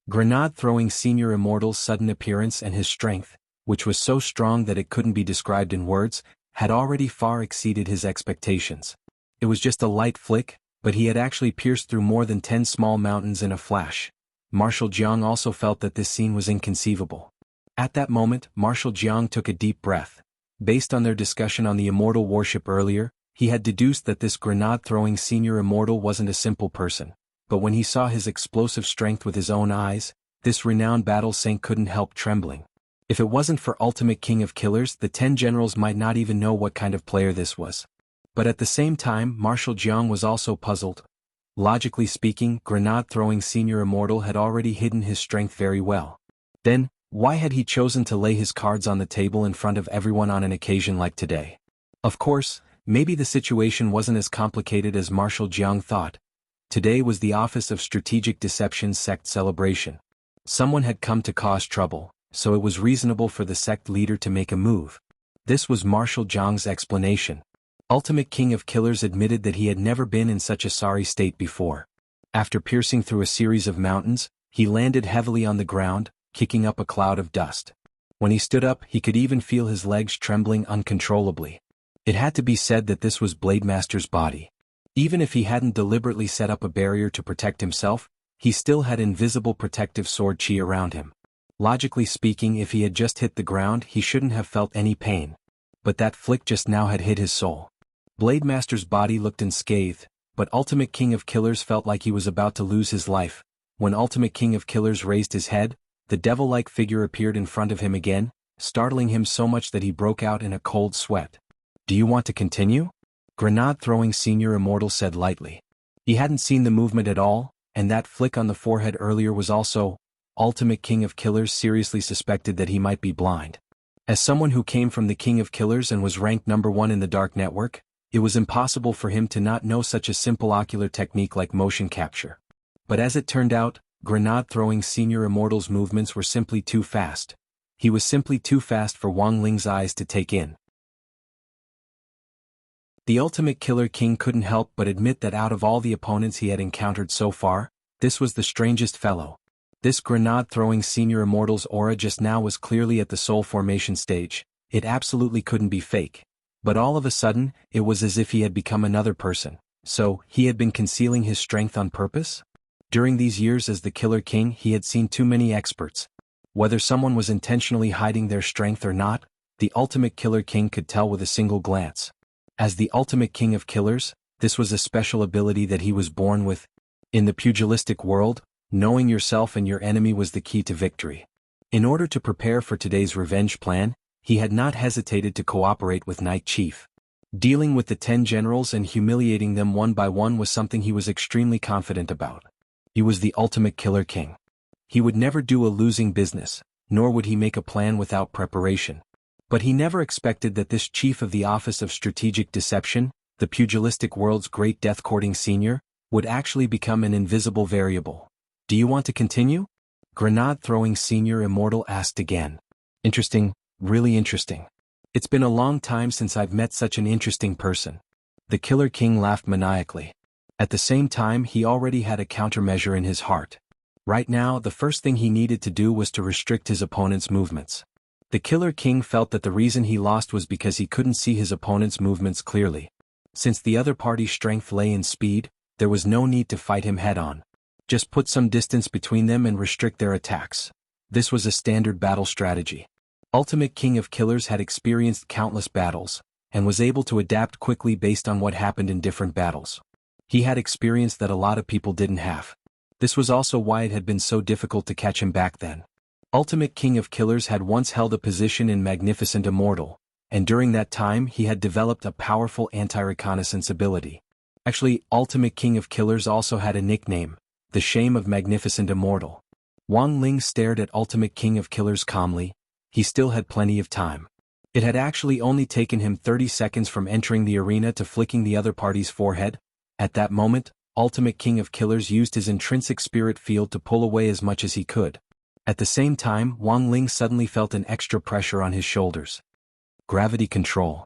Grenade-throwing senior immortal's sudden appearance and his strength, which was so strong that it couldn't be described in words, had already far exceeded his expectations. It was just a light flick, but he had actually pierced through more than 10 small mountains in a flash. Marshal Jiang also felt that this scene was inconceivable. At that moment, Marshal Jiang took a deep breath. Based on their discussion on the immortal warship earlier, he had deduced that this grenade-throwing senior immortal wasn't a simple person. But when he saw his explosive strength with his own eyes, this renowned battle saint couldn't help trembling. If it wasn't for Ultimate King of Killers, the 10 generals might not even know what kind of player this was. But at the same time, Marshal Jiang was also puzzled. Logically speaking, grenade-throwing senior immortal had already hidden his strength very well. Then, why had he chosen to lay his cards on the table in front of everyone on an occasion like today? Of course, maybe the situation wasn't as complicated as Marshal Jiang thought. Today was the Office of Strategic Deception's sect celebration. Someone had come to cause trouble, so it was reasonable for the sect leader to make a move. This was Marshal Jiang's explanation. Ultimate King of Killers admitted that he had never been in such a sorry state before. After piercing through a series of mountains, he landed heavily on the ground, kicking up a cloud of dust. When he stood up, he could even feel his legs trembling uncontrollably. It had to be said that this was Blademaster's body. Even if he hadn't deliberately set up a barrier to protect himself, he still had invisible protective sword chi around him. Logically speaking, if he had just hit the ground, he shouldn't have felt any pain. But that flick just now had hit his soul. Blademaster's body looked unscathed, but Ultimate King of Killers felt like he was about to lose his life. When Ultimate King of Killers raised his head, the devil-like figure appeared in front of him again, startling him so much that he broke out in a cold sweat. Do you want to continue? Grenade-throwing senior immortal said lightly. He hadn't seen the movement at all, and that flick on the forehead earlier was also. Ultimate King of Killers seriously suspected that he might be blind. As someone who came from the King of Killers and was ranked #1 in the Dark Network, it was impossible for him to not know such a simple ocular technique like motion capture. But as it turned out, grenade-throwing senior immortal's movements were simply too fast. He was simply too fast for Wang Ling's eyes to take in. The Ultimate Killer King couldn't help but admit that out of all the opponents he had encountered so far, this was the strangest fellow. This grenade-throwing senior immortal's aura just now was clearly at the soul formation stage. It absolutely couldn't be fake. But all of a sudden, it was as if he had become another person. So, he had been concealing his strength on purpose? During these years as the Killer King, he had seen too many experts. Whether someone was intentionally hiding their strength or not, the Ultimate Killer King could tell with a single glance. As the Ultimate King of Killers, this was a special ability that he was born with. In the pugilistic world, knowing yourself and your enemy was the key to victory. In order to prepare for today's revenge plan, he had not hesitated to cooperate with Night Chief. Dealing with the 10 generals and humiliating them one by one was something he was extremely confident about. He was the Ultimate Killer King. He would never do a losing business, nor would he make a plan without preparation. But he never expected that this chief of the Office of Strategic Deception, the pugilistic world's great death-courting senior, would actually become an invisible variable. Do you want to continue? Grenade-throwing senior immortal asked again. Interesting. Really interesting. It's been a long time since I've met such an interesting person. The Killer King laughed maniacally. At the same time, he already had a countermeasure in his heart. Right now, the first thing he needed to do was to restrict his opponent's movements. The Killer King felt that the reason he lost was because he couldn't see his opponent's movements clearly. Since the other party's strength lay in speed, there was no need to fight him head-on. Just put some distance between them and restrict their attacks. This was a standard battle strategy. Ultimate King of Killers had experienced countless battles, and was able to adapt quickly based on what happened in different battles. He had experience that a lot of people didn't have. This was also why it had been so difficult to catch him back then. Ultimate King of Killers had once held a position in Magnificent Immortal, and during that time he had developed a powerful anti-reconnaissance ability. Actually, Ultimate King of Killers also had a nickname, the Shame of Magnificent Immortal. Wang Ling stared at Ultimate King of Killers calmly. He still had plenty of time. It had actually only taken him 30 seconds from entering the arena to flicking the other party's forehead. At that moment, Ultimate King of Killers used his intrinsic spirit field to pull away as much as he could. At the same time, Wang Ling suddenly felt an extra pressure on his shoulders. Gravity control.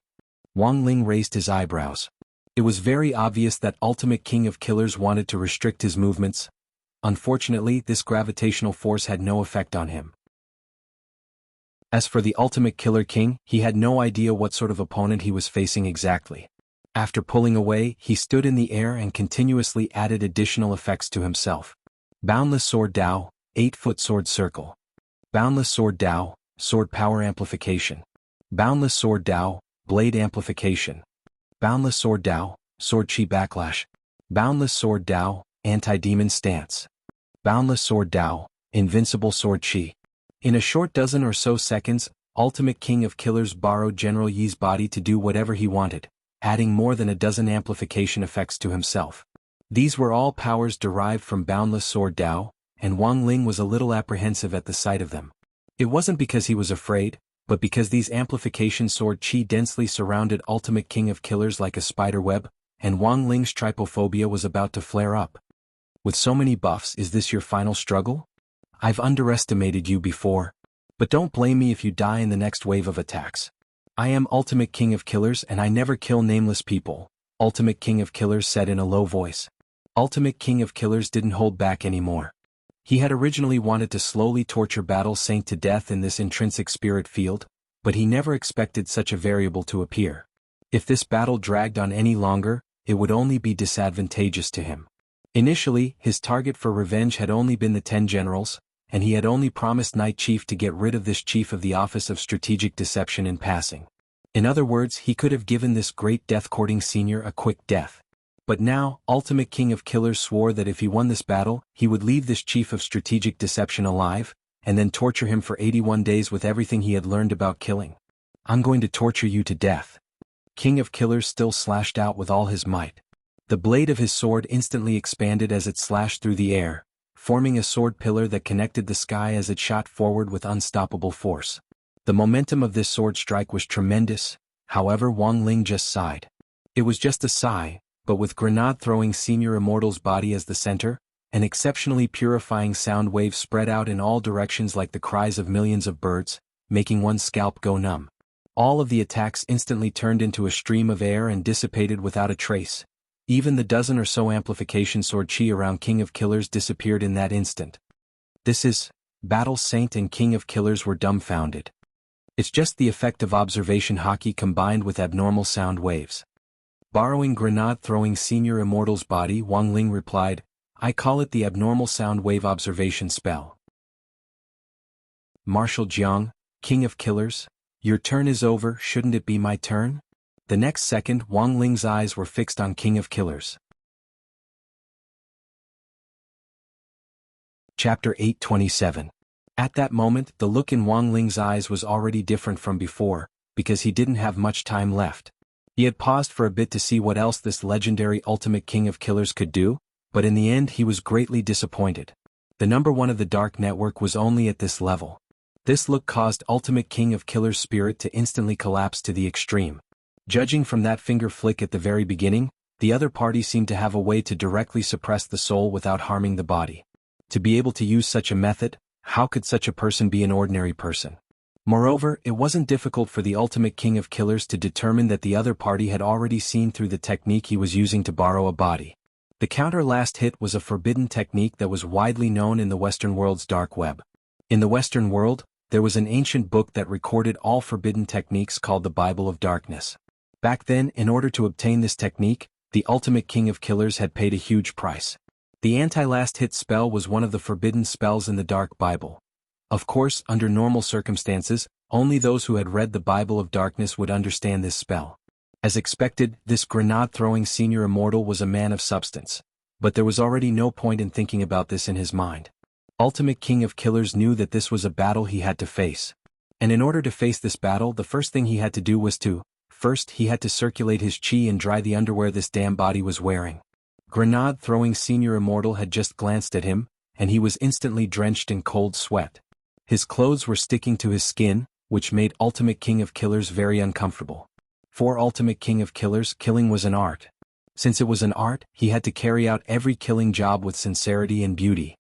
Wang Ling raised his eyebrows. It was very obvious that Ultimate King of Killers wanted to restrict his movements. Unfortunately, this gravitational force had no effect on him. As for the Ultimate Killer King, he had no idea what sort of opponent he was facing exactly. After pulling away, he stood in the air and continuously added additional effects to himself. Boundless Sword Dao, 8-foot sword circle. Boundless Sword Dao, sword power amplification. Boundless Sword Dao, blade amplification. Boundless Sword Dao, sword chi backlash. Boundless Sword Dao, anti-demon stance. Boundless Sword Dao, invincible sword chi. In a short dozen or so seconds, Ultimate King of Killers borrowed General Yi's body to do whatever he wanted, adding more than a dozen amplification effects to himself. These were all powers derived from Boundless Sword Dao, and Wang Ling was a little apprehensive at the sight of them. It wasn't because he was afraid, but because these amplification sword chi densely surrounded Ultimate King of Killers like a spider web, and Wang Ling's trypophobia was about to flare up. With so many buffs, is this your final struggle? I've underestimated you before. But don't blame me if you die in the next wave of attacks. I am Ultimate King of Killers and I never kill nameless people, Ultimate King of Killers said in a low voice. Ultimate King of Killers didn't hold back anymore. He had originally wanted to slowly torture Battle Saint to death in this intrinsic spirit field, but he never expected such a variable to appear. If this battle dragged on any longer, it would only be disadvantageous to him. Initially, his target for revenge had only been the 10 generals, and he had only promised Night Chief to get rid of this chief of the Office of Strategic Deception in passing. In other words, he could have given this great death-courting senior a quick death. But now, Ultimate King of Killers swore that if he won this battle, he would leave this chief of strategic deception alive, and then torture him for 81 days with everything he had learned about killing. I'm going to torture you to death. King of Killers still slashed out with all his might. The blade of his sword instantly expanded as it slashed through the air, forming a sword pillar that connected the sky as it shot forward with unstoppable force. The momentum of this sword strike was tremendous, however Wang Ling just sighed. It was just a sigh, but with grenade-throwing Senior Immortal's body as the center, an exceptionally purifying sound wave spread out in all directions like the cries of millions of birds, making one's scalp go numb. All of the attacks instantly turned into a stream of air and dissipated without a trace. Even the dozen or so amplification sword chi around King of Killers disappeared in that instant. This is... Battle Saint and King of Killers were dumbfounded. It's just the effect of observation hockey combined with abnormal sound waves. Borrowing grenade-throwing Senior Immortal's body, Wang Ling replied, I call it the abnormal sound wave observation spell. Marshal Jiang, King of Killers, your turn is over, shouldn't it be my turn? The next second, Wang Ling's eyes were fixed on King of Killers. Chapter 827. At that moment, the look in Wang Ling's eyes was already different from before, because he didn't have much time left. He had paused for a bit to see what else this legendary Ultimate King of Killers could do, but in the end he was greatly disappointed. The number one of the Dark Network was only at this level. This look caused Ultimate King of Killers' spirit to instantly collapse to the extreme. Judging from that finger flick at the very beginning, the other party seemed to have a way to directly suppress the soul without harming the body. To be able to use such a method, how could such a person be an ordinary person? Moreover, it wasn't difficult for the Ultimate King of Killers to determine that the other party had already seen through the technique he was using to borrow a body. The counter last hit was a forbidden technique that was widely known in the Western world's dark web. In the Western world, there was an ancient book that recorded all forbidden techniques called the Bible of Darkness. Back then, in order to obtain this technique, the Ultimate King of Killers had paid a huge price. The anti-last hit spell was one of the forbidden spells in the Dark Bible. Of course, under normal circumstances, only those who had read the Bible of Darkness would understand this spell. As expected, this grenade-throwing Senior Immortal was a man of substance. But there was already no point in thinking about this in his mind. Ultimate King of Killers knew that this was a battle he had to face. And in order to face this battle, the first thing he had to do was first he had to circulate his chi and dry the underwear this damn body was wearing. Grenade-throwing Senior Immortal had just glanced at him, and he was instantly drenched in cold sweat. His clothes were sticking to his skin, which made Ultimate King of Killers very uncomfortable. For Ultimate King of Killers, killing was an art. Since it was an art, he had to carry out every killing job with sincerity and beauty.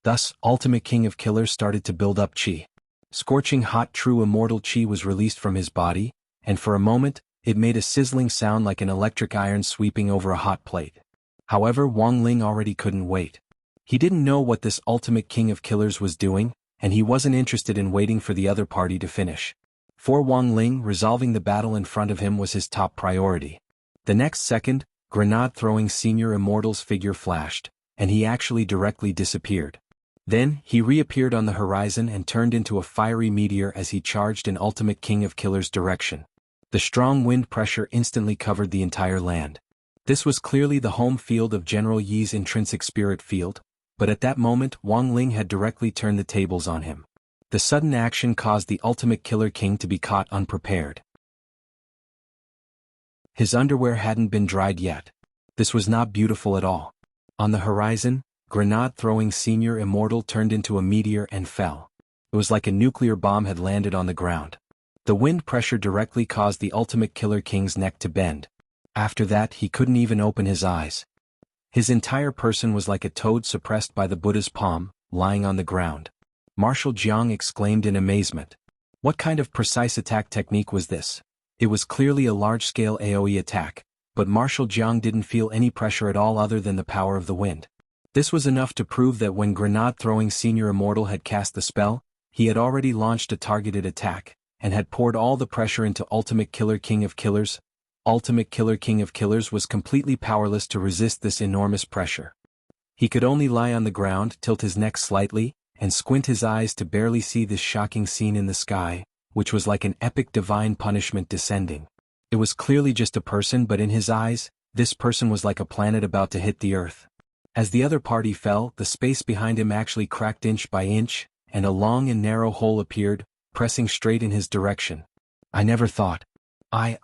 Thus, Ultimate King of Killers started to build up chi. Scorching hot true immortal chi was released from his body, and for a moment, it made a sizzling sound like an electric iron sweeping over a hot plate. However, Wang Ling already couldn't wait. He didn't know what this Ultimate King of Killers was doing, and he wasn't interested in waiting for the other party to finish. For Wang Ling, resolving the battle in front of him was his top priority. The next second, Grenade-throwing Senior Immortal's figure flashed, and he actually directly disappeared. Then, he reappeared on the horizon and turned into a fiery meteor as he charged in Ultimate King of Killers' direction. The strong wind pressure instantly covered the entire land. This was clearly the home field of General Yi's intrinsic spirit field, but at that moment Wang Ling had directly turned the tables on him. The sudden action caused the Ultimate Killer King to be caught unprepared. His underwear hadn't been dried yet. This was not beautiful at all. On the horizon, Grenade-throwing Senior Immortal turned into a meteor and fell. It was like a nuclear bomb had landed on the ground. The wind pressure directly caused the Ultimate Killer King's neck to bend. After that, he couldn't even open his eyes. His entire person was like a toad suppressed by the Buddha's palm, lying on the ground. Marshal Jiang exclaimed in amazement. What kind of precise attack technique was this? It was clearly a large-scale AoE attack, but Marshal Jiang didn't feel any pressure at all other than the power of the wind. This was enough to prove that when Grenade-throwing Senior Immortal had cast the spell, he had already launched a targeted attack, and had poured all the pressure into Ultimate Killer King of Killers. Ultimate Killer King of Killers was completely powerless to resist this enormous pressure. He could only lie on the ground, tilt his neck slightly, and squint his eyes to barely see this shocking scene in the sky, which was like an epic divine punishment descending. It was clearly just a person, but in his eyes, this person was like a planet about to hit the earth. As the other party fell, the space behind him actually cracked inch by inch, and a long and narrow hole appeared, pressing straight in his direction. I never thought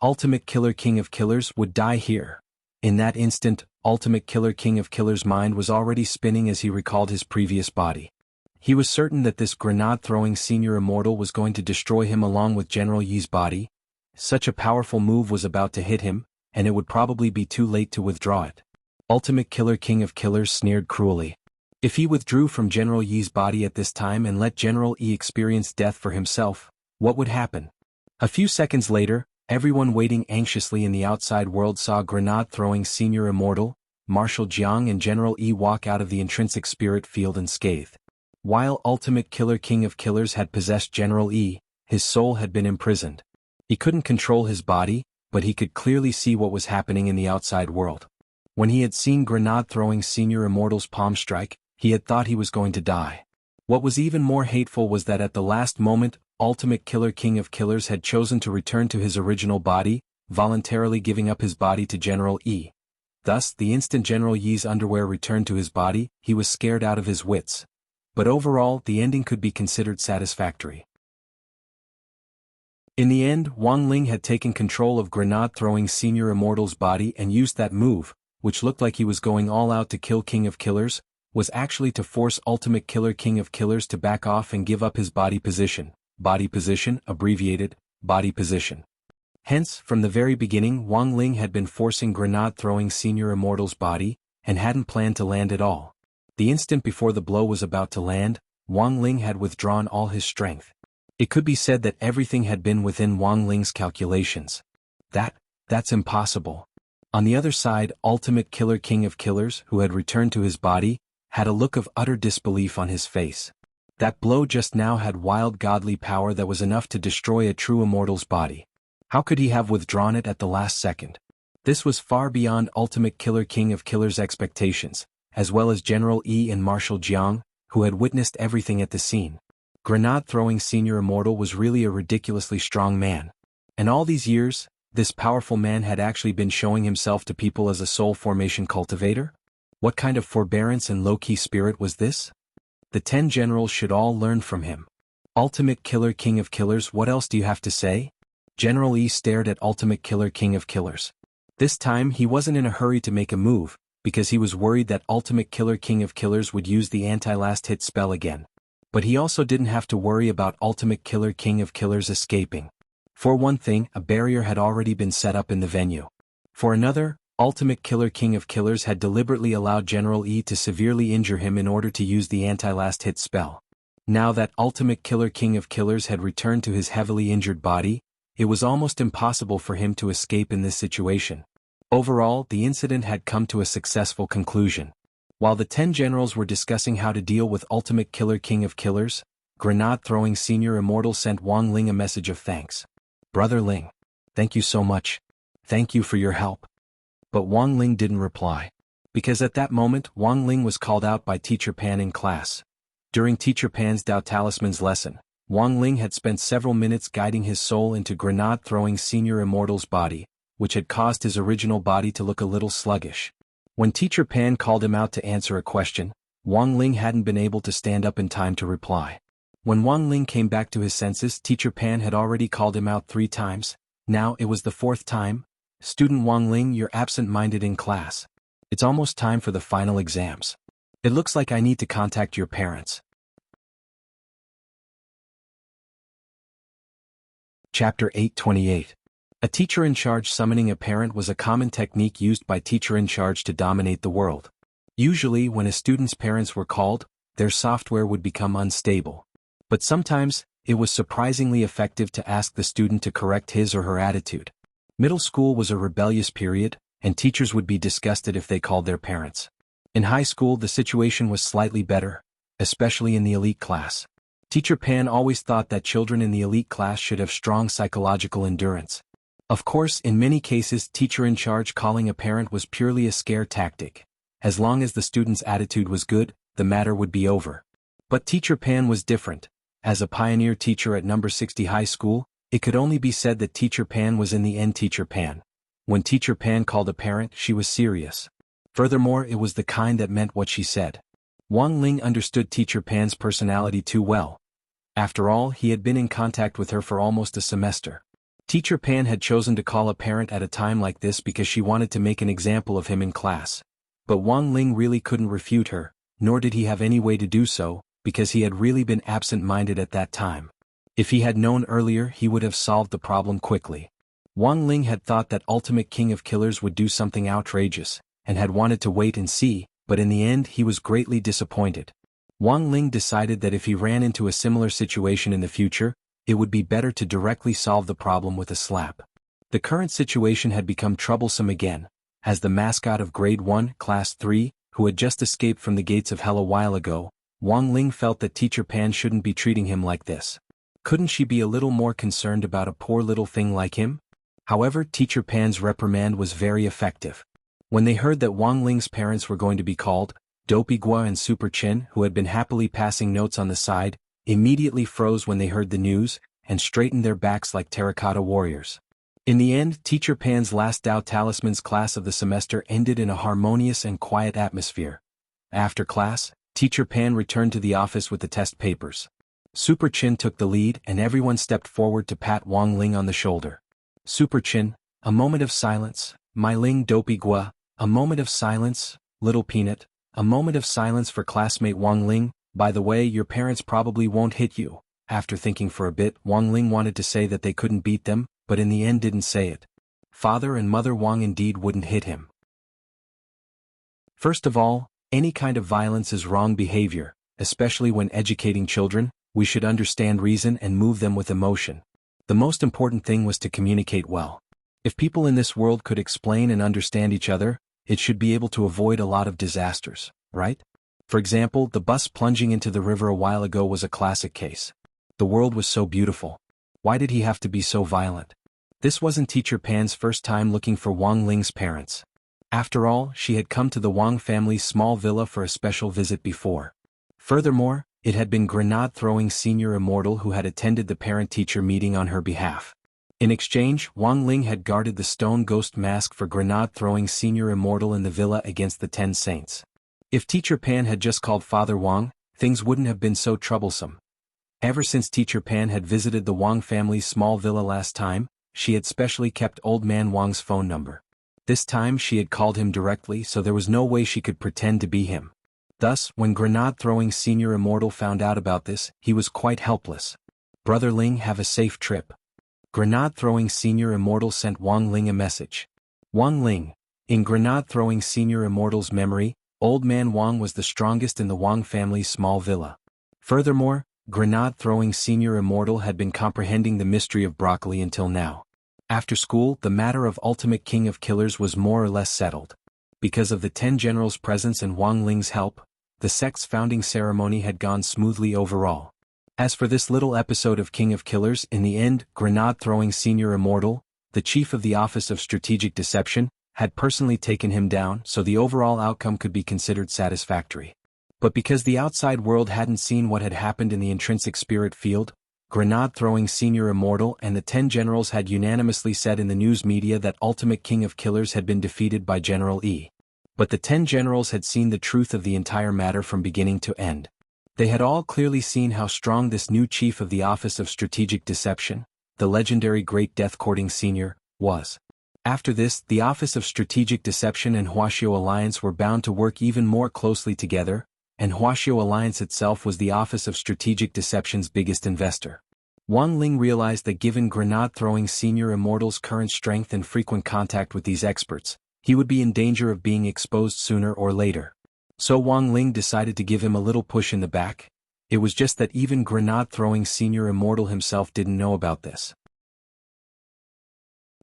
Ultimate Killer King of Killers, would die here. In that instant, Ultimate Killer King of Killers' mind was already spinning as he recalled his previous body. He was certain that this grenade-throwing Senior Immortal was going to destroy him along with General Yi's body. Such a powerful move was about to hit him, and it would probably be too late to withdraw it. Ultimate Killer King of Killers sneered cruelly. If he withdrew from General Yi's body at this time and let General Yi experience death for himself, what would happen? A few seconds later, everyone waiting anxiously in the outside world saw Grenade-throwing Senior Immortal, Marshal Jiang and General Yi walk out of the intrinsic spirit field unscathed. While Ultimate Killer King of Killers had possessed General Yi, his soul had been imprisoned. He couldn't control his body, but he could clearly see what was happening in the outside world. When he had seen Grenade-throwing Senior Immortal's palm strike, he had thought he was going to die. What was even more hateful was that at the last moment, Ultimate Killer King of Killers had chosen to return to his original body, voluntarily giving up his body to General Yi. Thus, the instant General Yi's underwear returned to his body, he was scared out of his wits. But overall, the ending could be considered satisfactory. In the end, Wang Ling had taken control of Grenade-throwing Senior Immortal's body and used that move, which looked like he was going all out to kill King of Killers, was actually to force Ultimate Killer King of Killers to back off and give up his body position. Body position, abbreviated, body position. Hence, from the very beginning Wang Ling had been forcing Grenade-throwing Senior Immortal's body, and hadn't planned to land at all. The instant before the blow was about to land, Wang Ling had withdrawn all his strength. It could be said that everything had been within Wang Ling's calculations. That's impossible. On the other side, Ultimate Killer King of Killers, who had returned to his body, had a look of utter disbelief on his face. That blow just now had wild godly power that was enough to destroy a true immortal's body. How could he have withdrawn it at the last second? This was far beyond Ultimate Killer King of Killers' expectations, as well as General Yi and Marshal Jiang, who had witnessed everything at the scene. Grenade-throwing Senior Immortal was really a ridiculously strong man. And all these years, this powerful man had actually been showing himself to people as a soul formation cultivator? What kind of forbearance and low-key spirit was this? The 10 generals should all learn from him. Ultimate Killer King of Killers, what else do you have to say? General E stared at Ultimate Killer King of Killers. This time he wasn't in a hurry to make a move, because he was worried that Ultimate Killer King of Killers would use the anti-last hit spell again. But he also didn't have to worry about Ultimate Killer King of Killers escaping. For one thing, a barrier had already been set up in the venue. For another, Ultimate Killer King of Killers had deliberately allowed General E to severely injure him in order to use the anti-last hit spell. Now that Ultimate Killer King of Killers had returned to his heavily injured body, it was almost impossible for him to escape in this situation. Overall, the incident had come to a successful conclusion. While the 10 generals were discussing how to deal with Ultimate Killer King of Killers, grenade-throwing Senior Immortal sent Wang Ling a message of thanks. Brother Ling, thank you so much. Thank you for your help. But Wang Ling didn't reply. Because at that moment Wang Ling was called out by Teacher Pan in class. During Teacher Pan's Dao Talisman's lesson, Wang Ling had spent several minutes guiding his soul into grenade-throwing Senior Immortal's body, which had caused his original body to look a little sluggish. When Teacher Pan called him out to answer a question, Wang Ling hadn't been able to stand up in time to reply. When Wang Ling came back to his senses, Teacher Pan had already called him out 3 times, now it was the 4th time. Student Wang Ling, you're absent-minded in class. It's almost time for the final exams. It looks like I need to contact your parents. Chapter 828. A teacher in charge summoning a parent was a common technique used by teacher in charge to dominate the world. Usually, when a student's parents were called, their software would become unstable. But sometimes, it was surprisingly effective to ask the student to correct his or her attitude. Middle school was a rebellious period, and teachers would be disgusted if they called their parents. In high school the situation was slightly better, especially in the elite class. Teacher Pan always thought that children in the elite class should have strong psychological endurance. Of course, in many cases teacher in charge calling a parent was purely a scare tactic. As long as the student's attitude was good, the matter would be over. But Teacher Pan was different. As a pioneer teacher at number 60 high school, it could only be said that Teacher Pan was in the end Teacher Pan. When Teacher Pan called a parent, she was serious. Furthermore, it was the kind that meant what she said. Wang Ling understood Teacher Pan's personality too well. After all, he had been in contact with her for almost a semester. Teacher Pan had chosen to call a parent at a time like this because she wanted to make an example of him in class. But Wang Ling really couldn't refute her, nor did he have any way to do so, because he had really been absent-minded at that time. If he had known earlier, he would have solved the problem quickly. Wang Ling had thought that Ultimate King of Killers would do something outrageous, and had wanted to wait and see, but in the end he was greatly disappointed. Wang Ling decided that if he ran into a similar situation in the future, it would be better to directly solve the problem with a slap. The current situation had become troublesome again. As the mascot of Grade 1, Class 3, who had just escaped from the gates of hell a while ago, Wang Ling felt that Teacher Pan shouldn't be treating him like this. Couldn't she be a little more concerned about a poor little thing like him? However, Teacher Pan's reprimand was very effective. When they heard that Wang Ling's parents were going to be called, Dopey Gua and Super Chin, who had been happily passing notes on the side, immediately froze when they heard the news, and straightened their backs like terracotta warriors. In the end, Teacher Pan's last Dao Talismans class of the semester ended in a harmonious and quiet atmosphere. After class, Teacher Pan returned to the office with the test papers. Super Chin took the lead and everyone stepped forward to pat Wang Ling on the shoulder. Super Chin, a moment of silence. My Ling Dopey Gua, a moment of silence. Little Peanut, a moment of silence for classmate Wang Ling. By the way, your parents probably won't hit you. After thinking for a bit, Wang Ling wanted to say that they couldn't beat them, but in the end didn't say it. Father and Mother Wang indeed wouldn't hit him. First of all, any kind of violence is wrong behavior, especially when educating children. We should understand reason and move them with emotion. The most important thing was to communicate well. If people in this world could explain and understand each other, it should be able to avoid a lot of disasters, right? For example, the bus plunging into the river a while ago was a classic case. The world was so beautiful. Why did he have to be so violent? This wasn't Teacher Pan's first time looking for Wang Ling's parents. After all, she had come to the Wang family's small villa for a special visit before. Furthermore, it had been grenade-throwing Senior Immortal who had attended the parent-teacher meeting on her behalf. In exchange, Wang Ling had guarded the stone ghost mask for grenade-throwing Senior Immortal in the villa against the 10 saints. If Teacher Pan had just called Father Wang, things wouldn't have been so troublesome. Ever since Teacher Pan had visited the Wang family's small villa last time, she had specially kept Old Man Wang's phone number. This time she had called him directly, so there was no way she could pretend to be him. Thus, when Grenade-throwing Senior Immortal found out about this, he was quite helpless. "Brother Ling, have a safe trip." Grenade-throwing Senior Immortal sent Wang Ling a message. Wang Ling. In Grenade-throwing Senior Immortal's memory, Old Man Wang was the strongest in the Wang family's small villa. Furthermore, Grenade-throwing Senior Immortal had been comprehending the mystery of broccoli until now. After school, the matter of Ultimate King of Killers was more or less settled. Because of the 10 generals' presence and Wang Ling's help, the sect's founding ceremony had gone smoothly overall. As for this little episode of King of Killers, in the end, Grenade-throwing Senior Immortal, the chief of the Office of Strategic Deception, had personally taken him down, so the overall outcome could be considered satisfactory. But because the outside world hadn't seen what had happened in the intrinsic spirit field, Grenade-throwing Senior Immortal and the 10 generals had unanimously said in the news media that Ultimate King of Killers had been defeated by General E. But the 10 generals had seen the truth of the entire matter from beginning to end. They had all clearly seen how strong this new chief of the Office of Strategic Deception, the legendary Great Death-Courting Senior, was. After this, the Office of Strategic Deception and Huaxiao Alliance were bound to work even more closely together, and Huaxiao Alliance itself was the Office of Strategic Deception's biggest investor. Wang Ling realized that given Grenade-throwing Senior Immortal's current strength and frequent contact with these experts, he would be in danger of being exposed sooner or later. So Wang Ling decided to give him a little push in the back. It was just that even Grenade-throwing Senior Immortal himself didn't know about this.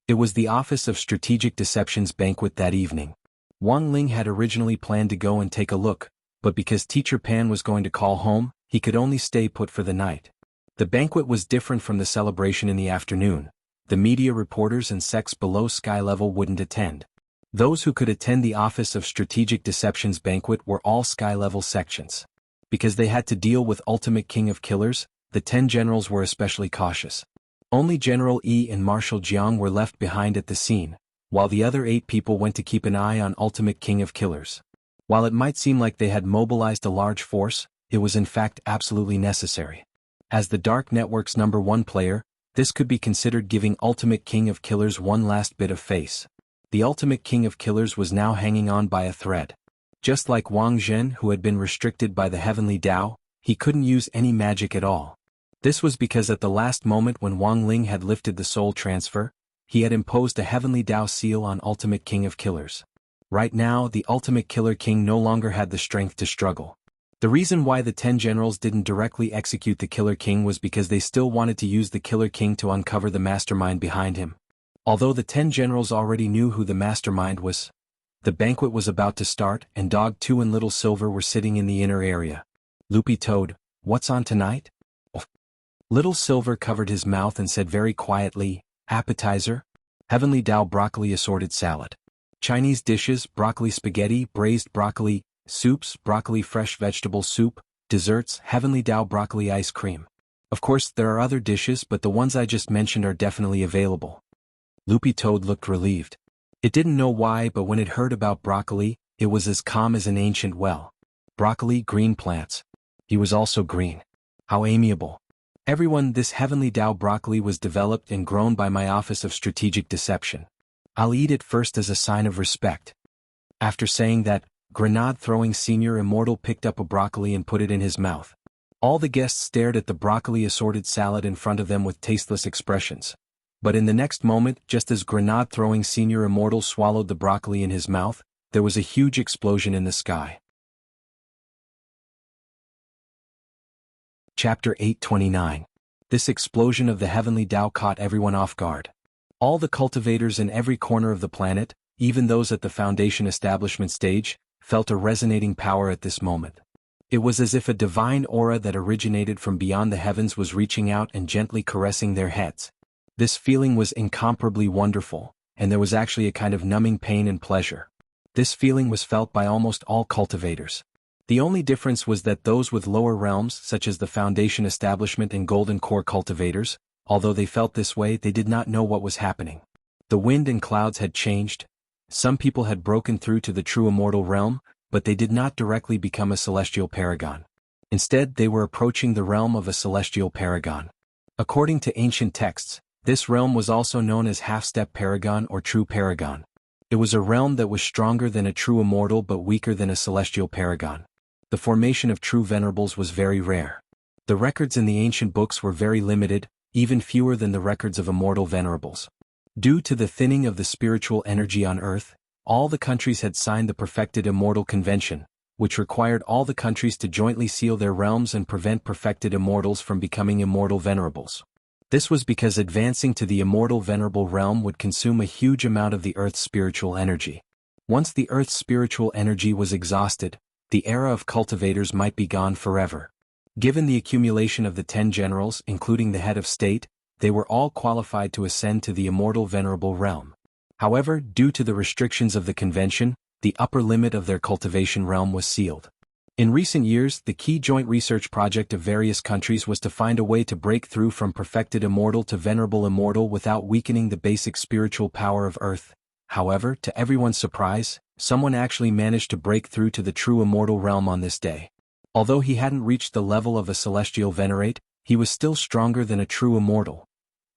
It was the Office of Strategic Deception's banquet that evening. Wang Ling had originally planned to go and take a look, but because Teacher Pan was going to call home, he could only stay put for the night. The banquet was different from the celebration in the afternoon. The media reporters and sects below sky level wouldn't attend. Those who could attend the Office of Strategic Deception's banquet were all sky level sections. Because they had to deal with Ultimate King of Killers, the 10 generals were especially cautious. Only General E and Marshal Jiang were left behind at the scene, while the other 8 people went to keep an eye on Ultimate King of Killers. While it might seem like they had mobilized a large force, it was in fact absolutely necessary. As the Dark Network's #1 player, this could be considered giving Ultimate King of Killers one last bit of face. The Ultimate King of Killers was now hanging on by a thread. Just like Wang Zhen, who had been restricted by the Heavenly Tao, he couldn't use any magic at all. This was because at the last moment when Wang Ling had lifted the soul transfer, he had imposed a Heavenly Tao seal on Ultimate King of Killers. Right now, the Ultimate Killer King no longer had the strength to struggle. The reason why the 10 generals didn't directly execute the Killer King was because they still wanted to use the Killer King to uncover the mastermind behind him. Although the 10 generals already knew who the mastermind was, the banquet was about to start and Dog 2 and Little Silver were sitting in the inner area. "Loopy Toad, what's on tonight?" Little Silver covered his mouth and said very quietly, "Appetizer? Heavenly Tao broccoli assorted salad. Chinese dishes, broccoli spaghetti, braised broccoli, soups, broccoli fresh vegetable soup, desserts, Heavenly Tao broccoli ice cream. Of course, there are other dishes, but the ones I just mentioned are definitely available." Loopy Toad looked relieved. It didn't know why, but when it heard about broccoli, it was as calm as an ancient well. Broccoli, green plants. He was also green. How amiable. "Everyone, this Heavenly Tao broccoli was developed and grown by my Office of Strategic Deception. I'll eat it first as a sign of respect." After saying that, Grenade-throwing Senior Immortal picked up a broccoli and put it in his mouth. All the guests stared at the broccoli assorted salad in front of them with tasteless expressions. But in the next moment, just as Grenade-throwing Senior Immortal swallowed the broccoli in his mouth, there was a huge explosion in the sky. Chapter 829. This explosion of the Heavenly Tao caught everyone off guard. All the cultivators in every corner of the planet, even those at the Foundation establishment stage, felt a resonating power at this moment. It was as if a divine aura that originated from beyond the heavens was reaching out and gently caressing their heads. This feeling was incomparably wonderful, and there was actually a kind of numbing pain and pleasure. This feeling was felt by almost all cultivators. The only difference was that those with lower realms, such as the Foundation establishment and Golden Core cultivators, although they felt this way, they did not know what was happening. The wind and clouds had changed. Some people had broken through to the true immortal realm, but they did not directly become a celestial paragon. Instead, they were approaching the realm of a celestial paragon. According to ancient texts, this realm was also known as half-step paragon or true paragon. It was a realm that was stronger than a true immortal but weaker than a celestial paragon. The formation of true venerables was very rare. The records in the ancient books were very limited, even fewer than the records of immortal venerables. Due to the thinning of the spiritual energy on Earth, all the countries had signed the Perfected Immortal Convention, which required all the countries to jointly seal their realms and prevent perfected immortals from becoming immortal venerables. This was because advancing to the immortal venerable realm would consume a huge amount of the Earth's spiritual energy. Once the Earth's spiritual energy was exhausted, the era of cultivators might be gone forever. Given the accumulation of the 10 generals, including the head of state, they were all qualified to ascend to the immortal venerable realm. However, due to the restrictions of the convention, the upper limit of their cultivation realm was sealed. In recent years, the key joint research project of various countries was to find a way to break through from perfected immortal to venerable immortal without weakening the basic spiritual power of Earth. However, to everyone's surprise, someone actually managed to break through to the true immortal realm on this day. Although he hadn't reached the level of a celestial venerate, he was still stronger than a true immortal.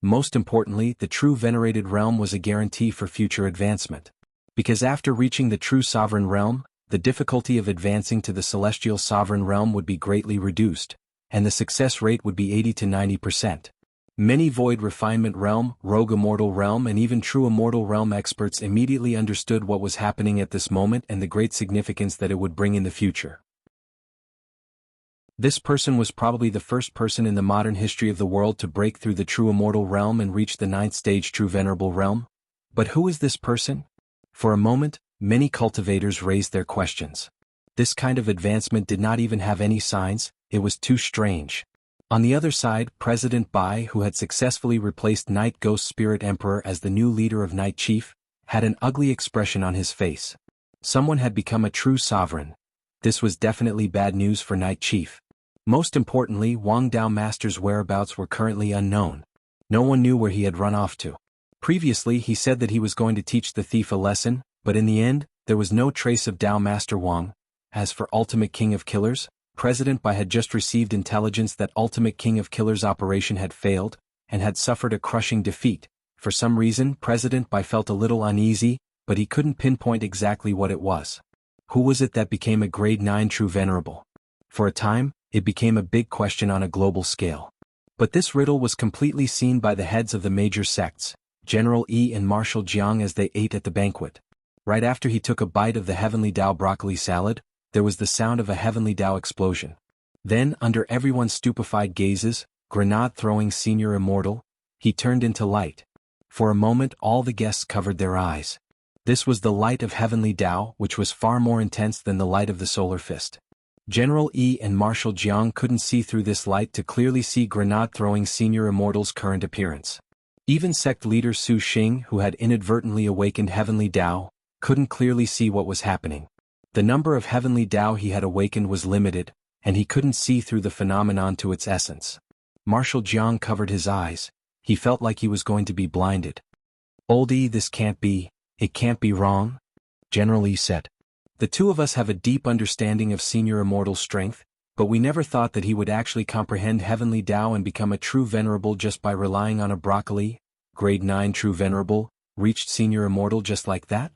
Most importantly, the true venerated realm was a guarantee for future advancement. Because after reaching the true sovereign realm, the difficulty of advancing to the celestial sovereign realm would be greatly reduced, and the success rate would be 80 to 90%. Many void refinement realm, rogue immortal realm and even true immortal realm experts immediately understood what was happening at this moment and the great significance that it would bring in the future. This person was probably the first person in the modern history of the world to break through the true immortal realm and reach the 9th stage true venerable realm. But who is this person? For a moment, many cultivators raised their questions. This kind of advancement did not even have any signs, it was too strange. On the other side, President Bai, who had successfully replaced Night Ghost Spirit Emperor as the new leader of Night Chief, had an ugly expression on his face. Someone had become a true sovereign. This was definitely bad news for Night Chief. Most importantly, Wang Dao Master's whereabouts were currently unknown. No one knew where he had run off to. Previously, he said that he was going to teach the thief a lesson, but in the end, there was no trace of Dao Master Wang. As for Ultimate King of Killers, President Bai had just received intelligence that Ultimate King of Killers' operation had failed, and had suffered a crushing defeat. For some reason, President Bai felt a little uneasy, but he couldn't pinpoint exactly what it was. Who was it that became a grade 9 true venerable? For a time, it became a big question on a global scale. But this riddle was completely seen by the heads of the major sects, General Yi and Marshal Jiang, as they ate at the banquet. Right after he took a bite of the Heavenly Dao broccoli salad, there was the sound of a Heavenly Dao explosion. Then, under everyone's stupefied gazes, grenade-throwing senior immortal, he turned into light. For a moment all the guests covered their eyes. This was the light of Heavenly Dao, which was far more intense than the light of the solar fist. General Yi and Marshal Jiang couldn't see through this light to clearly see grenade-throwing senior immortal's current appearance. Even sect leader Su Xing, who had inadvertently awakened Heavenly Dao, couldn't clearly see what was happening. The number of Heavenly Dao he had awakened was limited, and he couldn't see through the phenomenon to its essence. Marshal Jiang covered his eyes. He felt like he was going to be blinded. "Oldie, this can't be, it can't be wrong," General Yi said. "The two of us have a deep understanding of Senior Immortal's strength, but we never thought that he would actually comprehend Heavenly Dao and become a true Venerable just by relying on a broccoli. Grade 9 true Venerable, reached Senior Immortal just like that?"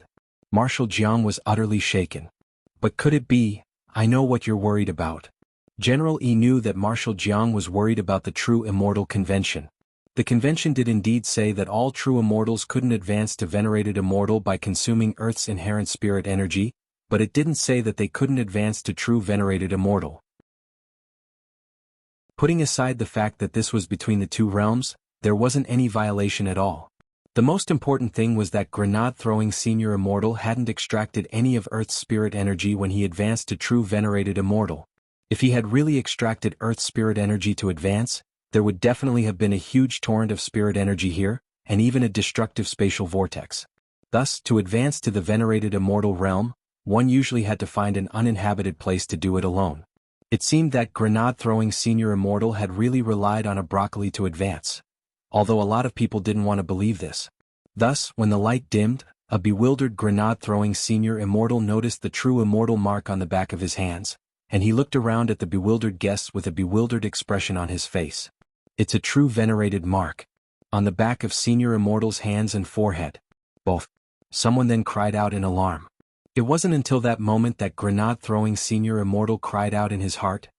Marshal Jiang was utterly shaken. "But could it be? I know what you're worried about." General Yi knew that Marshal Jiang was worried about the True Immortal Convention. The convention did indeed say that all true immortals couldn't advance to venerated immortal by consuming Earth's inherent spirit energy, but it didn't say that they couldn't advance to true venerated immortal. Putting aside the fact that this was between the two realms, there wasn't any violation at all. The most important thing was that grenade-throwing senior immortal hadn't extracted any of Earth's spirit energy when he advanced to true venerated immortal. If he had really extracted Earth's spirit energy to advance, there would definitely have been a huge torrent of spirit energy here, and even a destructive spatial vortex. Thus, to advance to the venerated immortal realm, one usually had to find an uninhabited place to do it alone. It seemed that grenade-throwing senior immortal had really relied on a broccoli to advance. Although a lot of people didn't want to believe this. Thus, when the light dimmed, A bewildered grenade-throwing senior immortal noticed the true immortal mark on the back of his hands, and he looked around at the bewildered guests with a bewildered expression on his face. It's a true venerated mark. On the back of senior immortal's hands and forehead. Both. Someone then cried out in alarm. It wasn't until that moment that grenade-throwing senior immortal cried out in his heart.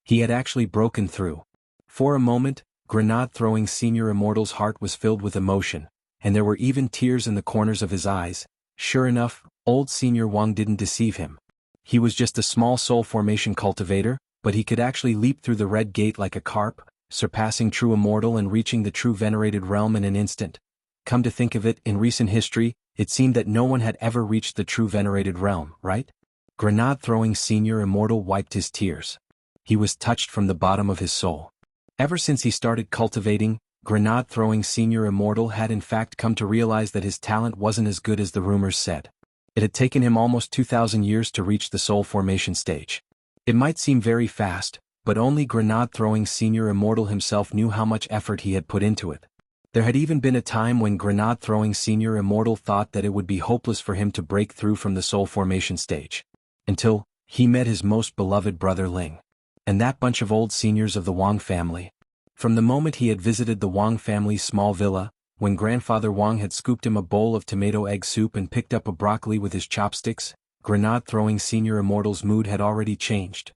He had actually broken through. For a moment, grenade-throwing senior immortal's heart was filled with emotion, and there were even tears in the corners of his eyes. Sure enough, old senior Wang didn't deceive him. He was just a small soul formation cultivator, but he could actually leap through the red gate like a carp, surpassing true immortal and reaching the true venerated realm in an instant. Come to think of it, in recent history, it seemed that no one had ever reached the true venerated realm, right? Grenade-throwing senior immortal wiped his tears. He was touched from the bottom of his soul. Ever since he started cultivating, grenade-throwing senior immortal had in fact come to realize that his talent wasn't as good as the rumors said. It had taken him almost 2,000 years to reach the soul formation stage. It might seem very fast, but only grenade-throwing senior immortal himself knew how much effort he had put into it. There had even been a time when grenade-throwing senior immortal thought that it would be hopeless for him to break through from the soul formation stage. Until he met his most beloved brother Ling. And that bunch of old seniors of the Wang family. From the moment he had visited the Wang family's small villa, when grandfather Wang had scooped him a bowl of tomato egg soup and picked up a broccoli with his chopsticks, grenade-throwing senior immortal's mood had already changed.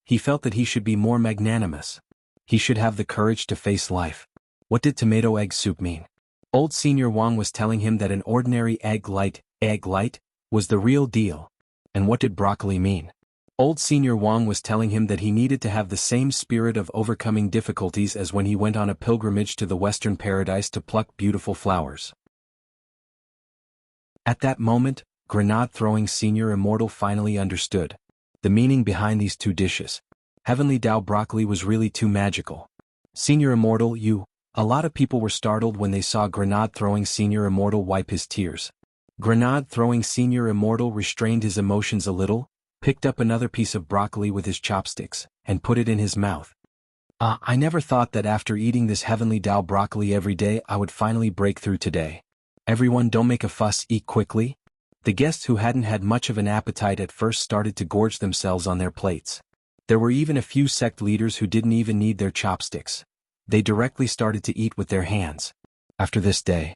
He felt that he should be more magnanimous. He should have the courage to face life. What did tomato egg soup mean? Old senior Wang was telling him that an ordinary egg light, was the real deal. And what did broccoli mean? Old senior Wang was telling him that he needed to have the same spirit of overcoming difficulties as when he went on a pilgrimage to the Western paradise to pluck beautiful flowers. At that moment, grenade-throwing senior immortal finally understood the meaning behind these two dishes. Heavenly Dao broccoli was really too magical. Senior immortal, A lot of people were startled when they saw grenade-throwing senior immortal wipe his tears. Grenade-throwing senior immortal restrained his emotions a little, picked up another piece of broccoli with his chopsticks, and put it in his mouth. I never thought that after eating this Heavenly Dao broccoli every day I would finally break through today. Everyone, don't make a fuss, eat quickly. The guests who hadn't had much of an appetite at first started to gorge themselves on their plates. There were even a few sect leaders who didn't even need their chopsticks. They directly started to eat with their hands. After this day.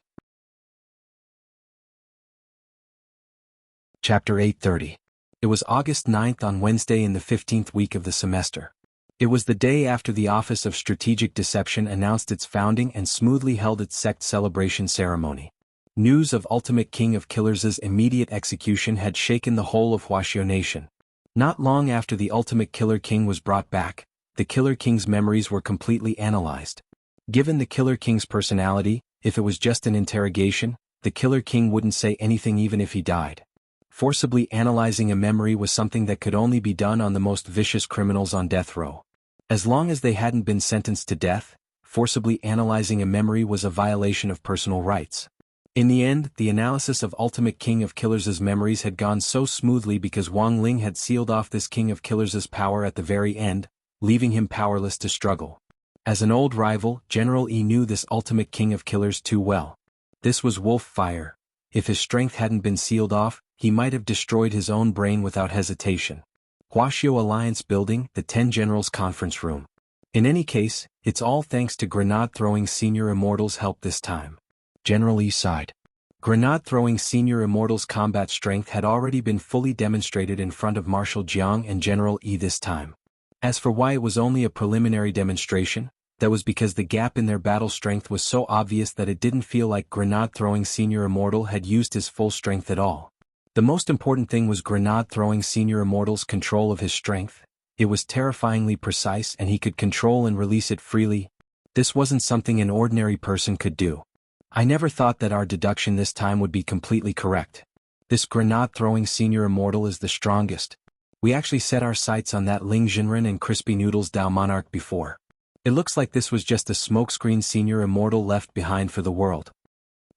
Chapter 8:30. It was August 9th on Wednesday in the 15th week of the semester. It was the day after the Office of Strategic Deception announced its founding and smoothly held its sect celebration ceremony. News of Ultimate King of Killers' immediate execution had shaken the whole of Wuxia Nation. Not long after the Ultimate Killer King was brought back, the Killer King's memories were completely analyzed. Given the Killer King's personality, if it was just an interrogation, the Killer King wouldn't say anything even if he died. Forcibly analyzing a memory was something that could only be done on the most vicious criminals on death row. As long as they hadn't been sentenced to death, forcibly analyzing a memory was a violation of personal rights. In the end, the analysis of Ultimate King of Killers' memories had gone so smoothly because Wang Ling had sealed off this King of Killers' power at the very end, leaving him powerless to struggle. As an old rival, General Yi knew this Ultimate King of Killers too well. This was wolf fire. If his strength hadn't been sealed off, he might have destroyed his own brain without hesitation. Huaxiao Alliance Building, the 10 Generals Conference Room. In any case, it's all thanks to grenade-throwing Senior Immortal's help this time. General Yi sighed. Grenade-throwing Senior Immortal's combat strength had already been fully demonstrated in front of Marshal Jiang and General Yi this time. As for why it was only a preliminary demonstration, that was because the gap in their battle strength was so obvious that it didn't feel like grenade-throwing Senior Immortal had used his full strength at all. The most important thing was grenade-throwing Senior Immortal's control of his strength. It was terrifyingly precise and he could control and release it freely. This wasn't something an ordinary person could do. I never thought that our deduction this time would be completely correct. This grenade-throwing Senior Immortal is the strongest. We actually set our sights on that Ling Jinren and Crispy Noodles Dao Monarch before. It looks like this was just a smokescreen Senior Immortal left behind for the world.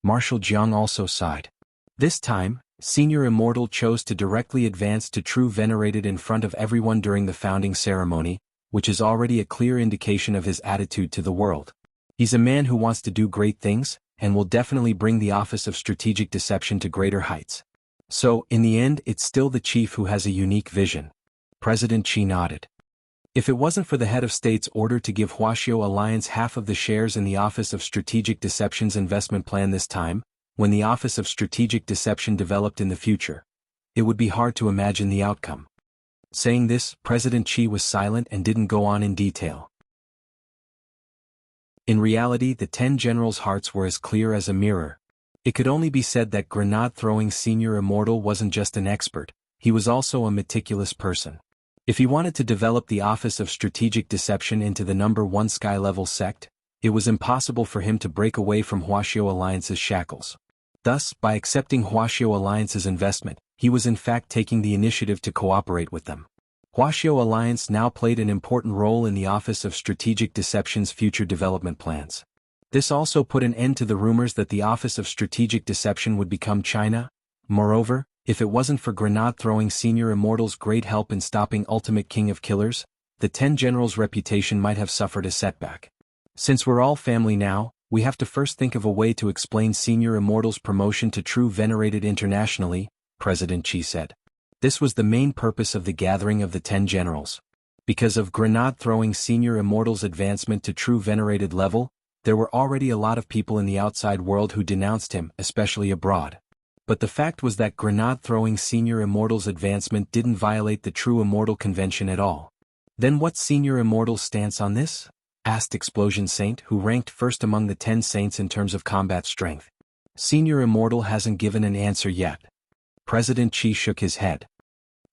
Marshal Jiang also sighed. This time, Senior Immortal chose to directly advance to true venerated in front of everyone during the founding ceremony, which is already a clear indication of his attitude to the world. He's a man who wants to do great things, and will definitely bring the Office of Strategic Deception to greater heights. So, in the end, it's still the chief who has a unique vision. President Xi nodded. If it wasn't for the head of state's order to give Wuxia Alliance half of the shares in the Office of Strategic Deception's investment plan this time, when the Office of Strategic Deception developed in the future, it would be hard to imagine the outcome. Saying this, President Xi was silent and didn't go on in detail. In reality, the 10 generals' hearts were as clear as a mirror. It could only be said that grenade-throwing senior immortal wasn't just an expert, he was also a meticulous person. If he wanted to develop the Office of Strategic Deception into the #1 sky-level sect, it was impossible for him to break away from Wuxia Alliance's shackles. Thus, by accepting Wuxia Alliance's investment, he was in fact taking the initiative to cooperate with them. Wuxia Alliance now played an important role in the Office of Strategic Deception's future development plans. This also put an end to the rumors that the Office of Strategic Deception would become China. Moreover, if it wasn't for grenade-throwing senior immortal's great help in stopping Ultimate King of Killers, the 10 generals' reputation might have suffered a setback. Since we're all family now, we have to first think of a way to explain senior immortal's promotion to true venerated internationally, President Xi said. This was the main purpose of the gathering of the 10 generals. Because of grenade-throwing senior immortal's advancement to true venerated level, there were already a lot of people in the outside world who denounced him, especially abroad. But the fact was that grenade-throwing senior immortal's advancement didn't violate the true immortal convention at all. Then what's senior immortal's stance on this? Asked Explosion Saint, who ranked first among the 10 saints in terms of combat strength. Senior immortal hasn't given an answer yet. President Xi shook his head.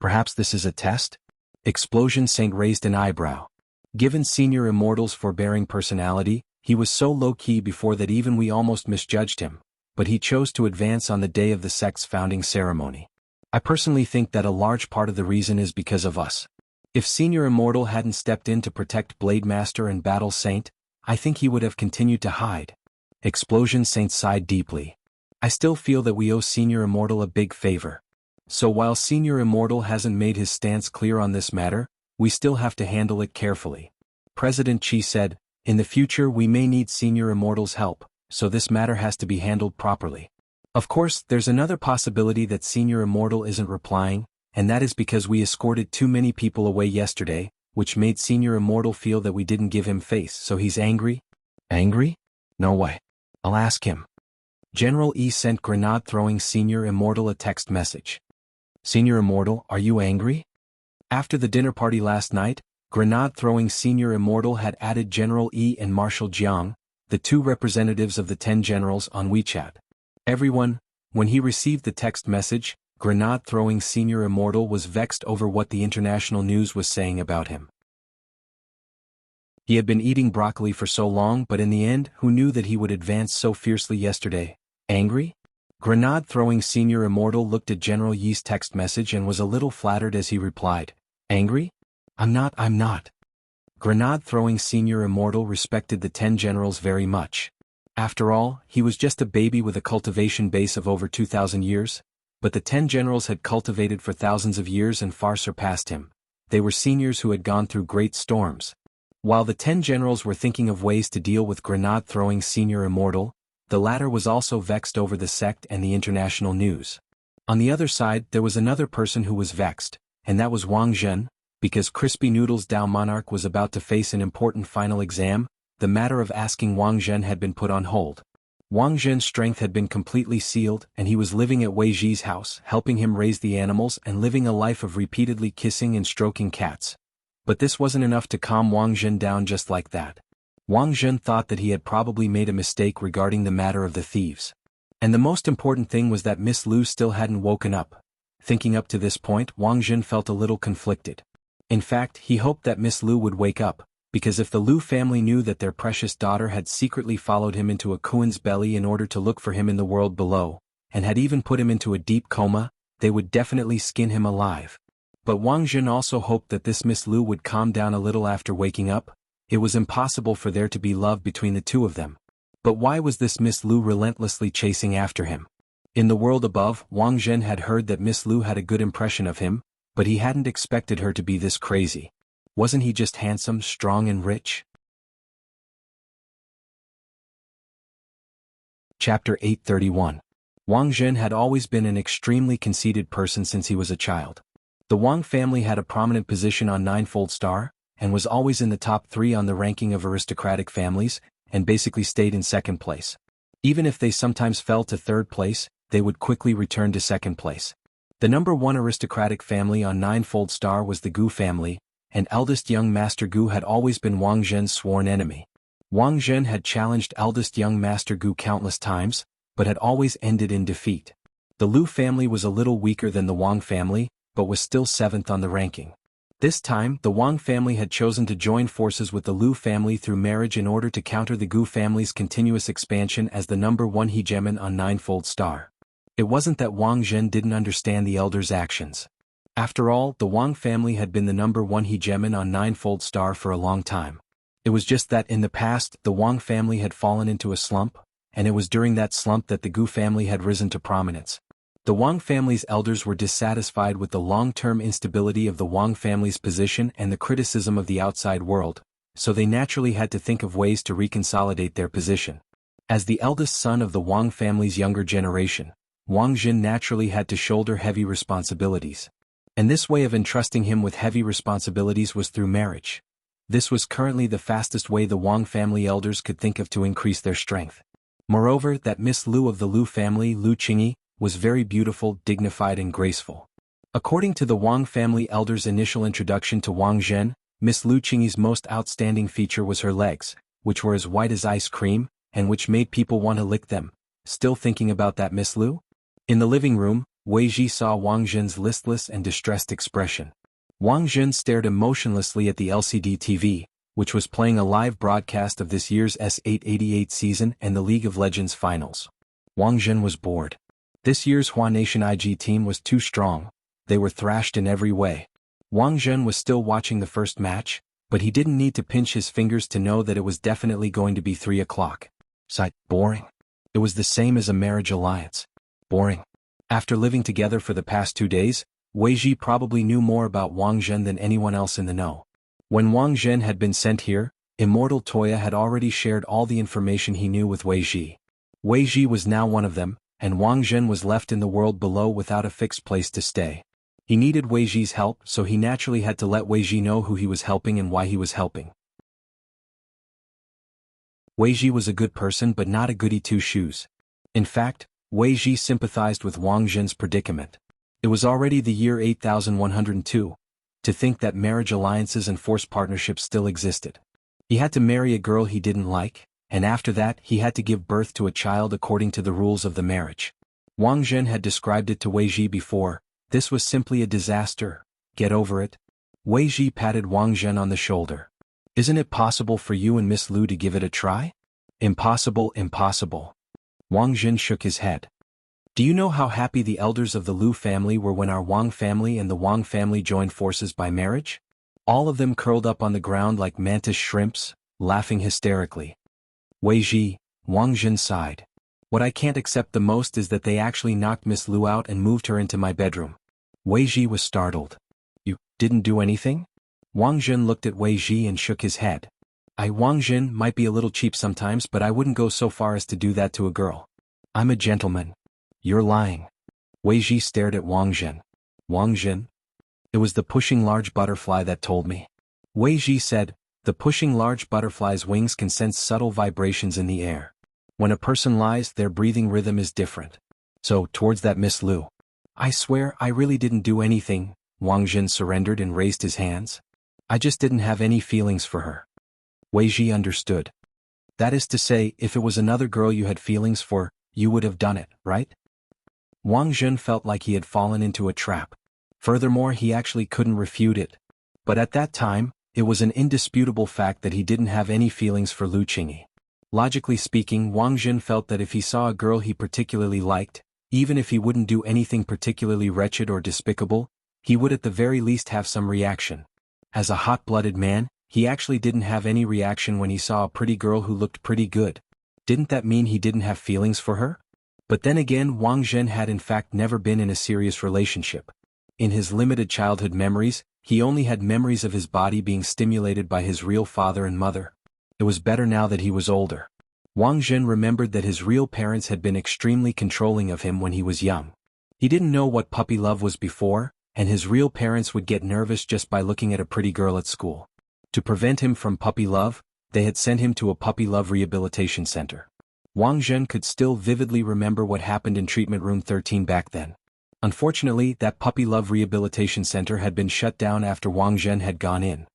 Perhaps this is a test? Explosion Saint raised an eyebrow. Given senior immortal's forbearing personality, he was so low-key before that even we almost misjudged him, but he chose to advance on the day of the sect's founding ceremony. I personally think that a large part of the reason is because of us. If Senior Immortal hadn't stepped in to protect Blade Master and Battle Saint, I think he would have continued to hide. Explosion Saint sighed deeply. I still feel that we owe Senior Immortal a big favor. So while Senior Immortal hasn't made his stance clear on this matter, we still have to handle it carefully. President Xi said, in the future we may need Senior Immortal's help, so this matter has to be handled properly. Of course, there's another possibility that Senior Immortal isn't replying, and that is because we escorted too many people away yesterday, which made Senior Immortal feel that we didn't give him face, so he's angry? Angry? No way. I'll ask him. General E sent grenade-throwing Senior Immortal a text message. Senior Immortal, are you angry? After the dinner party last night, grenade-throwing Senior Immortal had added General E and Marshal Jiang, the 2 representatives of the 10 generals, on WeChat. Everyone, when he received the text message, grenade-throwing Senior Immortal was vexed over what the international news was saying about him. He had been eating broccoli for so long, but in the end, who knew that he would advance so fiercely yesterday? Angry? Grenade-throwing Senior Immortal looked at General Yi's text message and was a little flattered as he replied, Angry? I'm not. Grenade-throwing Senior Immortal respected the 10 generals very much. After all, he was just a baby with a cultivation base of over 2,000 years, but the 10 generals had cultivated for thousands of years and far surpassed him. They were seniors who had gone through great storms. While the 10 generals were thinking of ways to deal with grenade-throwing Senior Immortal, the latter was also vexed over the sect and the international news. On the other side, there was another person who was vexed, and that was Wang Zhen. Because Crispy Noodles Dao Monarch was about to face an important final exam, the matter of asking Wang Zhen had been put on hold. Wang Zhen's strength had been completely sealed, and he was living at Wei Ji's house, helping him raise the animals and living a life of repeatedly kissing and stroking cats. But this wasn't enough to calm Wang Zhen down just like that. Wang Zhen thought that he had probably made a mistake regarding the matter of the thieves. And the most important thing was that Miss Lu still hadn't woken up. Thinking up to this point, Wang Zhen felt a little conflicted. In fact, he hoped that Miss Lu would wake up, because if the Lu family knew that their precious daughter had secretly followed him into a Kuan's belly in order to look for him in the world below, and had even put him into a deep coma, they would definitely skin him alive. But Wang Zhen also hoped that this Miss Lu would calm down a little after waking up. It was impossible for there to be love between the two of them. But why was this Miss Lu relentlessly chasing after him? In the world above, Wang Zhen had heard that Miss Lu had a good impression of him, but he hadn't expected her to be this crazy. Wasn't he just handsome, strong and rich? Chapter 831. Wang Zhen had always been an extremely conceited person since he was a child. The Wang family had a prominent position on Ninefold Star, and was always in the top 3 on the ranking of aristocratic families, and basically stayed in second place. Even if they sometimes fell to third place, they would quickly return to second place. The number 1 aristocratic family on Ninefold Star was the Gu family, and eldest young Master Gu had always been Wang Zhen's sworn enemy. Wang Zhen had challenged eldest young Master Gu countless times, but had always ended in defeat. The Lu family was a little weaker than the Wang family, but was still 7th on the ranking. This time, the Wang family had chosen to join forces with the Lu family through marriage in order to counter the Gu family's continuous expansion as the number 1 hegemon on Ninefold Star. It wasn't that Wang Zhen didn't understand the elders' actions. After all, the Wang family had been the number 1 hegemon on Ninefold Star for a long time. It was just that in the past, the Wang family had fallen into a slump, and it was during that slump that the Gu family had risen to prominence. The Wang family's elders were dissatisfied with the long-term instability of the Wang family's position and the criticism of the outside world, so they naturally had to think of ways to reconsolidate their position. As the eldest son of the Wang family's younger generation, Wang Zhen naturally had to shoulder heavy responsibilities. And this way of entrusting him with heavy responsibilities was through marriage. This was currently the fastest way the Wang family elders could think of to increase their strength. Moreover, that Miss Lu of the Lu family, Lu Qingyi, was very beautiful, dignified and graceful. According to the Wang family elders' initial introduction to Wang Zhen, Miss Lu Qingyi's most outstanding feature was her legs, which were as white as ice cream, and which made people want to lick them. Still thinking about that Miss Lu? In the living room, Wei Ji saw Wang Zhen's listless and distressed expression. Wang Zhen stared emotionlessly at the LCD TV, which was playing a live broadcast of this year's S888 season and the League of Legends finals. Wang Zhen was bored. This year's Hua Nation IG team was too strong. They were thrashed in every way. Wang Zhen was still watching the first match, but he didn't need to pinch his fingers to know that it was definitely going to be 3 o'clock. Sigh, boring. It was the same as a marriage alliance. Boring. After living together for the past 2 days, Wei Ji probably knew more about Wang Zhen than anyone else in the know. When Wang Zhen had been sent here, Immortal Toya had already shared all the information he knew with Wei Ji. Wei Ji was now one of them, and Wang Zhen was left in the world below without a fixed place to stay. He needed Wei Ji's help, so he naturally had to let Wei Ji know who he was helping and why he was helping. Wei Ji was a good person but not a goody two-shoes. In fact, Wei Ji sympathized with Wang Zhen's predicament. It was already the year 8102. To think that marriage alliances and forced partnerships still existed. He had to marry a girl he didn't like, and after that he had to give birth to a child according to the rules of the marriage. Wang Zhen had described it to Wei Ji before. This was simply a disaster. Get over it. Wei Ji patted Wang Zhen on the shoulder. Isn't it possible for you and Miss Lu to give it a try? Impossible, impossible. Wang Zhen shook his head. Do you know how happy the elders of the Lu family were when our Wang family and the Wang family joined forces by marriage? All of them curled up on the ground like mantis shrimps, laughing hysterically. Wei Ji, Wang Zhen sighed. What I can't accept the most is that they actually knocked Miss Lu out and moved her into my bedroom. Wei Ji was startled. You didn't do anything? Wang Zhen looked at Wei Ji and shook his head. Wang Zhen might be a little cheap sometimes, but I wouldn't go so far as to do that to a girl. I'm a gentleman. You're lying. Wei Ji stared at Wang Zhen. Wang Zhen? It was the pushing large butterfly that told me. Wei Ji said, the pushing large butterfly's wings can sense subtle vibrations in the air. When a person lies, their breathing rhythm is different. So, towards that Miss Lu. I swear I really didn't do anything. Wang Zhen surrendered and raised his hands. I just didn't have any feelings for her. Wei Ji understood. That is to say, if it was another girl you had feelings for, you would have done it, right? Wang Zhen felt like he had fallen into a trap. Furthermore, he actually couldn't refute it. But at that time, it was an indisputable fact that he didn't have any feelings for Lu Qingyi. Logically speaking, Wang Zhen felt that if he saw a girl he particularly liked, even if he wouldn't do anything particularly wretched or despicable, he would at the very least have some reaction. As a hot-blooded man, he actually didn't have any reaction when he saw a pretty girl who looked pretty good. Didn't that mean he didn't have feelings for her? But then again, Wang Zhen had in fact never been in a serious relationship. In his limited childhood memories, he only had memories of his body being stimulated by his real father and mother. It was better now that he was older. Wang Zhen remembered that his real parents had been extremely controlling of him when he was young. He didn't know what puppy love was before, and his real parents would get nervous just by looking at a pretty girl at school. To prevent him from puppy love, they had sent him to a puppy love rehabilitation center. Wang Zhen could still vividly remember what happened in treatment room 13 back then. Unfortunately, that puppy love rehabilitation center had been shut down after Wang Zhen had gone in.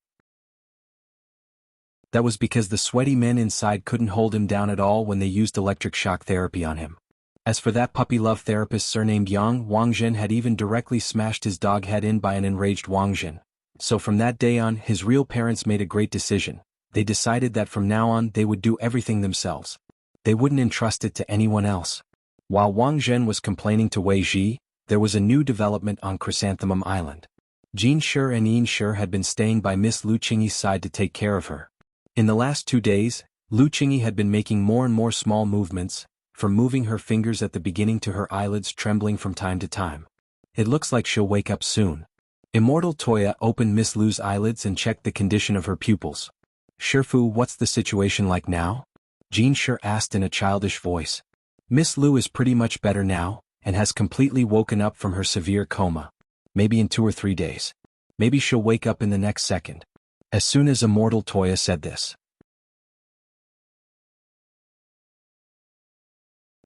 That was because the sweaty men inside couldn't hold him down at all when they used electric shock therapy on him. As for that puppy love therapist surnamed Yang, Wang Zhen had even directly smashed his dog head in by an enraged Wang Zhen. So from that day on, his real parents made a great decision. They decided that from now on they would do everything themselves. They wouldn't entrust it to anyone else. While Wang Zhen was complaining to Wei Ji, there was a new development on Chrysanthemum Island. Jin Shi and Yin Shi had been staying by Miss Lu Qingyi's side to take care of her. In the last 2 days, Lu Qingyi had been making more and more small movements, from moving her fingers at the beginning to her eyelids trembling from time to time. It looks like she'll wake up soon. Immortal Toya opened Miss Lu's eyelids and checked the condition of her pupils. Shifu, what's the situation like now? Jin Shi asked in a childish voice. Miss Lu is pretty much better now, and has completely woken up from her severe coma. Maybe in 2 or 3 days. Maybe she'll wake up in the next second. As soon as Immortal Toya said this.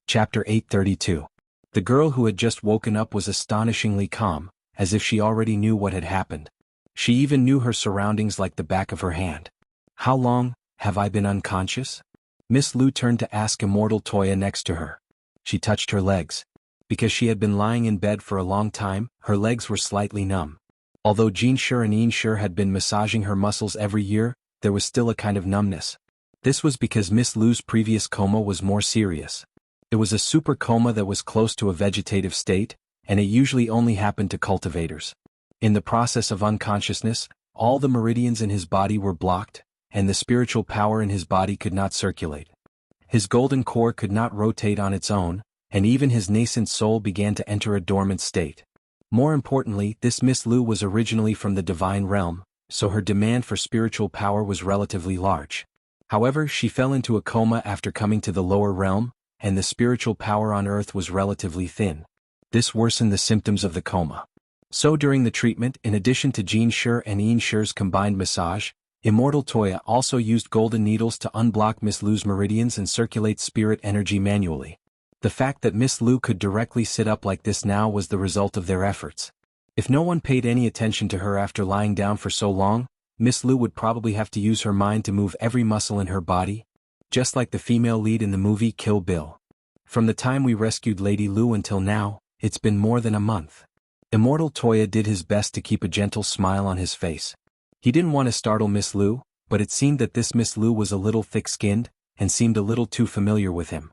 Chapter 832. The girl who had just woken up was astonishingly calm, as if she already knew what had happened. She even knew her surroundings like the back of her hand. How long have I been unconscious? Miss Lu turned to ask Immortal Toya next to her. She touched her legs. Because she had been lying in bed for a long time, her legs were slightly numb. Although Jin Shi and Yin Shi had been massaging her muscles every year, there was still a kind of numbness. This was because Miss Lu's previous coma was more serious. It was a super coma that was close to a vegetative state, and it usually only happened to cultivators. In the process of unconsciousness, all the meridians in his body were blocked, and the spiritual power in his body could not circulate. His golden core could not rotate on its own, and even his nascent soul began to enter a dormant state. More importantly, this Miss Lu was originally from the divine realm, so her demand for spiritual power was relatively large. However, she fell into a coma after coming to the lower realm, and the spiritual power on earth was relatively thin. This worsened the symptoms of the coma. So during the treatment, in addition to Jin Shi and Yin Shi's combined massage, Immortal Toya also used golden needles to unblock Miss Lu's meridians and circulate spirit energy manually. The fact that Miss Lu could directly sit up like this now was the result of their efforts. If no one paid any attention to her after lying down for so long, Miss Lu would probably have to use her mind to move every muscle in her body, just like the female lead in the movie Kill Bill. From the time we rescued Lady Lu until now, it's been more than a month. Immortal Toya did his best to keep a gentle smile on his face. He didn't want to startle Miss Lu, but it seemed that this Miss Lu was a little thick-skinned, and seemed a little too familiar with him.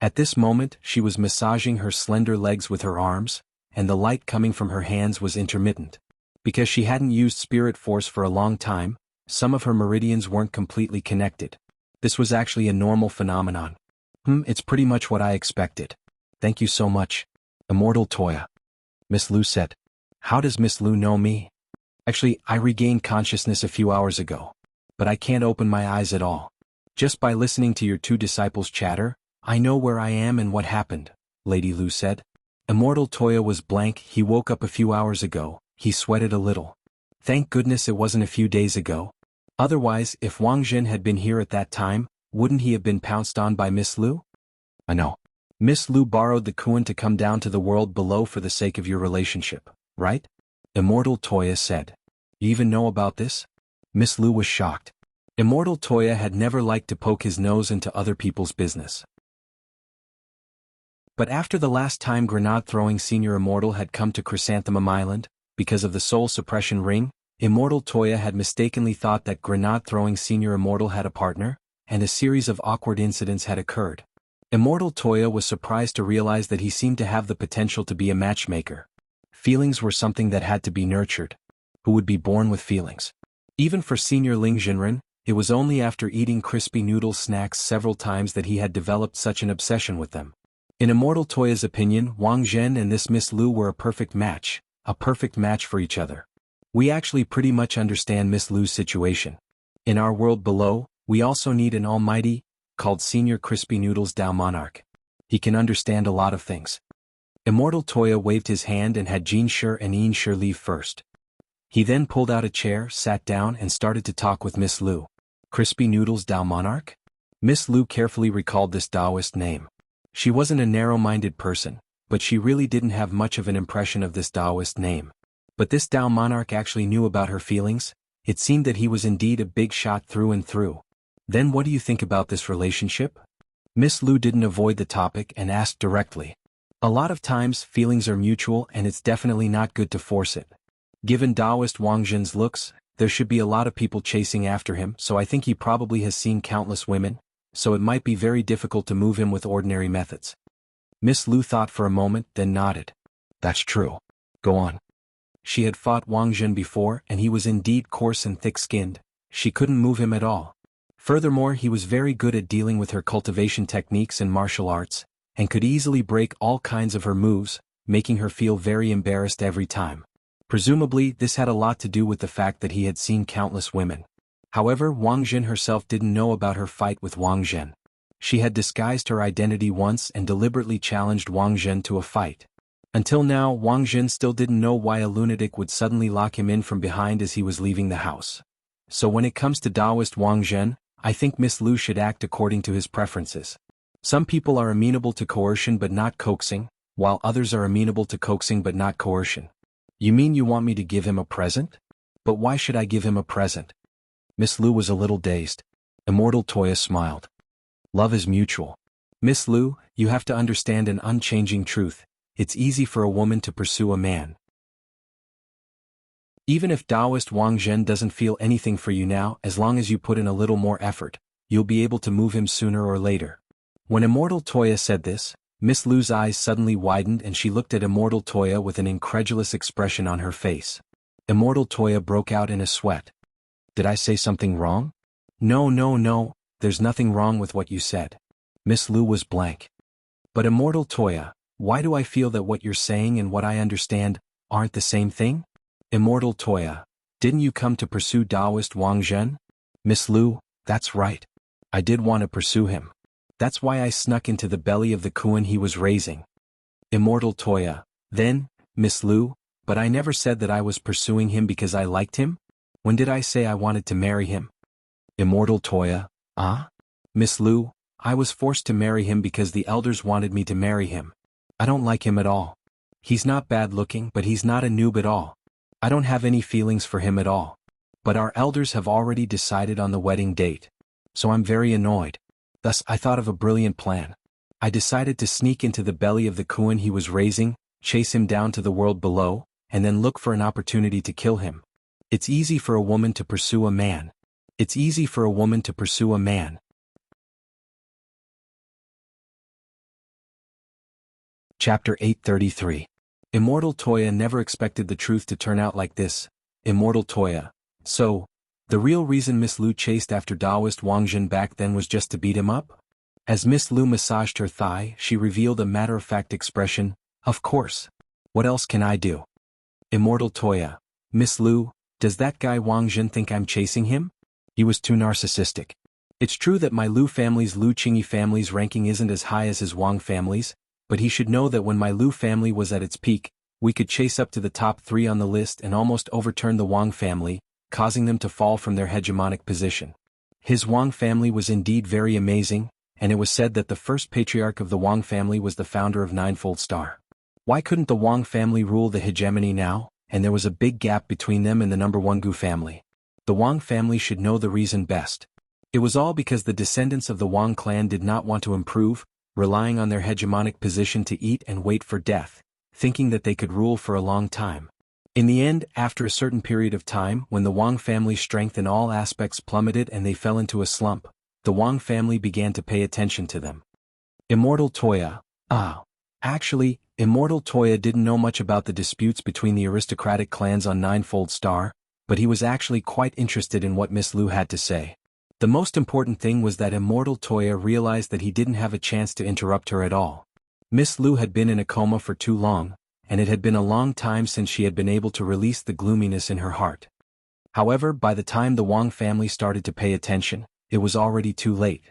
At this moment, she was massaging her slender legs with her arms, and the light coming from her hands was intermittent. Because she hadn't used spirit force for a long time, some of her meridians weren't completely connected. This was actually a normal phenomenon. It's pretty much what I expected. Thank you so much, Immortal Toya. Miss Lu said. How does Miss Lu know me? Actually, I regained consciousness a few hours ago. But I can't open my eyes at all. Just by listening to your 2 disciples chatter, I know where I am and what happened, Lady Lu said. Immortal Toya was blank. He woke up a few hours ago. He sweated a little. Thank goodness it wasn't a few days ago. Otherwise, if Wang Zhen had been here at that time, wouldn't he have been pounced on by Miss Lu? I know. Miss Lu borrowed the Kuan to come down to the world below for the sake of your relationship, right? Immortal Toya said. You even know about this? Miss Lu was shocked. Immortal Toya had never liked to poke his nose into other people's business. But after the last time Grenade-throwing Senior Immortal had come to Chrysanthemum Island, because of the soul suppression ring, Immortal Toya had mistakenly thought that Grenade-throwing Senior Immortal had a partner, and a series of awkward incidents had occurred. Immortal Toya was surprised to realize that he seemed to have the potential to be a matchmaker. Feelings were something that had to be nurtured. Who would be born with feelings? Even for Senior Ling Jinren, it was only after eating crispy noodle snacks several times that he had developed such an obsession with them. In Immortal Toya's opinion, Wang Zhen and this Miss Lu were a perfect match for each other. We actually pretty much understand Miss Lu's situation. In our world below, we also need an almighty, called Senior Crispy Noodles Dao Monarch. He can understand a lot of things. Immortal Toya waved his hand and had Jean Sher and Ian Sher leave first. He then pulled out a chair, sat down and started to talk with Miss Lu. Crispy Noodles Dao Monarch? Miss Lu carefully recalled this Taoist name. She wasn't a narrow-minded person, but she really didn't have much of an impression of this Taoist name. But this Dao Monarch actually knew about her feelings. It seemed that he was indeed a big shot through and through. Then what do you think about this relationship? Miss Lu didn't avoid the topic and asked directly. A lot of times feelings are mutual and it's definitely not good to force it. Given Taoist Wang Zhen's looks, there should be a lot of people chasing after him, so I think he probably has seen countless women, so it might be very difficult to move him with ordinary methods. Miss Lu thought for a moment, then nodded. That's true. Go on. She had fought Wang Zhen before and he was indeed coarse and thick-skinned. She couldn't move him at all. Furthermore, he was very good at dealing with her cultivation techniques and martial arts, and could easily break all kinds of her moves, making her feel very embarrassed every time. Presumably, this had a lot to do with the fact that he had seen countless women. However, Wang Zhen herself didn't know about her fight with Wang Zhen. She had disguised her identity once and deliberately challenged Wang Zhen to a fight. Until now, Wang Zhen still didn't know why a lunatic would suddenly lock him in from behind as he was leaving the house. So when it comes to Taoist Wang Zhen, I think Miss Lu should act according to his preferences. Some people are amenable to coercion but not coaxing, while others are amenable to coaxing but not coercion. You mean you want me to give him a present? But why should I give him a present? Miss Lu was a little dazed. Immortal Toya smiled. Love is mutual. Miss Lu, you have to understand an unchanging truth. It's easy for a woman to pursue a man. Even if Taoist Wang Zhen doesn't feel anything for you now, as long as you put in a little more effort, you'll be able to move him sooner or later. When Immortal Toya said this, Miss Lu's eyes suddenly widened and she looked at Immortal Toya with an incredulous expression on her face. Immortal Toya broke out in a sweat. Did I say something wrong? No, there's nothing wrong with what you said. Miss Lu was blank. But Immortal Toya, why do I feel that what you're saying and what I understand aren't the same thing? Immortal Toya, didn't you come to pursue Taoist Wang Zhen? Miss Lu, that's right. I did want to pursue him. That's why I snuck into the belly of the Kuan he was raising. Immortal Toya, then, Miss Lu, but I never said that I was pursuing him because I liked him? When did I say I wanted to marry him? Immortal Toya, Miss Lu, I was forced to marry him because the elders wanted me to marry him. I don't like him at all. He's not bad looking, but he's not a noob at all. I don't have any feelings for him at all. But our elders have already decided on the wedding date. So I'm very annoyed. Thus I thought of a brilliant plan. I decided to sneak into the belly of the Kuan he was raising, chase him down to the world below, and then look for an opportunity to kill him. It's easy for a woman to pursue a man. It's easy for a woman to pursue a man. Chapter 833. Immortal Toya never expected the truth to turn out like this. Immortal Toya. So, the real reason Miss Lu chased after Taoist Wang Zhen back then was just to beat him up? As Miss Lu massaged her thigh, she revealed a matter-of-fact expression, of course. What else can I do? Immortal Toya. Miss Lu, does that guy Wang Zhen think I'm chasing him? He was too narcissistic. It's true that my Lu family's Lu Qingyi family's ranking isn't as high as his Wang family's, but he should know that when my Lu family was at its peak, we could chase up to the top 3 on the list and almost overturn the Wang family, causing them to fall from their hegemonic position. His Wang family was indeed very amazing, and it was said that the first patriarch of the Wang family was the founder of Ninefold Star. Why couldn't the Wang family rule the hegemony now? And there was a big gap between them and the number 1 Gu family. The Wang family should know the reason best. It was all because the descendants of the Wang clan did not want to improve, relying on their hegemonic position to eat and wait for death, thinking that they could rule for a long time. In the end, after a certain period of time, when the Wang family's strength in all aspects plummeted and they fell into a slump, the Wang family began to pay attention to them. Immortal Toya. Actually, Immortal Toya didn't know much about the disputes between the aristocratic clans on Ninefold Star, but he was actually quite interested in what Miss Lu had to say. The most important thing was that Immortal Toya realized that he didn't have a chance to interrupt her at all. Miss Lu had been in a coma for too long, and it had been a long time since she had been able to release the gloominess in her heart. However, by the time the Wang family started to pay attention, it was already too late.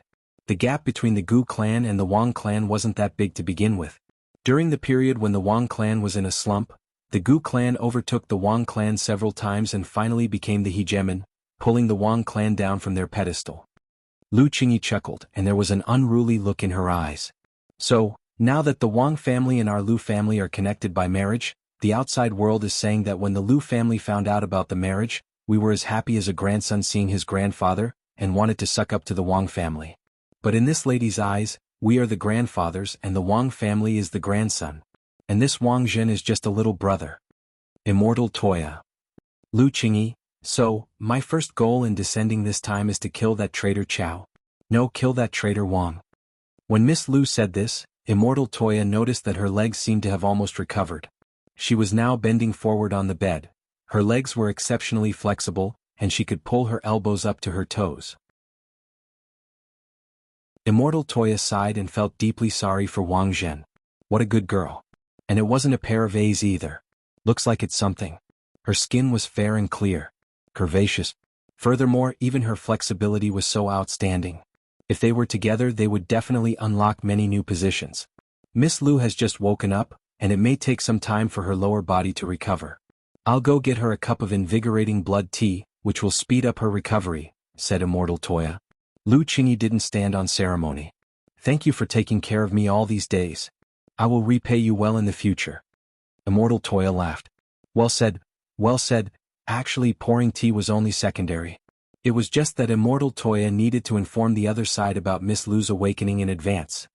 The gap between the Gu clan and the Wang clan wasn't that big to begin with. During the period when the Wang clan was in a slump, the Gu clan overtook the Wang clan several times and finally became the hegemon, pulling the Wang clan down from their pedestal. Lu Qingyi chuckled, and there was an unruly look in her eyes. So, now that the Wang family and our Lu family are connected by marriage, the outside world is saying that when the Lu family found out about the marriage, we were as happy as a grandson seeing his grandfather, and wanted to suck up to the Wang family. But in this lady's eyes, we are the grandfathers and the Wang family is the grandson. And this Wang Zhen is just a little brother. Immortal Toya. Lu Qingyi, so, my first goal in descending this time is to kill that traitor Chao. No, kill that traitor Wang. When Miss Lu said this, Immortal Toya noticed that her legs seemed to have almost recovered. She was now bending forward on the bed. Her legs were exceptionally flexible, and she could pull her elbows up to her toes. Immortal Toya sighed and felt deeply sorry for Wang Zhen. What a good girl. And it wasn't a pair of A's either. Looks like it's something. Her skin was fair and clear. Curvaceous. Furthermore, even her flexibility was so outstanding. If they were together, they would definitely unlock many new positions. Miss Lu has just woken up, and it may take some time for her lower body to recover. I'll go get her a cup of invigorating blood tea, which will speed up her recovery, said Immortal Toya. Lu Qingyi didn't stand on ceremony. Thank you for taking care of me all these days. I will repay you well in the future. Immortal Toya laughed. Well said, well said. Actually, pouring tea was only secondary. It was just that Immortal Toya needed to inform the other side about Miss Lu's awakening in advance.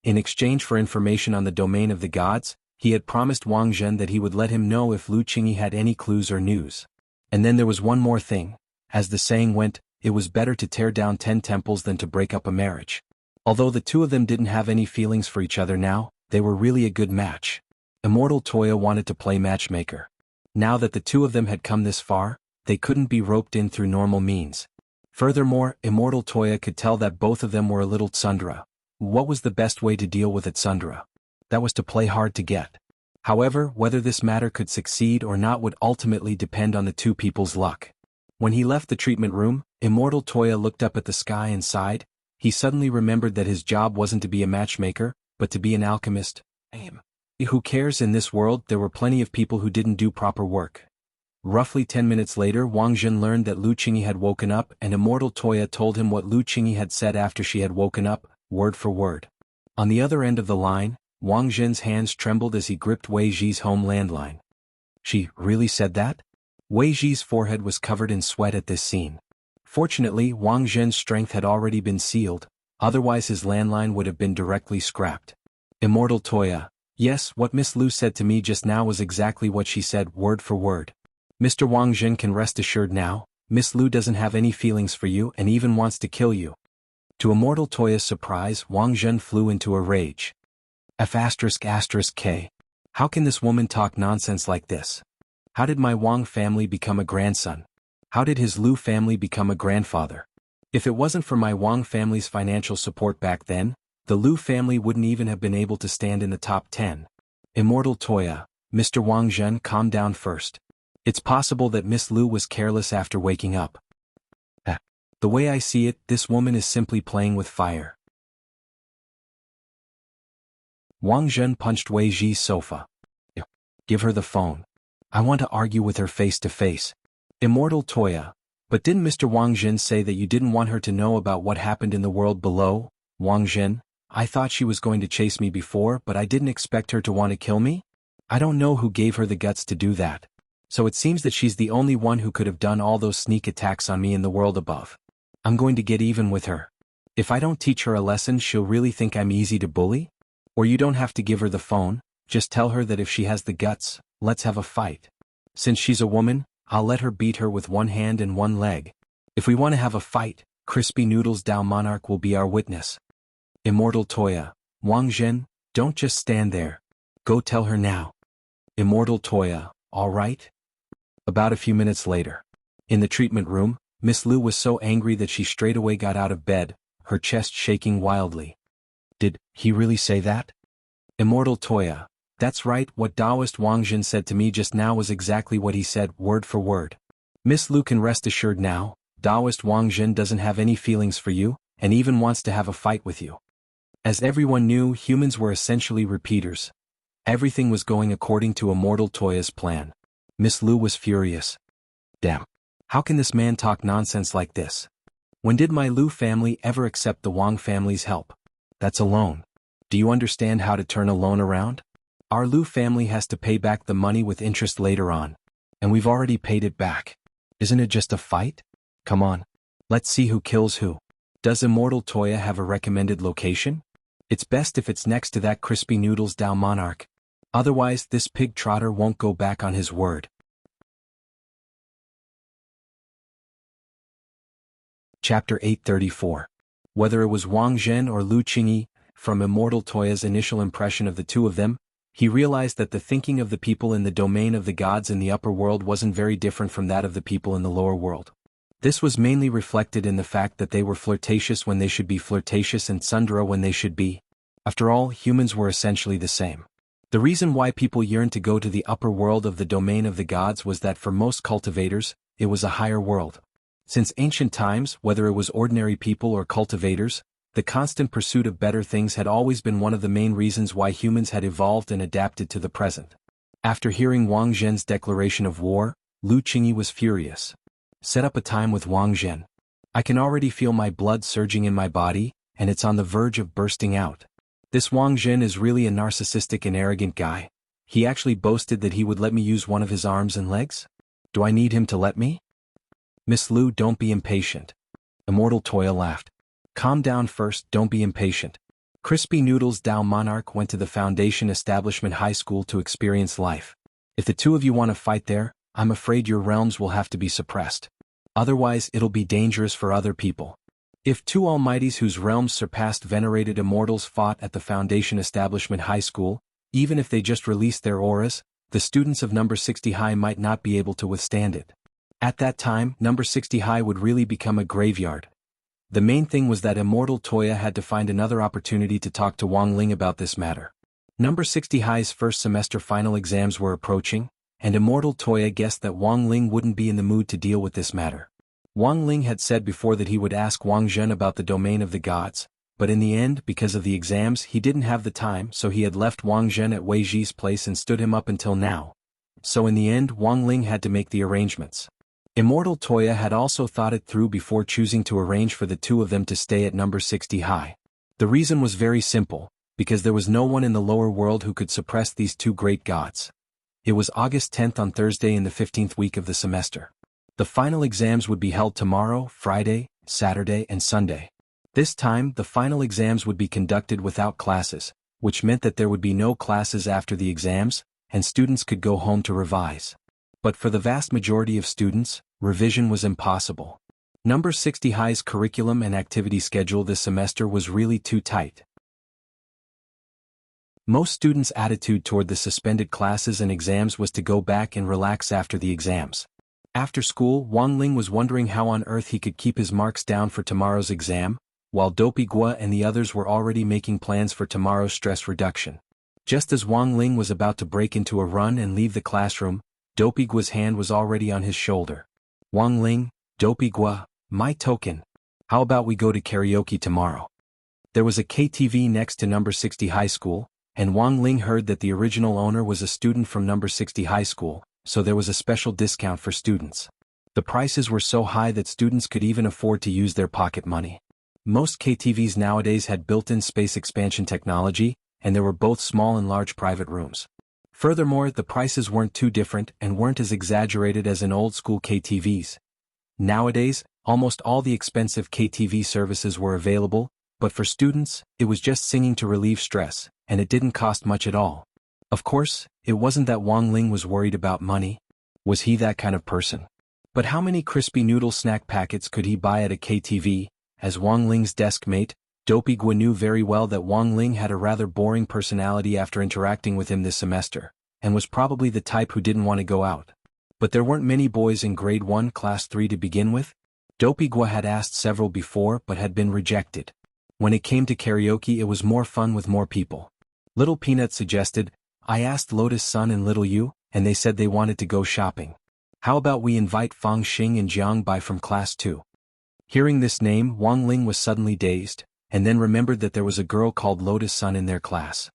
In exchange for information on the domain of the gods, he had promised Wang Zhen that he would let him know if Lu Qingyi had any clues or news. And then there was one more thing. As the saying went, it was better to tear down 10 temples than to break up a marriage. Although the two of them didn't have any feelings for each other now, they were really a good match. Immortal Toya wanted to play matchmaker. Now that the two of them had come this far, they couldn't be roped in through normal means. Furthermore, Immortal Toya could tell that both of them were a little tsundere. What was the best way to deal with a tsundere? That was to play hard to get. However, whether this matter could succeed or not would ultimately depend on the two people's luck. When he left the treatment room, Immortal Toya looked up at the sky and sighed. He suddenly remembered that his job wasn't to be a matchmaker, but to be an alchemist. Who cares? In this world there were plenty of people who didn't do proper work. Roughly 10 minutes later, Wang Zhen learned that Lu Qingyi had woken up, and Immortal Toya told him what Lu Qingyi had said after she had woken up, word for word. On the other end of the line, Wang Zhen's hands trembled as he gripped Wei Ji's home landline. She really said that? Wei Ji's forehead was covered in sweat at this scene. Fortunately, Wang Zhen's strength had already been sealed, otherwise his landline would have been directly scrapped. Immortal Toya. Yes, what Miss Lu said to me just now was exactly what she said, word for word. Mr. Wang Zhen can rest assured now, Miss Lu doesn't have any feelings for you and even wants to kill you. To Immortal Toya's surprise, Wang Zhen flew into a rage. F***K. How can this woman talk nonsense like this? How did my Wang family become a grandson? How did his Lu family become a grandfather? If it wasn't for my Wang family's financial support back then, the Lu family wouldn't even have been able to stand in the top 10. Immortal Toya, Mr. Wang Zhen, calm down first. It's possible that Miss Lu was careless after waking up. The way I see it, this woman is simply playing with fire. Wang Zhen punched Wei Ji's sofa. Give her the phone. I want to argue with her face to face. Immortal Toya. But didn't Mr. Wang Zhen say that you didn't want her to know about what happened in the world below? Wang Zhen, I thought she was going to chase me before, but I didn't expect her to want to kill me? I don't know who gave her the guts to do that. So it seems that she's the only one who could have done all those sneak attacks on me in the world above. I'm going to get even with her. If I don't teach her a lesson, she'll really think I'm easy to bully? Or you don't have to give her the phone, just tell her that if she has the guts, let's have a fight. Since she's a woman, I'll let her beat her with one hand and one leg. If we want to have a fight, Crispy Noodles Dao Monarch will be our witness. Immortal Toya, Wang Zhen, don't just stand there. Go tell her now. Immortal Toya, all right? About a few minutes later. In the treatment room, Miss Lu was so angry that she straightaway got out of bed, her chest shaking wildly. Did he really say that? Immortal Toya, that's right, what Taoist Wang Zhen said to me just now was exactly what he said, word for word. Miss Lu can rest assured now, Taoist Wang Zhen doesn't have any feelings for you, and even wants to have a fight with you. As everyone knew, humans were essentially repeaters. Everything was going according to Immortal Toya's plan. Miss Lu was furious. Damn. How can this man talk nonsense like this? When did my Lu family ever accept the Wang family's help? That's a loan. Do you understand how to turn a loan around? Our Lu family has to pay back the money with interest later on. And we've already paid it back. Isn't it just a fight? Come on. Let's see who kills who. Does Immortal Toya have a recommended location? It's best if it's next to that Crispy Noodles Dao Monarch. Otherwise, this pig trotter won't go back on his word. Chapter 834. Whether it was Wang Zhen or Lu Qingyi, from Immortal Toya's initial impression of the two of them, he realized that the thinking of the people in the domain of the gods in the upper world wasn't very different from that of the people in the lower world. This was mainly reflected in the fact that they were flirtatious when they should be flirtatious and tsundere when they should be. After all, humans were essentially the same. The reason why people yearned to go to the upper world of the domain of the gods was that for most cultivators, it was a higher world. Since ancient times, whether it was ordinary people or cultivators, the constant pursuit of better things had always been one of the main reasons why humans had evolved and adapted to the present. After hearing Wang Zhen's declaration of war, Lu Qingyi was furious. Set up a time with Wang Zhen. I can already feel my blood surging in my body, and it's on the verge of bursting out. This Wang Zhen is really a narcissistic and arrogant guy. He actually boasted that he would let me use one of his arms and legs? Do I need him to let me? Miss Lu, don't be impatient. Immortal Toya laughed. Calm down first, don't be impatient. Crispy Noodles Dao Monarch went to the Foundation Establishment High School to experience life. If the two of you want to fight there, I'm afraid your realms will have to be suppressed. Otherwise, it'll be dangerous for other people. If two almighties whose realms surpassed venerated immortals fought at the Foundation Establishment High School, even if they just released their auras, the students of number 60 High might not be able to withstand it. At that time, number 60 High would really become a graveyard. The main thing was that Immortal Toya had to find another opportunity to talk to Wang Ling about this matter. Number 60 High's first semester final exams were approaching, and Immortal Toya guessed that Wang Ling wouldn't be in the mood to deal with this matter. Wang Ling had said before that he would ask Wang Zhen about the domain of the gods, but in the end, because of the exams, he didn't have the time, so he had left Wang Zhen at Wei Ji's place and stood him up until now. So in the end, Wang Ling had to make the arrangements. Immortal Toya had also thought it through before choosing to arrange for the two of them to stay at number 60 High. The reason was very simple, because there was no one in the lower world who could suppress these two great gods. It was August 10th on Thursday in the 15th week of the semester. The final exams would be held tomorrow, Friday, Saturday, and Sunday. This time, the final exams would be conducted without classes, which meant that there would be no classes after the exams, and students could go home to revise. But for the vast majority of students, revision was impossible. Number 60 High's curriculum and activity schedule this semester was really too tight. Most students' attitude toward the suspended classes and exams was to go back and relax after the exams. After school, Wang Ling was wondering how on earth he could keep his marks down for tomorrow's exam, while Dopey Gua and the others were already making plans for tomorrow's stress reduction. Just as Wang Ling was about to break into a run and leave the classroom, Dopey Gua's hand was already on his shoulder. Wang Ling, Dopey Gua, my token. How about we go to karaoke tomorrow? There was a KTV next to number 60 High School, and Wang Ling heard that the original owner was a student from number 60 High School, so there was a special discount for students. The prices were so high that students could even afford to use their pocket money. Most KTVs nowadays had built-in space expansion technology, and there were both small and large private rooms. Furthermore, the prices weren't too different and weren't as exaggerated as in old-school KTVs. Nowadays, almost all the expensive KTV services were available, but for students, it was just singing to relieve stress, and it didn't cost much at all. Of course, it wasn't that Wang Ling was worried about money. Was he that kind of person? But how many crispy noodle snack packets could he buy at a KTV? As Wang Ling's desk mate, Dopey Gua knew very well that Wang Ling had a rather boring personality after interacting with him this semester, and was probably the type who didn't want to go out. But there weren't many boys in grade 1 class 3 to begin with. Dopey Gua had asked several before but had been rejected. When it came to karaoke, it was more fun with more people. Little Peanut suggested, I asked Lotus Sun and Little Yu, and they said they wanted to go shopping. How about we invite Fang Xing and Jiang Bai from class 2? Hearing this name, Wang Ling was suddenly dazed, and then remembered that there was a girl called Lotus Sun in their class.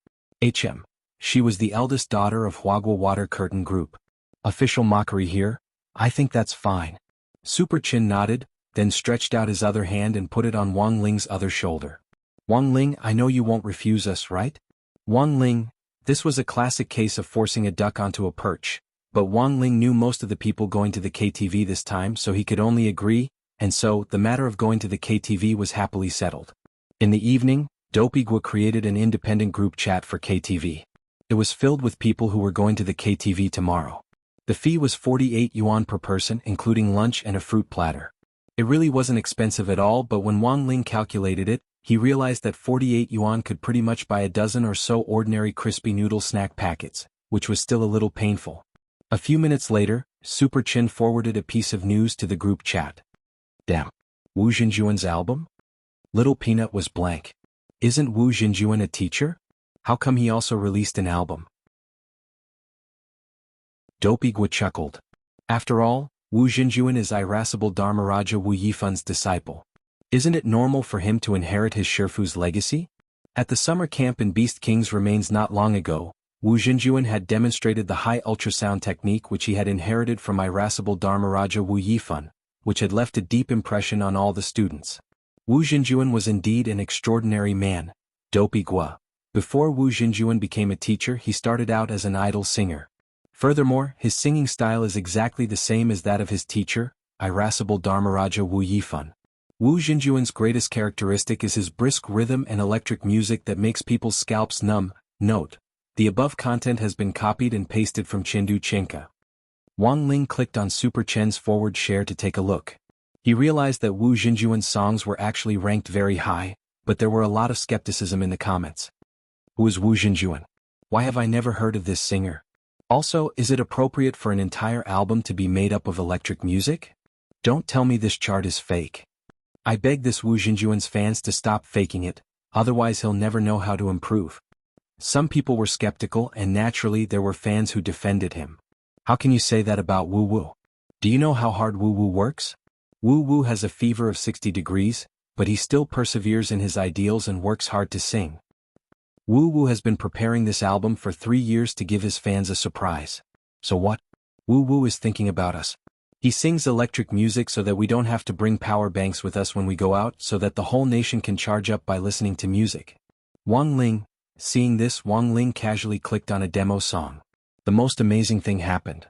She was the eldest daughter of Huagua Water Curtain Group. Official mockery here? I think that's fine. Super Chin nodded, then stretched out his other hand and put it on Wang Ling's other shoulder. Wang Ling, I know you won't refuse us, right? Wang Ling, this was a classic case of forcing a duck onto a perch, but Wang Ling knew most of the people going to the KTV this time, so he could only agree, and so, the matter of going to the KTV was happily settled. In the evening, Dopigua created an independent group chat for KTV. It was filled with people who were going to the KTV tomorrow. The fee was 48 yuan per person, including lunch and a fruit platter. It really wasn't expensive at all, but when Wang Ling calculated it, he realized that 48 yuan could pretty much buy a dozen or so ordinary crispy noodle snack packets, which was still a little painful. A few minutes later, Super Chin forwarded a piece of news to the group chat. Damn. Wu Xinjuan's album? Little Peanut was blank. Isn't Wu Xinjuan a teacher? How come he also released an album? Dopigua chuckled. After all, Wu Xinjuan is irascible Dharmaraja Wu Yifun's disciple. Isn't it normal for him to inherit his Shifu's legacy? At the summer camp in Beast King's remains not long ago, Wu Xinjuan had demonstrated the high ultrasound technique which he had inherited from irascible Dharmaraja Wu Yifun, which had left a deep impression on all the students. Wu Xinjuan was indeed an extraordinary man, Dopigua. Before Wu Xinjuan became a teacher, he started out as an idol singer. Furthermore, his singing style is exactly the same as that of his teacher, irascible Dharmaraja Wu Yifun. Wu Xinjuan's greatest characteristic is his brisk rhythm and electric music that makes people's scalps numb. Note: the above content has been copied and pasted from Chindu Chinka. Wang Ling clicked on Super Chen's forward share to take a look. He realized that Wu Xinjuan's songs were actually ranked very high, but there were a lot of skepticism in the comments. Who is Wu Xinjuan? Why have I never heard of this singer? Also, is it appropriate for an entire album to be made up of electric music? Don't tell me this chart is fake. I beg this Wu Xinjuan's fans to stop faking it, otherwise he'll never know how to improve. Some people were skeptical, and naturally there were fans who defended him. How can you say that about Wu Wu? Do you know how hard Wu Wu works? Wu Wu has a fever of 60 degrees, but he still perseveres in his ideals and works hard to sing. Wu Wu has been preparing this album for 3 years to give his fans a surprise. So what? Wu Wu is thinking about us. He sings electric music so that we don't have to bring power banks with us when we go out, so that the whole nation can charge up by listening to music. Wang Ling. Seeing this, Wang Ling casually clicked on a demo song. The most amazing thing happened.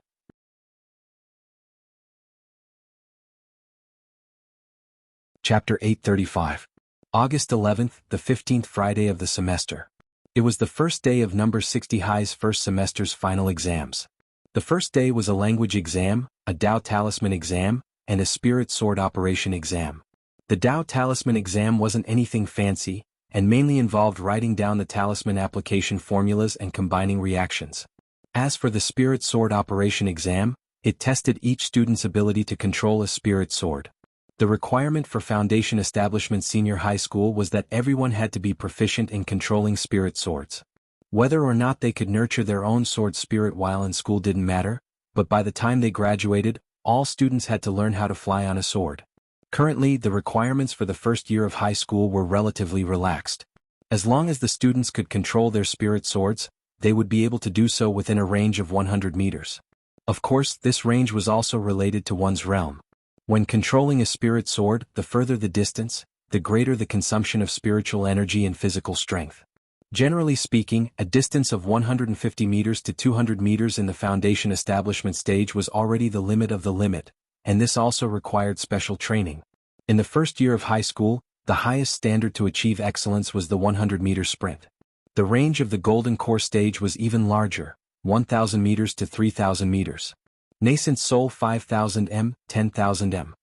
Chapter 835. August 11th, the 15th Friday of the semester. It was the first day of number 60 High's first semester's final exams. The first day was a language exam, a Dao Talisman exam, and a Spirit Sword Operation exam. The Dao Talisman exam wasn't anything fancy, and mainly involved writing down the talisman application formulas and combining reactions. As for the Spirit Sword Operation exam, it tested each student's ability to control a spirit sword. The requirement for Foundation Establishment Senior High School was that everyone had to be proficient in controlling spirit swords. Whether or not they could nurture their own sword spirit while in school didn't matter, but by the time they graduated, all students had to learn how to fly on a sword. Currently, the requirements for the first year of high school were relatively relaxed. As long as the students could control their spirit swords, they would be able to do so within a range of 100 meters. Of course, this range was also related to one's realm. When controlling a spirit sword, the further the distance, the greater the consumption of spiritual energy and physical strength. Generally speaking, a distance of 150 meters to 200 meters in the Foundation Establishment stage was already the limit of the limit, and this also required special training. In the first year of high school, the highest standard to achieve excellence was the 100-meter sprint. The range of the Golden Core stage was even larger, 1,000 meters to 3,000 meters. Nascent Soul 5,000 m, 10,000 m.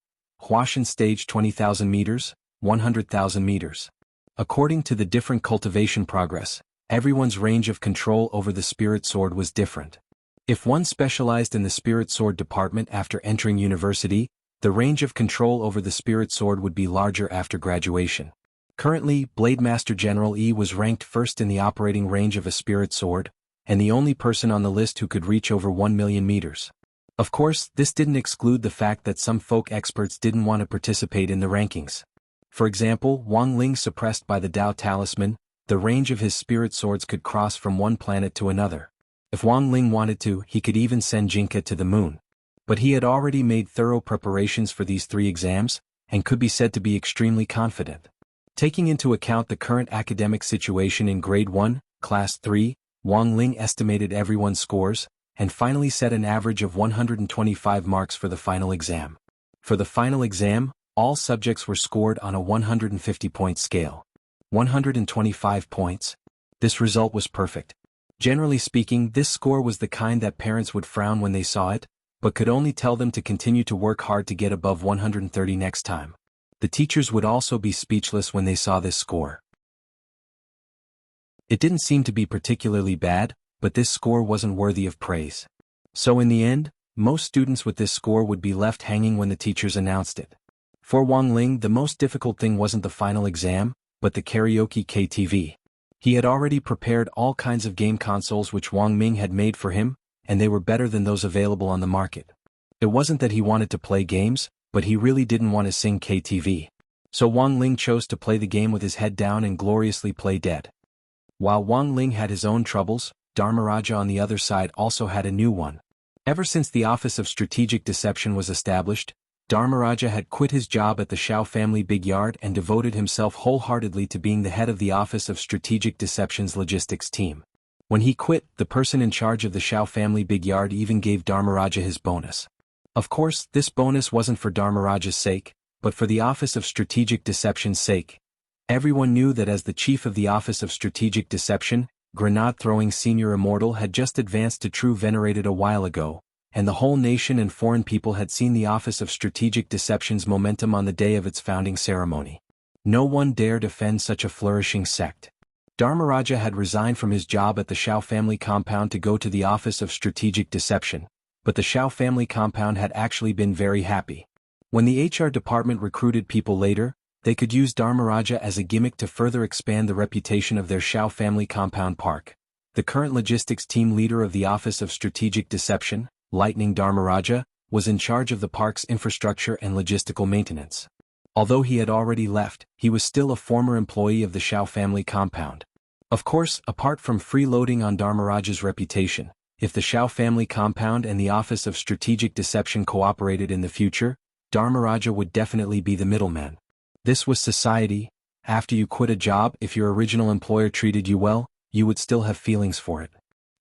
Huashan stage 20,000 meters, 100,000 meters. According to the different cultivation progress, everyone's range of control over the spirit sword was different. If one specialized in the spirit sword department after entering university, the range of control over the spirit sword would be larger after graduation. Currently, Blade Master General E was ranked first in the operating range of a spirit sword, and the only person on the list who could reach over 1 million meters. Of course, this didn't exclude the fact that some folk experts didn't want to participate in the rankings. For example, Wang Ling suppressed by the Dao Talisman, the range of his spirit swords could cross from one planet to another. If Wang Ling wanted to, he could even send Jinka to the moon. But he had already made thorough preparations for these 3 exams, and could be said to be extremely confident. Taking into account the current academic situation in Grade 1, Class 3, Wang Ling estimated everyone's scores, and finally set an average of 125 marks for the final exam. For the final exam, all subjects were scored on a 150-point scale. 125 points. This result was perfect. Generally speaking, this score was the kind that parents would frown when they saw it, but could only tell them to continue to work hard to get above 130 next time. The teachers would also be speechless when they saw this score. It didn't seem to be particularly bad, but this score wasn't worthy of praise. So in the end, most students with this score would be left hanging when the teachers announced it. For Wang Ling, the most difficult thing wasn't the final exam, but the karaoke KTV. He had already prepared all kinds of game consoles which Wang Ming had made for him, and they were better than those available on the market. It wasn't that he wanted to play games, but he really didn't want to sing KTV. So Wang Ling chose to play the game with his head down and gloriously play dead. While Wang Ling had his own troubles, Dharmaraja on the other side also had a new one. Ever since the Office of Strategic Deception was established, Dharmaraja had quit his job at the Shao family big yard and devoted himself wholeheartedly to being the head of the Office of Strategic Deception's logistics team. When he quit, the person in charge of the Shao family big yard even gave Dharmaraja his bonus. Of course, this bonus wasn't for Dharmaraja's sake, but for the Office of Strategic Deception's sake. Everyone knew that as the chief of the Office of Strategic Deception, grenade-throwing senior immortal had just advanced to true venerated a while ago, and the whole nation and foreign people had seen the Office of Strategic Deception's momentum on the day of its founding ceremony. No one dared defend such a flourishing sect. Dharmaraja had resigned from his job at the Shao family compound to go to the Office of Strategic Deception, but the Shao family compound had actually been very happy. When the HR department recruited people later, they could use Dharmaraja as a gimmick to further expand the reputation of their Shao family compound park. The current logistics team leader of the Office of Strategic Deception, Lightning Dharmaraja, was in charge of the park's infrastructure and logistical maintenance. Although he had already left, he was still a former employee of the Shao family compound. Of course, apart from freeloading on Dharmaraja's reputation, if the Shao family compound and the Office of Strategic Deception cooperated in the future, Dharmaraja would definitely be the middleman. This was society. After you quit a job, if your original employer treated you well, you would still have feelings for it.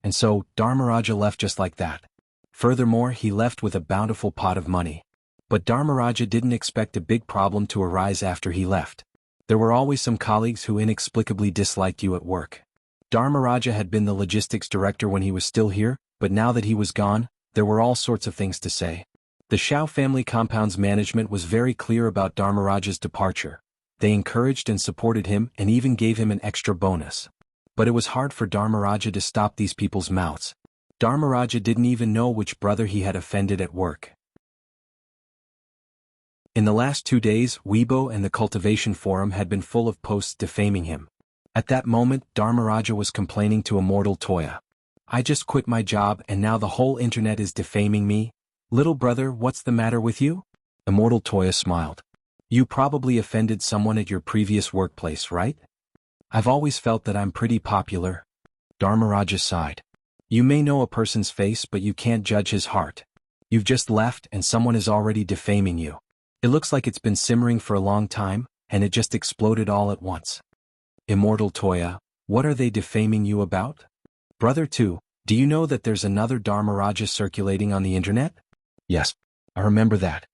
And so, Dharmaraja left just like that. Furthermore, he left with a bountiful pot of money. But Dharmaraja didn't expect a big problem to arise after he left. There were always some colleagues who inexplicably disliked you at work. Dharmaraja had been the logistics director when he was still here, but now that he was gone, there were all sorts of things to say. The Shao family compound's management was very clear about Dharmaraja's departure. They encouraged and supported him and even gave him an extra bonus. But it was hard for Dharmaraja to stop these people's mouths. Dharmaraja didn't even know which brother he had offended at work. In the last 2 days, Weibo and the Cultivation Forum had been full of posts defaming him. At that moment, Dharmaraja was complaining to Immortal Toya. "I just quit my job and now the whole internet is defaming me. Little brother, what's the matter with you?" Immortal Toya smiled. "You probably offended someone at your previous workplace, right?" "I've always felt that I'm pretty popular." Dharmaraja sighed. "You may know a person's face but you can't judge his heart. You've just left and someone is already defaming you. It looks like it's been simmering for a long time, and it just exploded all at once." "Immortal Toya, what are they defaming you about?" "Brother 2, do you know that there's another Dharmaraja circulating on the internet?" "Yes, I remember that.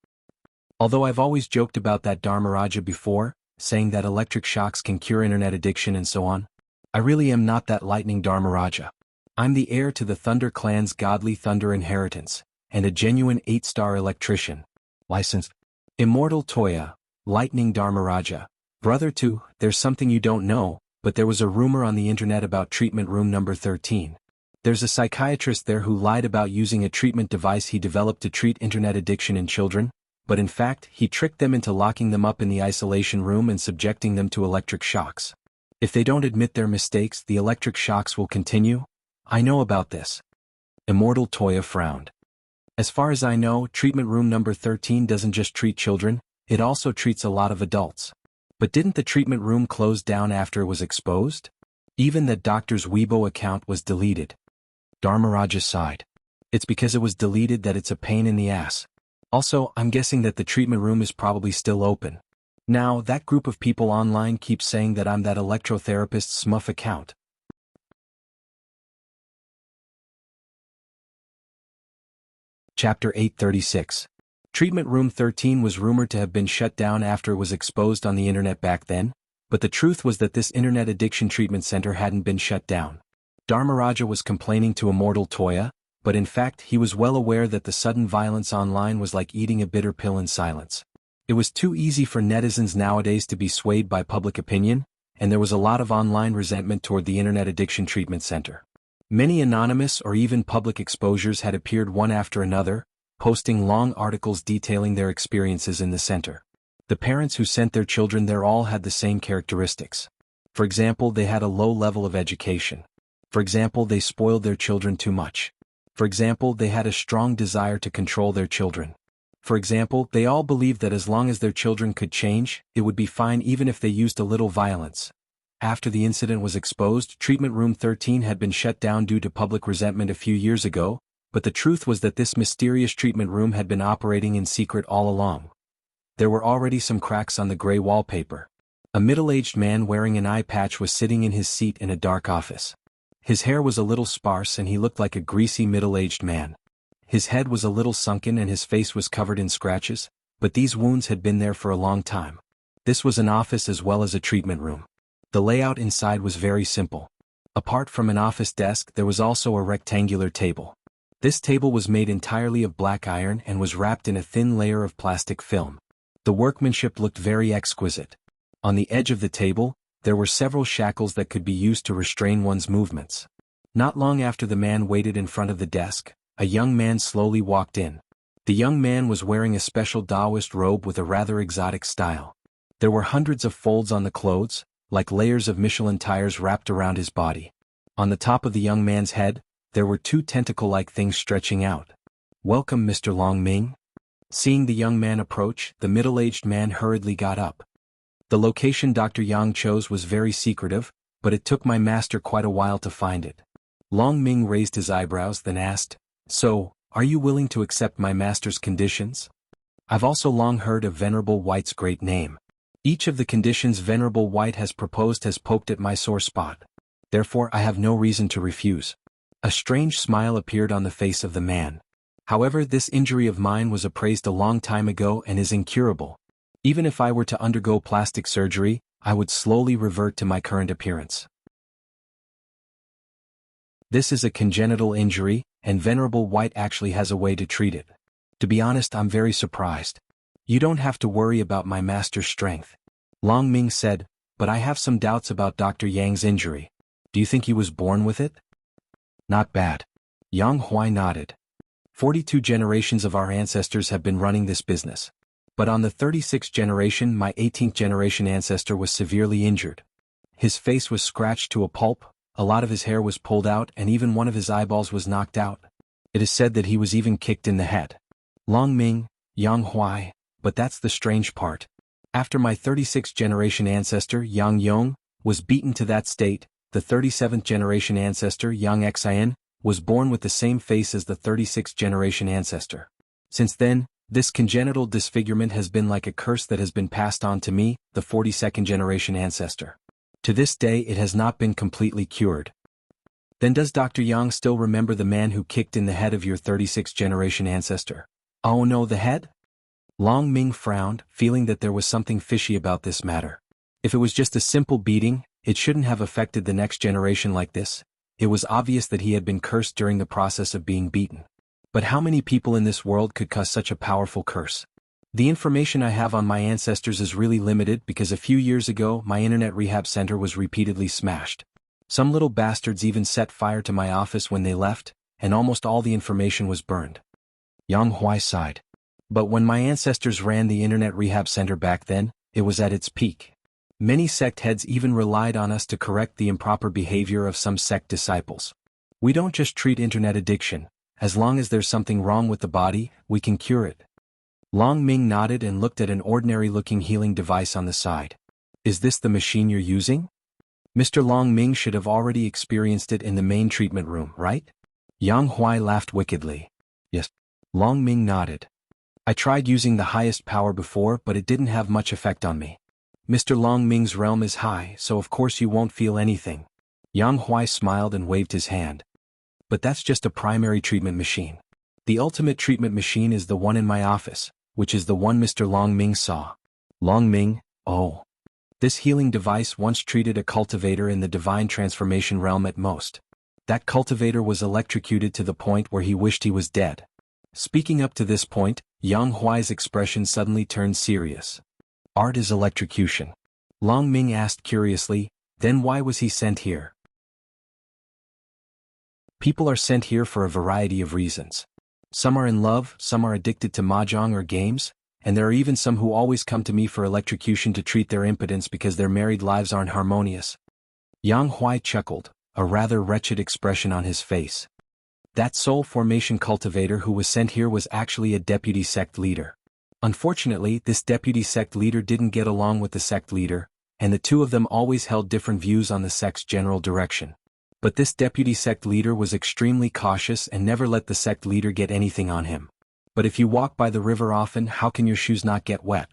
Although I've always joked about that Dharmaraja before, saying that electric shocks can cure internet addiction and so on. I really am not that lightning Dharmaraja. I'm the heir to the Thunder clan's godly Thunder inheritance, and a genuine 8-star electrician. Licensed." "Immortal Toya, Lightning Dharmaraja, Brother 2, there's something you don't know, but there was a rumor on the internet about treatment room number 13. There's a psychiatrist there who lied about using a treatment device he developed to treat internet addiction in children, but in fact, he tricked them into locking them up in the isolation room and subjecting them to electric shocks. If they don't admit their mistakes, the electric shocks will continue. I know about this." Immortal Toya frowned. As far as I know, treatment room number 13 doesn't just treat children, it also treats a lot of adults. But didn't the treatment room close down after it was exposed? Even that doctor's Weibo account was deleted. Dharmaraja sighed. It's because it was deleted that it's a pain in the ass. Also, I'm guessing that the treatment room is probably still open. Now, that group of people online keeps saying that I'm that electrotherapist smuff account. Chapter 836. Treatment room 13 was rumored to have been shut down after it was exposed on the internet back then, but the truth was that this internet addiction treatment center hadn't been shut down. Dharmaraja was complaining to Immortal Toya, but in fact he was well aware that the sudden violence online was like eating a bitter pill in silence. It was too easy for netizens nowadays to be swayed by public opinion, and there was a lot of online resentment toward the internet addiction treatment center. Many anonymous or even public exposures had appeared one after another, posting long articles detailing their experiences in the center. The parents who sent their children there all had the same characteristics. For example, they had a low level of education. For example, they spoiled their children too much. For example, they had a strong desire to control their children. For example, they all believed that as long as their children could change, it would be fine even if they used a little violence. After the incident was exposed, Treatment Room 13 had been shut down due to public resentment a few years ago, but the truth was that this mysterious treatment room had been operating in secret all along. There were already some cracks on the gray wallpaper. A middle-aged man wearing an eye patch was sitting in his seat in a dark office. His hair was a little sparse and he looked like a greasy middle-aged man. His head was a little sunken and his face was covered in scratches, but these wounds had been there for a long time. This was an office as well as a treatment room. The layout inside was very simple. Apart from an office desk, there was also a rectangular table. This table was made entirely of black iron and was wrapped in a thin layer of plastic film. The workmanship looked very exquisite. On the edge of the table, there were several shackles that could be used to restrain one's movements. Not long after the man waited in front of the desk, a young man slowly walked in. The young man was wearing a special Taoist robe with a rather exotic style. There were hundreds of folds on the clothes, like layers of Michelin tires wrapped around his body. On the top of the young man's head, there were two tentacle-like things stretching out. "Welcome, Mr. Long Ming." Seeing the young man approach, the middle-aged man hurriedly got up. The location Dr. Yang chose was very secretive, but it took my master quite a while to find it. Long Ming raised his eyebrows then asked, "So, are you willing to accept my master's conditions?" I've also long heard of Venerable White's great name. Each of the conditions Venerable White has proposed has poked at my sore spot. Therefore I have no reason to refuse. A strange smile appeared on the face of the man. However, this injury of mine was appraised a long time ago and is incurable. Even if I were to undergo plastic surgery, I would slowly revert to my current appearance. This is a congenital injury, and Venerable White actually has a way to treat it. To be honest, I'm very surprised. You don't have to worry about my master's strength. Long Ming said, but I have some doubts about Dr. Yang's injury. Do you think he was born with it? Not bad. Yang Huai nodded. 42 generations of our ancestors have been running this business. But on the 36th generation, my 18th generation ancestor was severely injured. His face was scratched to a pulp, a lot of his hair was pulled out and even one of his eyeballs was knocked out. It is said that he was even kicked in the head. Long Ming, Yang Huai, but that's the strange part. After my 36th generation ancestor, Yang Yong, was beaten to that state, the 37th generation ancestor, Yang Xian, was born with the same face as the 36th generation ancestor. Since then, this congenital disfigurement has been like a curse that has been passed on to me, the 42nd generation ancestor. To this day it has not been completely cured. Then does Dr. Yang still remember the man who kicked in the head of your 36th generation ancestor? Oh no, the head? Long Ming frowned, feeling that there was something fishy about this matter. If it was just a simple beating, it shouldn't have affected the next generation like this. It was obvious that he had been cursed during the process of being beaten. But how many people in this world could cause such a powerful curse? The information I have on my ancestors is really limited because a few years ago my internet rehab center was repeatedly smashed. Some little bastards even set fire to my office when they left, and almost all the information was burned. Yang Huai sighed. But when my ancestors ran the internet rehab center back then, it was at its peak. Many sect heads even relied on us to correct the improper behavior of some sect disciples. We don't just treat internet addiction. As long as there's something wrong with the body, we can cure it. Long Ming nodded and looked at an ordinary-looking healing device on the side. Is this the machine you're using? Mr. Long Ming should have already experienced it in the main treatment room, right? Yang Huai laughed wickedly. Yes. Long Ming nodded. I tried using the highest power before, but it didn't have much effect on me. Mr. Long Ming's realm is high, so of course you won't feel anything. Yang Huai smiled and waved his hand. But that's just a primary treatment machine. The ultimate treatment machine is the one in my office, which is the one Mr. Long Ming saw. Long Ming, oh. This healing device once treated a cultivator in the divine transformation realm at most. That cultivator was electrocuted to the point where he wished he was dead. Speaking up to this point, Yang Huai's expression suddenly turned serious. Art is electrocution. Long Ming asked curiously, then why was he sent here? People are sent here for a variety of reasons. Some are in love, some are addicted to mahjong or games, and there are even some who always come to me for electrocution to treat their impotence because their married lives aren't harmonious. Yang Huai chuckled, a rather wretched expression on his face. That soul formation cultivator who was sent here was actually a deputy sect leader. Unfortunately, this deputy sect leader didn't get along with the sect leader, and the two of them always held different views on the sect's general direction. But this deputy sect leader was extremely cautious and never let the sect leader get anything on him. But if you walk by the river often, how can your shoes not get wet?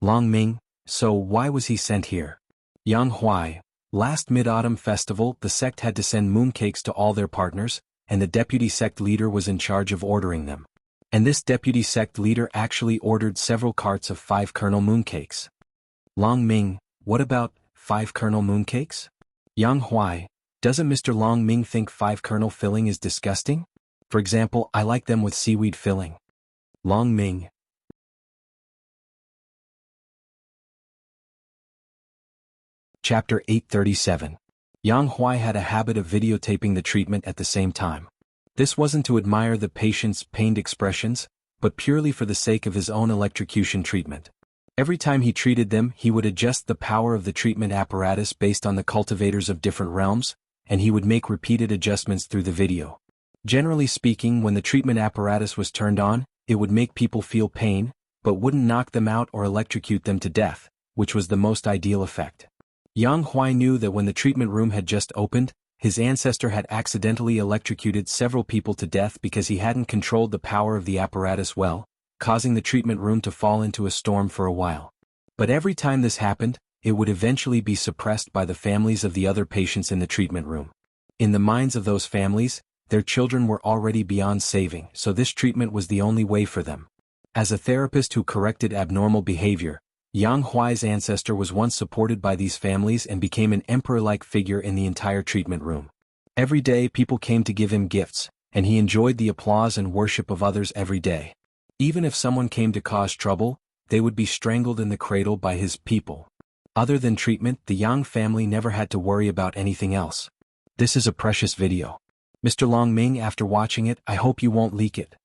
Long Ming, so why was he sent here? Yang Huai, last Mid-Autumn Festival the sect had to send mooncakes to all their partners, and the deputy sect leader was in charge of ordering them. And this deputy sect leader actually ordered several carts of 5-kernel mooncakes. Long Ming, what about 5-kernel mooncakes? Yang Huai, doesn't Mr. Long Ming think 5-kernel filling is disgusting? For example, I like them with seaweed filling. Long Ming. Chapter 837. Yang Huai had a habit of videotaping the treatment at the same time. This wasn't to admire the patient's pained expressions, but purely for the sake of his own electrocution treatment. Every time he treated them, he would adjust the power of the treatment apparatus based on the cultivators of different realms, and he would make repeated adjustments through the video. Generally speaking, when the treatment apparatus was turned on, it would make people feel pain, but wouldn't knock them out or electrocute them to death, which was the most ideal effect. Yang Huai knew that when the treatment room had just opened, his ancestor had accidentally electrocuted several people to death because he hadn't controlled the power of the apparatus well, causing the treatment room to fall into a storm for a while. But every time this happened, it would eventually be suppressed by the families of the other patients in the treatment room. In the minds of those families, their children were already beyond saving, so this treatment was the only way for them. As a therapist who corrected abnormal behavior, Yang Huai's ancestor was once supported by these families and became an emperor-like figure in the entire treatment room. Every day people came to give him gifts, and he enjoyed the applause and worship of others every day. Even if someone came to cause trouble, they would be strangled in the cradle by his people. Other than treatment, the Yang family never had to worry about anything else. This is a precious video. Mr. Long Ming, after watching it, I hope you won't leak it.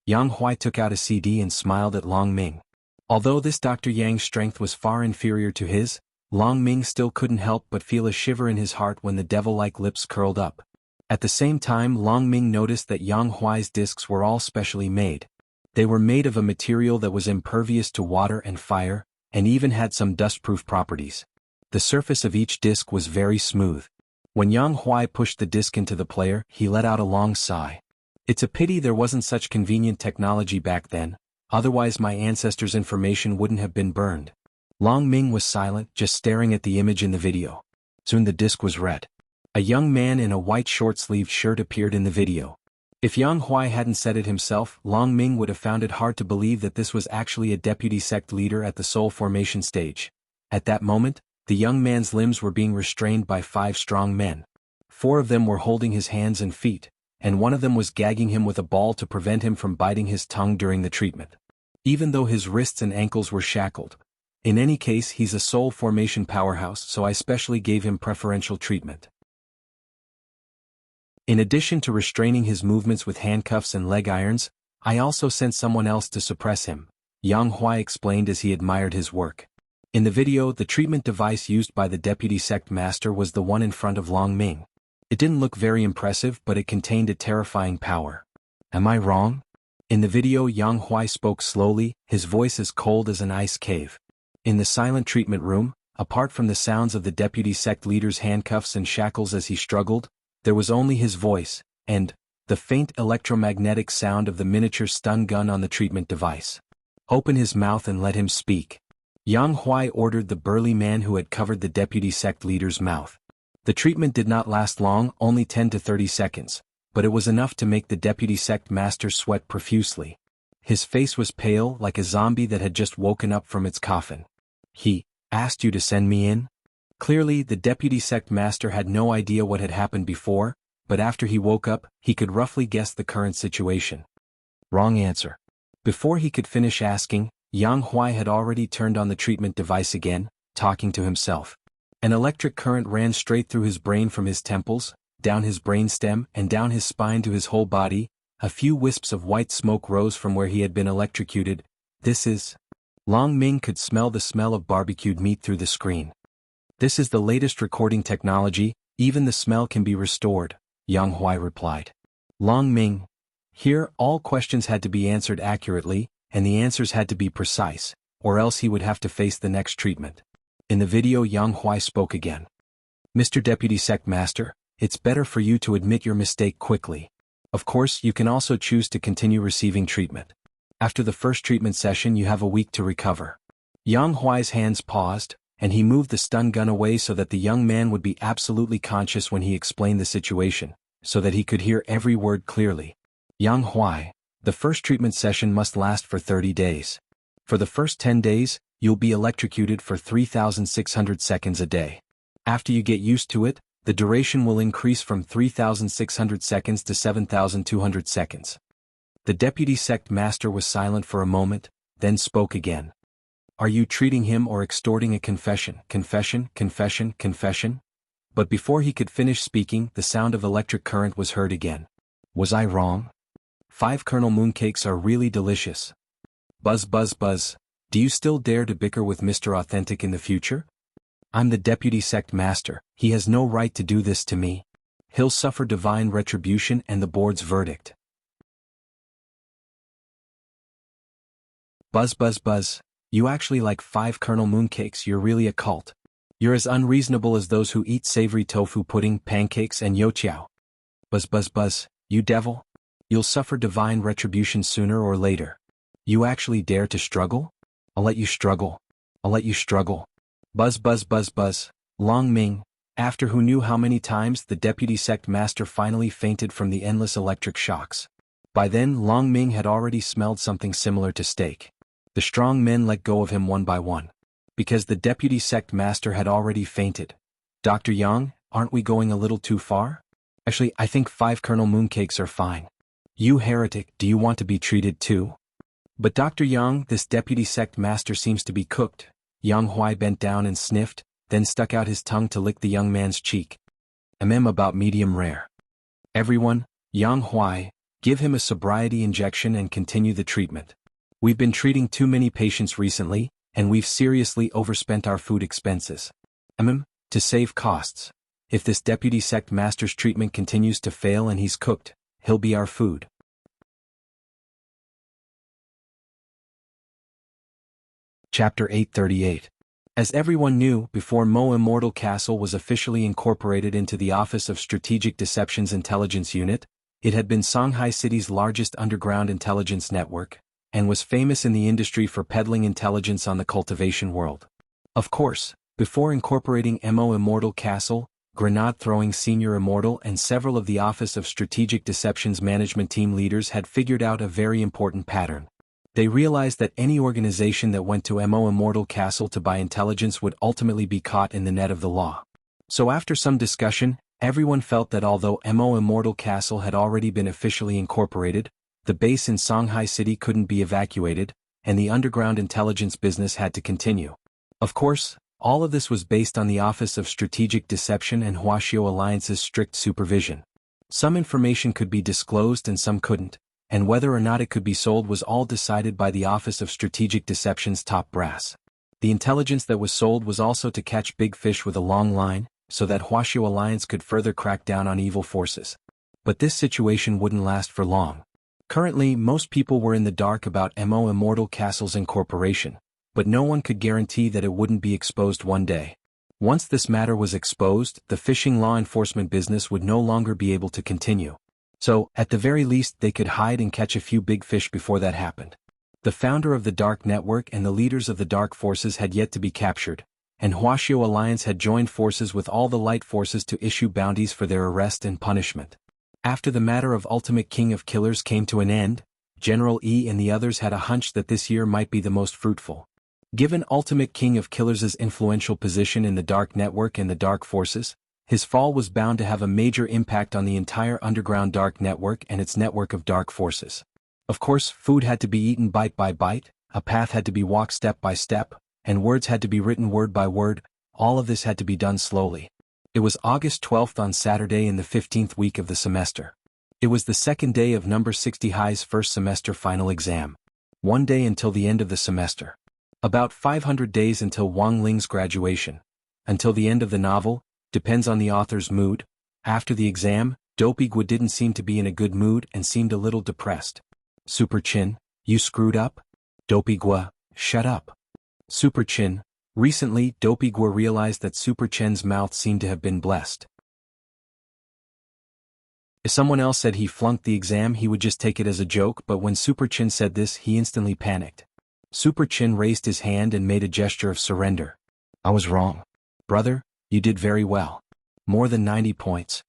Yang Huai took out a CD and smiled at Long Ming. Although this Dr. Yang's strength was far inferior to his, Long Ming still couldn't help but feel a shiver in his heart when the devil-like lips curled up. At the same time, Long Ming noticed that Yang Huai's discs were all specially made. They were made of a material that was impervious to water and fire, and even had some dust-proof properties. The surface of each disc was very smooth. When Yang Huai pushed the disc into the player, he let out a long sigh. It's a pity there wasn't such convenient technology back then, otherwise my ancestors' information wouldn't have been burned. Long Ming was silent, just staring at the image in the video. Soon the disc was red. A young man in a white short-sleeved shirt appeared in the video. If Yang Huai hadn't said it himself, Long Ming would have found it hard to believe that this was actually a deputy sect leader at the soul formation stage. At that moment, the young man's limbs were being restrained by 5 strong men. 4 of them were holding his hands and feet, and one of them was gagging him with a ball to prevent him from biting his tongue during the treatment. Even though his wrists and ankles were shackled. In any case, he's a soul formation powerhouse, so I specially gave him preferential treatment. In addition to restraining his movements with handcuffs and leg irons, I also sent someone else to suppress him, Yang Huai explained as he admired his work. In the video, the treatment device used by the deputy sect master was the one in front of Long Ming. It didn't look very impressive, but it contained a terrifying power. Am I wrong? In the video, Yang Huai spoke slowly, his voice as cold as an ice cave. In the silent treatment room, apart from the sounds of the deputy sect leader's handcuffs and shackles as he struggled, there was only his voice, and the faint electromagnetic sound of the miniature stun gun on the treatment device. Open his mouth and let him speak. Yang Huai ordered the burly man who had covered the deputy sect leader's mouth. The treatment did not last long, only 10 to 30 seconds, but it was enough to make the deputy sect master sweat profusely. His face was pale like a zombie that had just woken up from its coffin. He asked you to send me in? Clearly, the deputy sect master had no idea what had happened before, but after he woke up, he could roughly guess the current situation. Wrong answer. Before he could finish asking, Yang Huai had already turned on the treatment device again, talking to himself. An electric current ran straight through his brain from his temples, down his brainstem, and down his spine to his whole body. A few wisps of white smoke rose from where he had been electrocuted. This is... Long Ming could smell the smell of barbecued meat through the screen. This is the latest recording technology, even the smell can be restored, Yang Huai replied. Long Ming. Here, all questions had to be answered accurately, and the answers had to be precise, or else he would have to face the next treatment. In the video, Yang Huai spoke again. Mr. Deputy Sect Master, it's better for you to admit your mistake quickly. Of course, you can also choose to continue receiving treatment. After the first treatment session, you have a week to recover. Yang Huai's hands paused, and he moved the stun gun away so that the young man would be absolutely conscious when he explained the situation, so that he could hear every word clearly. Yang Huai, the first treatment session must last for 30 days. For the first 10 days, you'll be electrocuted for 3,600 seconds a day. After you get used to it, the duration will increase from 3,600 seconds to 7,200 seconds. The deputy sect master was silent for a moment, then spoke again. Are you treating him or extorting a confession? Confession, confession, confession? But before he could finish speaking, the sound of electric current was heard again. Was I wrong? 5 kernel mooncakes are really delicious. Buzz buzz buzz, do you still dare to bicker with Mr. Authentic in the future? I'm the deputy sect master, he has no right to do this to me. He'll suffer divine retribution and the board's verdict. Buzz buzz buzz, you actually like 5 kernel mooncakes, you're really a cult. You're as unreasonable as those who eat savory tofu pudding, pancakes and youtiao. Buzz buzz buzz, you devil. You'll suffer divine retribution sooner or later. You actually dare to struggle? I'll let you struggle. I'll let you struggle. Buzz buzz buzz buzz, Long Ming, after who knew how many times the deputy sect master finally fainted from the endless electric shocks. By then Long Ming had already smelled something similar to steak. The strong men let go of him one by one. Because the deputy sect master had already fainted. Dr. Yang, aren't we going a little too far? Actually, I think 5 kernel mooncakes are fine. You heretic, do you want to be treated too? But Dr. Yang, this deputy sect master seems to be cooked. Yang Huai bent down and sniffed, then stuck out his tongue to lick the young man's cheek. About medium rare. Everyone, Yang Huai, give him a sobriety injection and continue the treatment. We've been treating too many patients recently, and we've seriously overspent our food expenses. To save costs. If this deputy sect master's treatment continues to fail and he's cooked, he'll be our food. Chapter 838. As everyone knew, before Mo Immortal Castle was officially incorporated into the Office of Strategic Deceptions Intelligence Unit, it had been Shanghai City's largest underground intelligence network, and was famous in the industry for peddling intelligence on the cultivation world. Of course, before incorporating Mo Immortal Castle, Grenade-throwing Senior Immortal and several of the Office of Strategic Deceptions management team leaders had figured out a very important pattern. They realized that any organization that went to Mo Immortal Castle to buy intelligence would ultimately be caught in the net of the law. So after some discussion, everyone felt that although Mo Immortal Castle had already been officially incorporated, the base in Shanghai City couldn't be evacuated, and the underground intelligence business had to continue. Of course, all of this was based on the Office of Strategic Deception and Huaxiao Alliance's strict supervision. Some information could be disclosed and some couldn't, and whether or not it could be sold was all decided by the Office of Strategic Deception's top brass. The intelligence that was sold was also to catch big fish with a long line, so that Huaxiao Alliance could further crack down on evil forces. But this situation wouldn't last for long. Currently, most people were in the dark about Mo Immortal Castles Incorporation, but no one could guarantee that it wouldn't be exposed one day. Once this matter was exposed, the fishing law enforcement business would no longer be able to continue. So, at the very least, they could hide and catch a few big fish before that happened. The founder of the Dark Network and the leaders of the Dark Forces had yet to be captured, and Wuxia Alliance had joined forces with all the Light Forces to issue bounties for their arrest and punishment. After the matter of Ultimate King of Killers came to an end, General E and the others had a hunch that this year might be the most fruitful. Given Ultimate King of Killers' influential position in the Dark Network and the Dark Forces, his fall was bound to have a major impact on the entire underground Dark Network and its network of Dark Forces. Of course, food had to be eaten bite by bite, a path had to be walked step by step, and words had to be written word by word. All of this had to be done slowly. It was August 12th on Saturday in the 15th week of the semester. It was the second day of number 60 High's first semester final exam. One day until the end of the semester. About 500 days until Wang Ling's graduation. Until the end of the novel, depends on the author's mood. After the exam, Dopey-gua didn't seem to be in a good mood and seemed a little depressed. Super Chin, you screwed up? Dopey-gua, shut up. Super Chin, recently Dopey-gua realized that Super Chen's mouth seemed to have been blessed. If someone else said he flunked the exam, he would just take it as a joke, but when Super Chin said this, he instantly panicked. Super Chin raised his hand and made a gesture of surrender. I was wrong. Brother, you did very well. More than 90 points.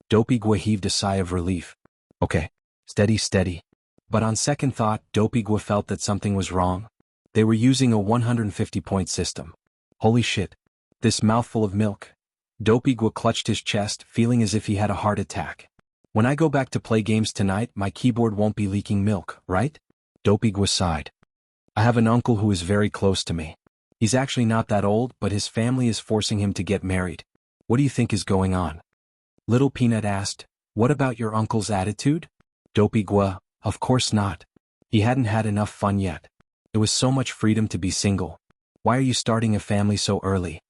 Dopey-gua heaved a sigh of relief. Okay, steady, steady. But on second thought, Dopey-gua felt that something was wrong. They were using a 150-point system. Holy shit. This mouthful of milk. Dopey-gua clutched his chest, feeling as if he had a heart attack. When I go back to play games tonight, my keyboard won't be leaking milk, right? Dopey-gua sighed. I have an uncle who is very close to me. He's actually not that old, but his family is forcing him to get married. What do you think is going on? Little Peanut asked, what about your uncle's attitude? Dopey-gua, of course not. He hadn't had enough fun yet. It was so much freedom to be single. Why are you starting a family so early?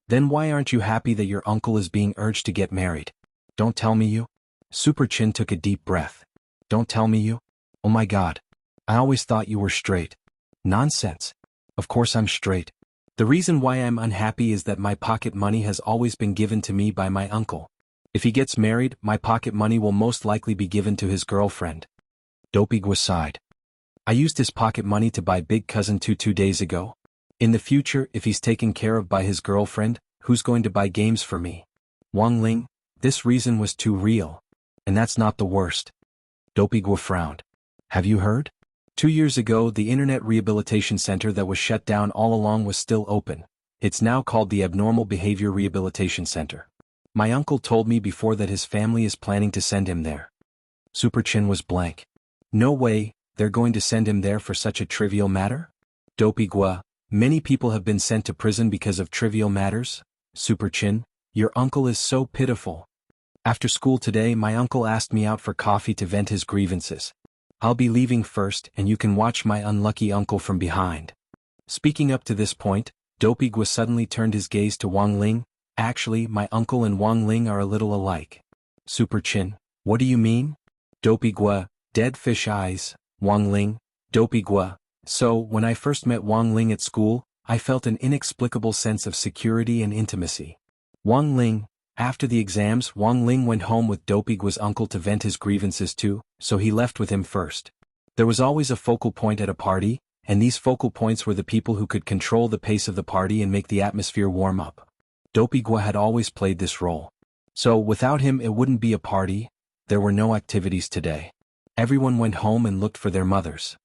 Then why aren't you happy that your uncle is being urged to get married? Don't tell me you. Super Chin took a deep breath. Don't tell me you. Oh my god. I always thought you were straight. Nonsense. Of course I'm straight. The reason why I'm unhappy is that my pocket money has always been given to me by my uncle. If he gets married, my pocket money will most likely be given to his girlfriend. Dopey-gua sighed. I used his pocket money to buy Big Cousin 2 days ago. In the future, if he's taken care of by his girlfriend, who's going to buy games for me? Wang Ling, this reason was too real. And that's not the worst. Dopey-gua frowned. Have you heard? 2 years ago, the Internet Rehabilitation Center that was shut down all along was still open. It's now called the Abnormal Behavior Rehabilitation Center. My uncle told me before that his family is planning to send him there. Super Chin was blank. No way, they're going to send him there for such a trivial matter? Dopey-gua, many people have been sent to prison because of trivial matters. Super Chin, your uncle is so pitiful. After school today, my uncle asked me out for coffee to vent his grievances. I'll be leaving first and you can watch my unlucky uncle from behind. Speaking up to this point, Dopey-gua suddenly turned his gaze to Wang Ling. Actually, my uncle and Wang Ling are a little alike. Super Chin, what do you mean? Dopey-gua, dead fish eyes. Wang Ling, Dopey-gua. So, when I first met Wang Ling at school, I felt an inexplicable sense of security and intimacy. Wang Ling. After the exams, Wang Ling went home with Dopey-gua's uncle to vent his grievances too, so he left with him first. There was always a focal point at a party, and these focal points were the people who could control the pace of the party and make the atmosphere warm up. Dopey-gua had always played this role. So, without him it wouldn't be a party. There were no activities today. Everyone went home and looked for their mothers.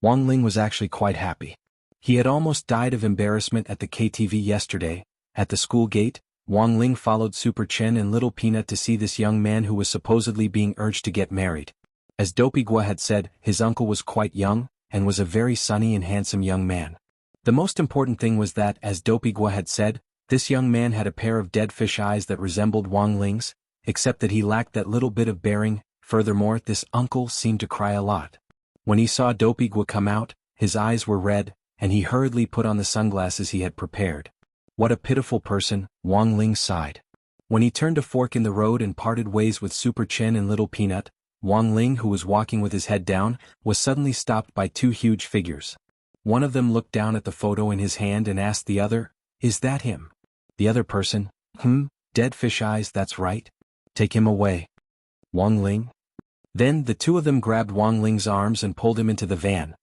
Wang Ling was actually quite happy. He had almost died of embarrassment at the KTV yesterday. At the school gate, Wang Ling followed Super Chen and Little Peanut to see this young man who was supposedly being urged to get married. As Dopey-gua had said, his uncle was quite young, and was a very sunny and handsome young man. The most important thing was that, as Dopey-gua had said, this young man had a pair of dead fish eyes that resembled Wang Ling's, except that he lacked that little bit of bearing. Furthermore, this uncle seemed to cry a lot. When he saw Dopey-gua come out, his eyes were red, and he hurriedly put on the sunglasses he had prepared. What a pitiful person, Wang Ling sighed. When he turned a fork in the road and parted ways with Super Chen and Little Peanut, Wang Ling, who was walking with his head down, was suddenly stopped by two huge figures. One of them looked down at the photo in his hand and asked the other, "Is that him?" The other person, "Dead fish eyes, that's right. Take him away." Wang Ling? Then the two of them grabbed Wang Ling's arms and pulled him into the van.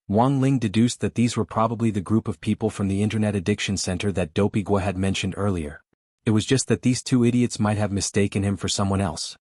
Wang Ling deduced that these were probably the group of people from the Internet Addiction Center that Dopey Gua had mentioned earlier. It was just that these two idiots might have mistaken him for someone else.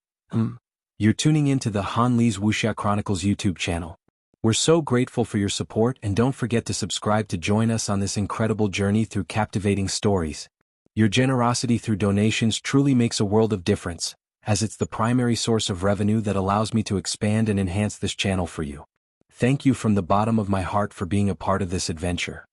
You're tuning in to the Han Li's Wuxia Chronicles YouTube channel. We're so grateful for your support, and don't forget to subscribe to join us on this incredible journey through captivating stories. Your generosity through donations truly makes a world of difference, as it's the primary source of revenue that allows me to expand and enhance this channel for you. Thank you from the bottom of my heart for being a part of this adventure.